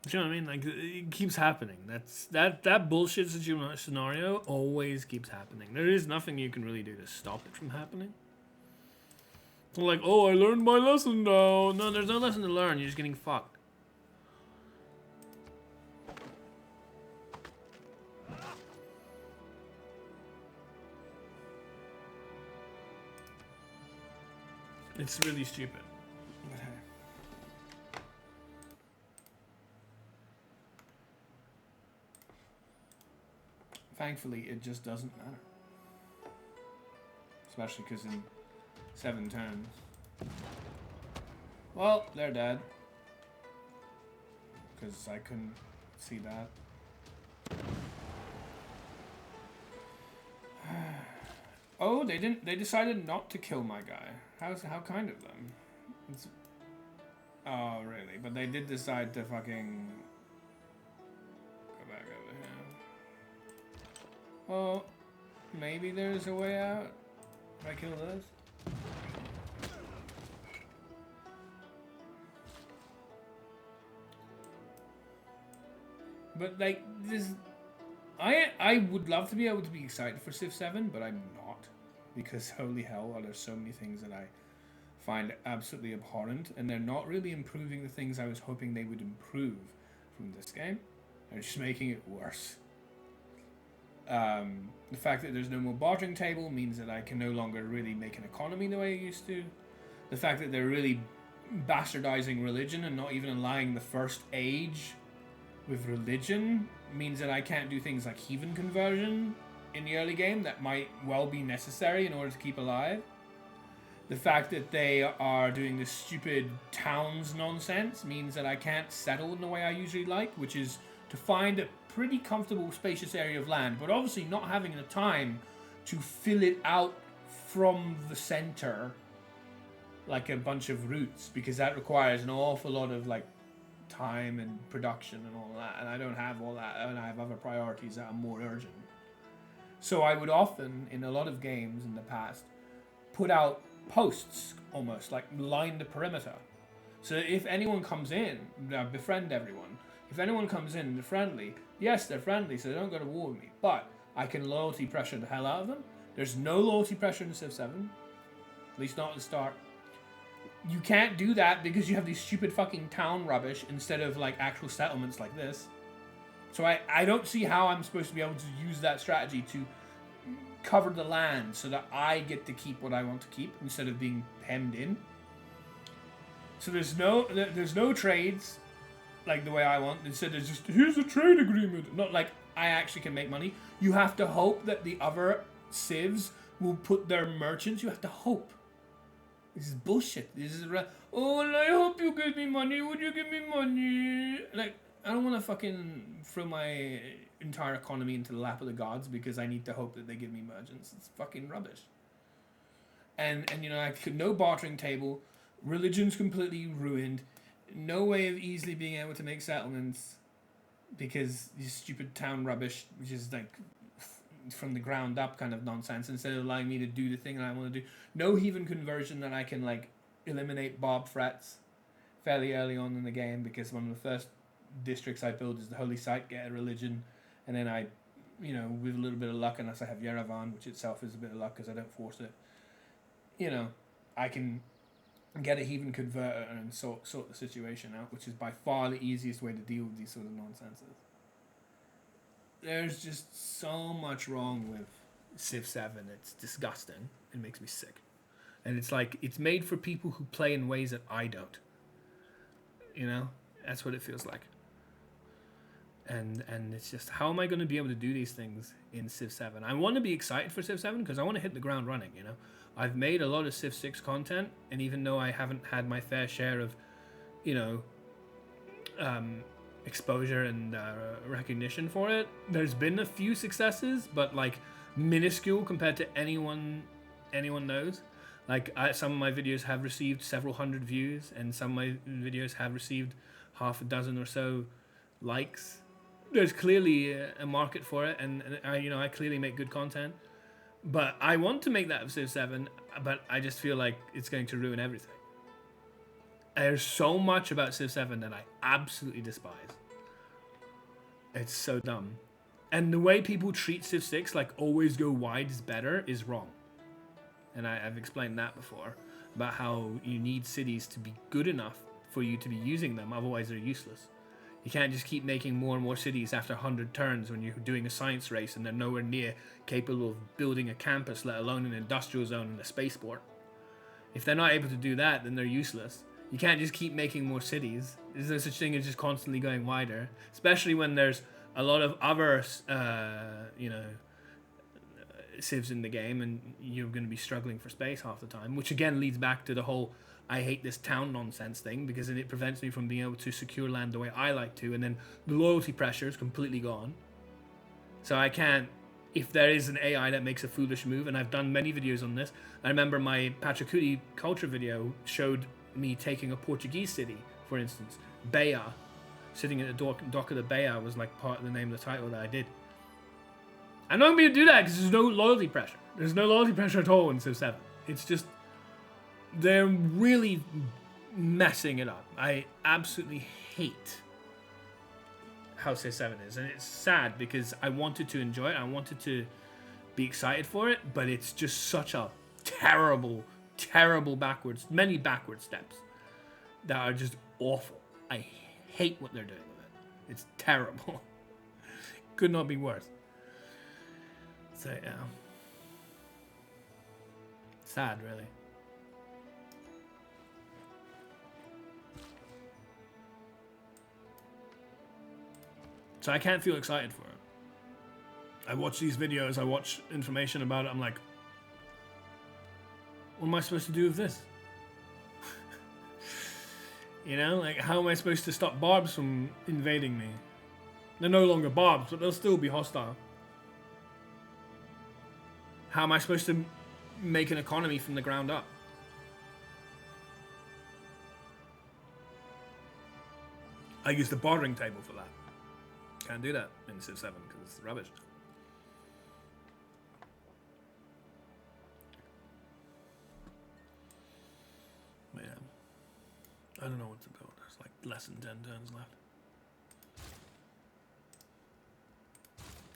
Do you know what I mean? Like, it keeps happening. That bullshit scenario always keeps happening. There is nothing you can really do to stop it from happening. Like, oh, I learned my lesson now. No, there's no lesson to learn. You're just getting fucked. It's really stupid. But hey. Thankfully, it just doesn't matter. Especially because in 7 turns. Well, they're dead. Because I couldn't see that. Oh, they didn't. They decided not to kill my guy. How kind of them. It's, oh, really? But they did decide to fucking go back over here. Well, maybe there's a way out. If I kill this. But like this, I would love to be able to be excited for Civ 7, but I'm not, because holy hell, there's so many things that I find absolutely abhorrent, and they're not really improving the things I was hoping they would improve from this game. They're just making it worse. The fact that there's no more bartering table means that I can no longer really make an economy the way I used to. The fact that they're really bastardizing religion and not even allowing the first age with religion means that I can't do things like heathen conversion in the early game that might well be necessary in order to keep alive. The fact that they are doing this stupid towns nonsense means that I can't settle in the way I usually like, which is to find a pretty comfortable, spacious area of land, but obviously not having the time to fill it out from the center like a bunch of routes, because that requires an awful lot of like time and production and all that, and I don't have all that, and I have other priorities that are more urgent. So I would often, in a lot of games in the past, put out posts, almost like line the perimeter. So if anyone comes in, befriend everyone. If anyone comes in and they're friendly, yes, they're friendly, so they don't go to war with me, but I can loyalty pressure the hell out of them. There's no loyalty pressure in Civ 7, at least not at the start. You can't do that because you have these stupid fucking town rubbish instead of like actual settlements like this. So I don't see how I'm supposed to be able to use that strategy to cover the land so that I get to keep what I want to keep instead of being hemmed in. So there's no trades like the way I want. Instead there's just, here's a trade agreement. Not like I actually can make money. You have to hope that the other civs will put their merchants. You have to hope. This is bullshit. This is oh, well, I hope you give me money. Would you give me money? Like, I don't want to fucking throw my entire economy into the lap of the gods because I need to hope that they give me merchants. It's fucking rubbish. And you know, no bartering table, religion's completely ruined, no way of easily being able to make settlements because these stupid town rubbish, which is like from the ground up kind of nonsense, instead of allowing me to do the thing that I want to do. No heathen conversion that I can like eliminate Bob threats fairly early on in the game, because one of the first districts I build is the holy site, get a religion, and then I, you know, with a little bit of luck, unless I have Yerevan, which itself is a bit of luck because I don't force it, you know, I can get a heathen converter and sort the situation out, which is by far the easiest way to deal with these sort of nonsenses. There's just so much wrong with Civ 7. It's disgusting. It makes me sick. And it's like, it's made for people who play in ways that I don't. You know? That's what it feels like. And it's just, how am I going to be able to do these things in Civ 7? I want to be excited for Civ 7 because I want to hit the ground running, you know? I've made a lot of Civ 6 content, and even though I haven't had my fair share of, you know, exposure and recognition for it, there's been a few successes, but like minuscule compared to anyone knows. Like some of my videos have received several hundred views, and some of my videos have received half a dozen or so likes. There's clearly a market for it, and I clearly make good content. But I want to make that of Civ 7, but I just feel like it's going to ruin everything. There's so much about Civ 7 that I absolutely despise. It's so dumb. And the way people treat Civ 6, like always go wide is better, is wrong. And I've explained that before, about how you need cities to be good enough for you to be using them, otherwise they're useless. You can't just keep making more and more cities after 100 turns when you're doing a science race and they're nowhere near capable of building a campus, let alone an industrial zone and a spaceport. If they're not able to do that, then they're useless. You can't just keep making more cities. There's no such thing as just constantly going wider, especially when there's a lot of other, civs in the game, and you're going to be struggling for space half the time, which again leads back to the whole I hate this town nonsense thing, because it prevents me from being able to secure land the way I like to, and then the loyalty pressure is completely gone. So I can't, if there is an AI that makes a foolish move, and I've done many videos on this. I remember my Pachacuti culture video showed me taking a Portuguese city, for instance, Beja. Sitting at the dock of the Beja was like part of the name of the title that I did. I'm not going to be able to do that because there's no loyalty pressure. There's no loyalty pressure at all in Civ 7. It's just, they're really messing it up. I absolutely hate how Civ 7 is. And it's sad because I wanted to enjoy it. I wanted to be excited for it. But it's just such a terrible many backward steps that are just awful. I hate what they're doing with it. It's terrible. Could not be worse. So, yeah. Sad, really. So I can't feel excited for it. I watch these videos, I watch information about it, I'm like, what am I supposed to do with this? You know, like, how am I supposed to stop Barbs from invading me? They're no longer Barbs, but they'll still be hostile. How am I supposed to make an economy from the ground up? I use the bartering table for that. Can't do that in Civ 7 because it's rubbish. But yeah. I don't know what to build. There's like less than 10 turns left.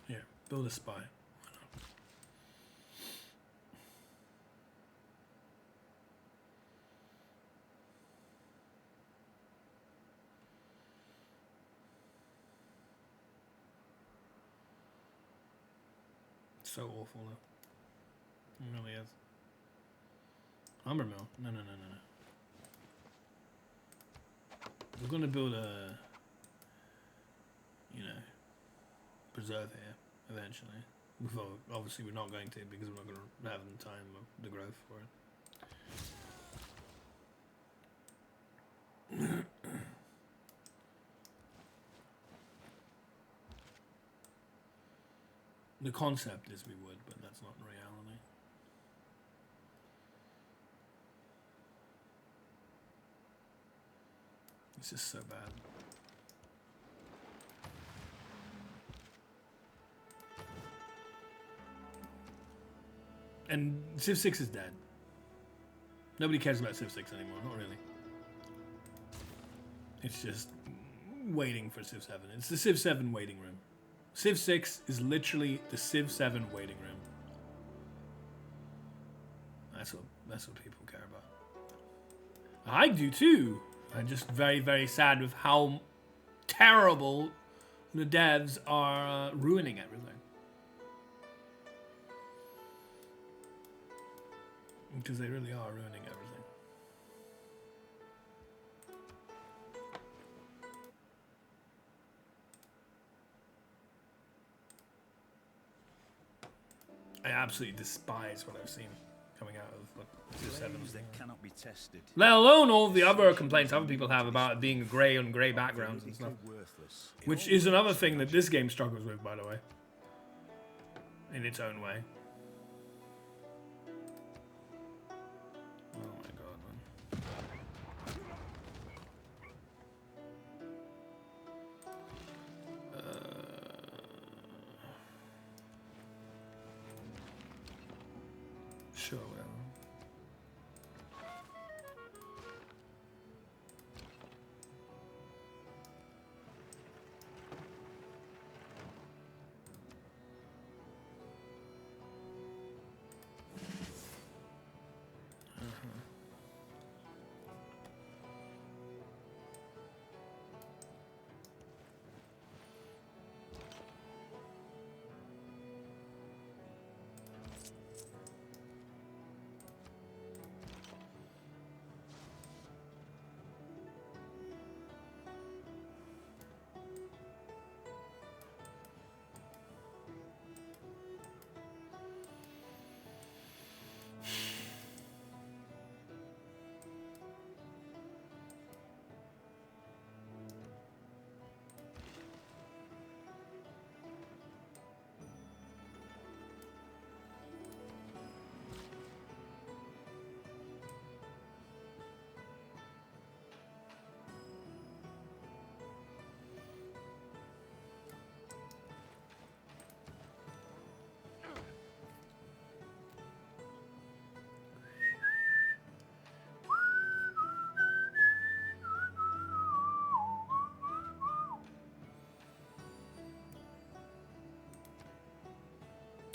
Here, build a spy. So awful though. It really is. Umber Mill? No. We're gonna build a, preserve here eventually. Obviously we're not going to, because we're not gonna have the time of the growth for it. The concept is we would, but that's not reality. It's just so bad. And Civ 6 is dead. Nobody cares about Civ 6 anymore, not really. It's just waiting for Civ 7. It's the Civ 7 waiting room. Civ 6 is literally the Civ 7 waiting room. That's what people care about. I do too. I'm just very, very sad with how terrible the devs are ruining everything. Because they really are ruining everything. I absolutely despise what I've seen coming out of Civ 7. Claims that cannot be tested. Let alone all the other complaints other people have about it being grey on grey backgrounds and stuff. Worthless. Which is another thing that this game struggles with, by the way. In its own way. Oh my god, man. Sure, whatever.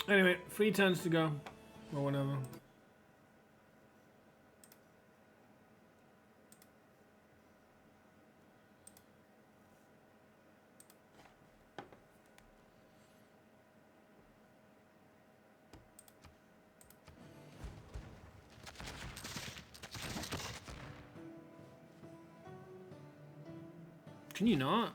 Anyway, 3 turns to go. Or whatever. Can you not?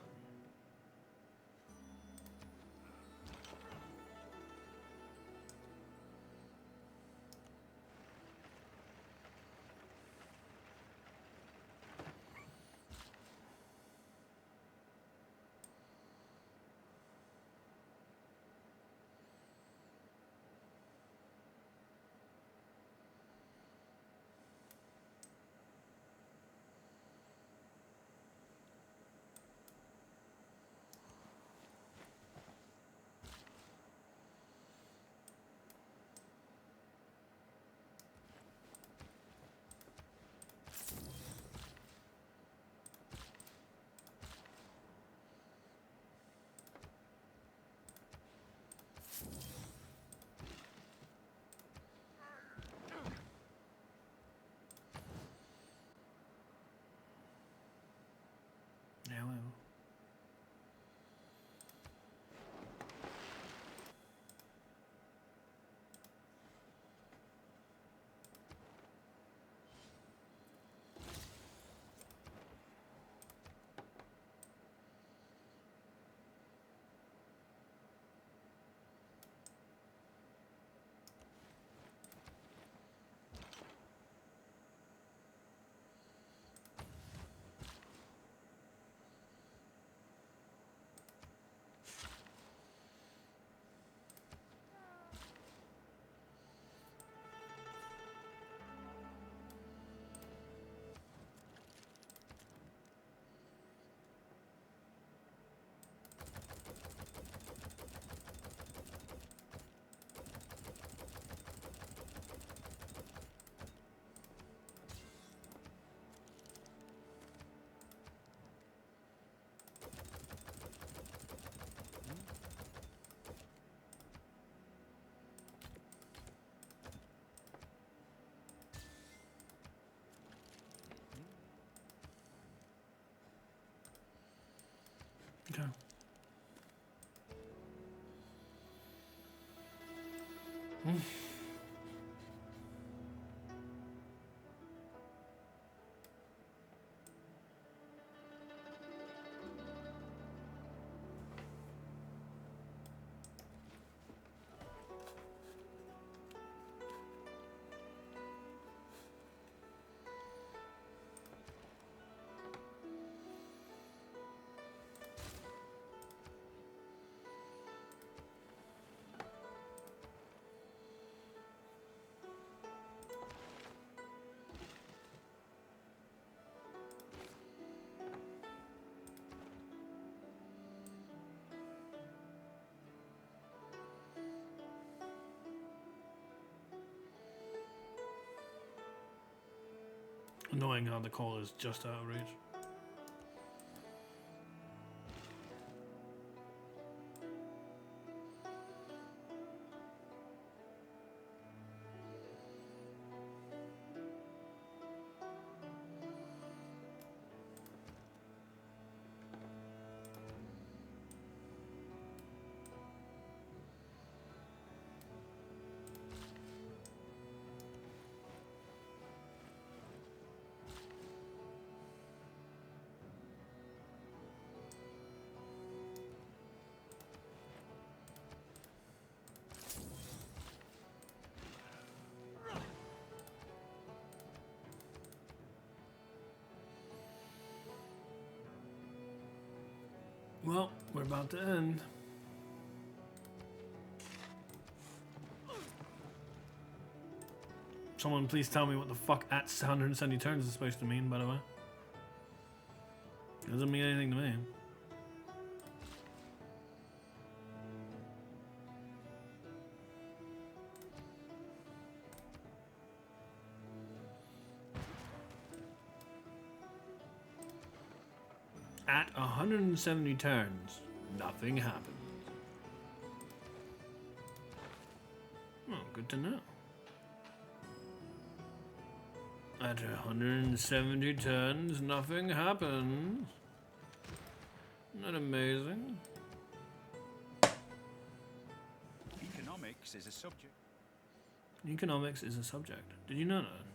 Annoying how the call is just out of reach. Well, we're about to end. Someone please tell me what the fuck at 170 turns is supposed to mean, by the way. It doesn't mean anything to me. At 170 turns, nothing happens. Oh, good to know. At 170 turns, nothing happens. Isn't that amazing? Economics is a subject. Economics is a subject. Did you know that?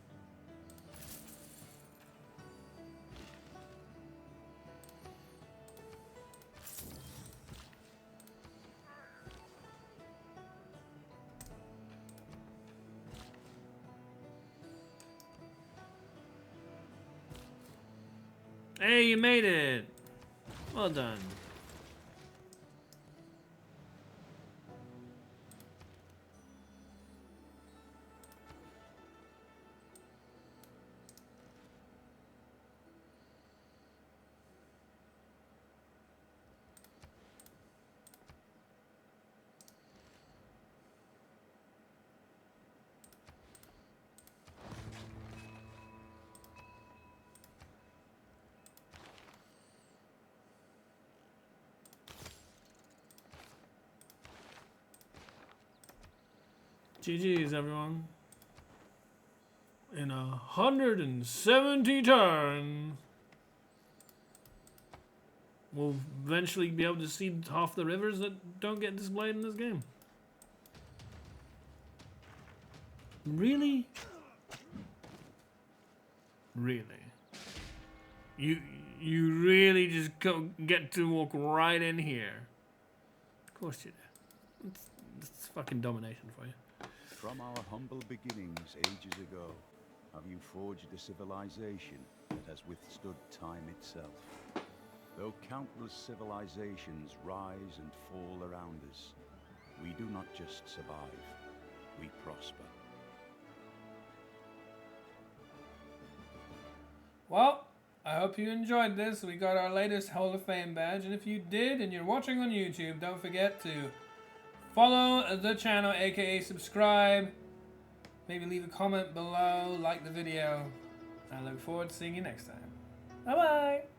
Hey, you made it! Well done. GG's, everyone. In 170 turns, we'll eventually be able to see half the rivers that don't get displayed in this game. Really? Really? You really just get to walk right in here? Of course you do. It's fucking domination for you. From our humble beginnings ages ago, have you forged a civilization that has withstood time itself. Though countless civilizations rise and fall around us, we do not just survive, we prosper. Well, I hope you enjoyed this. We got our latest Hall of Fame badge, and if you did and you're watching on YouTube, don't forget to follow the channel, aka subscribe. Maybe leave a comment below, like the video. I look forward to seeing you next time. Bye bye!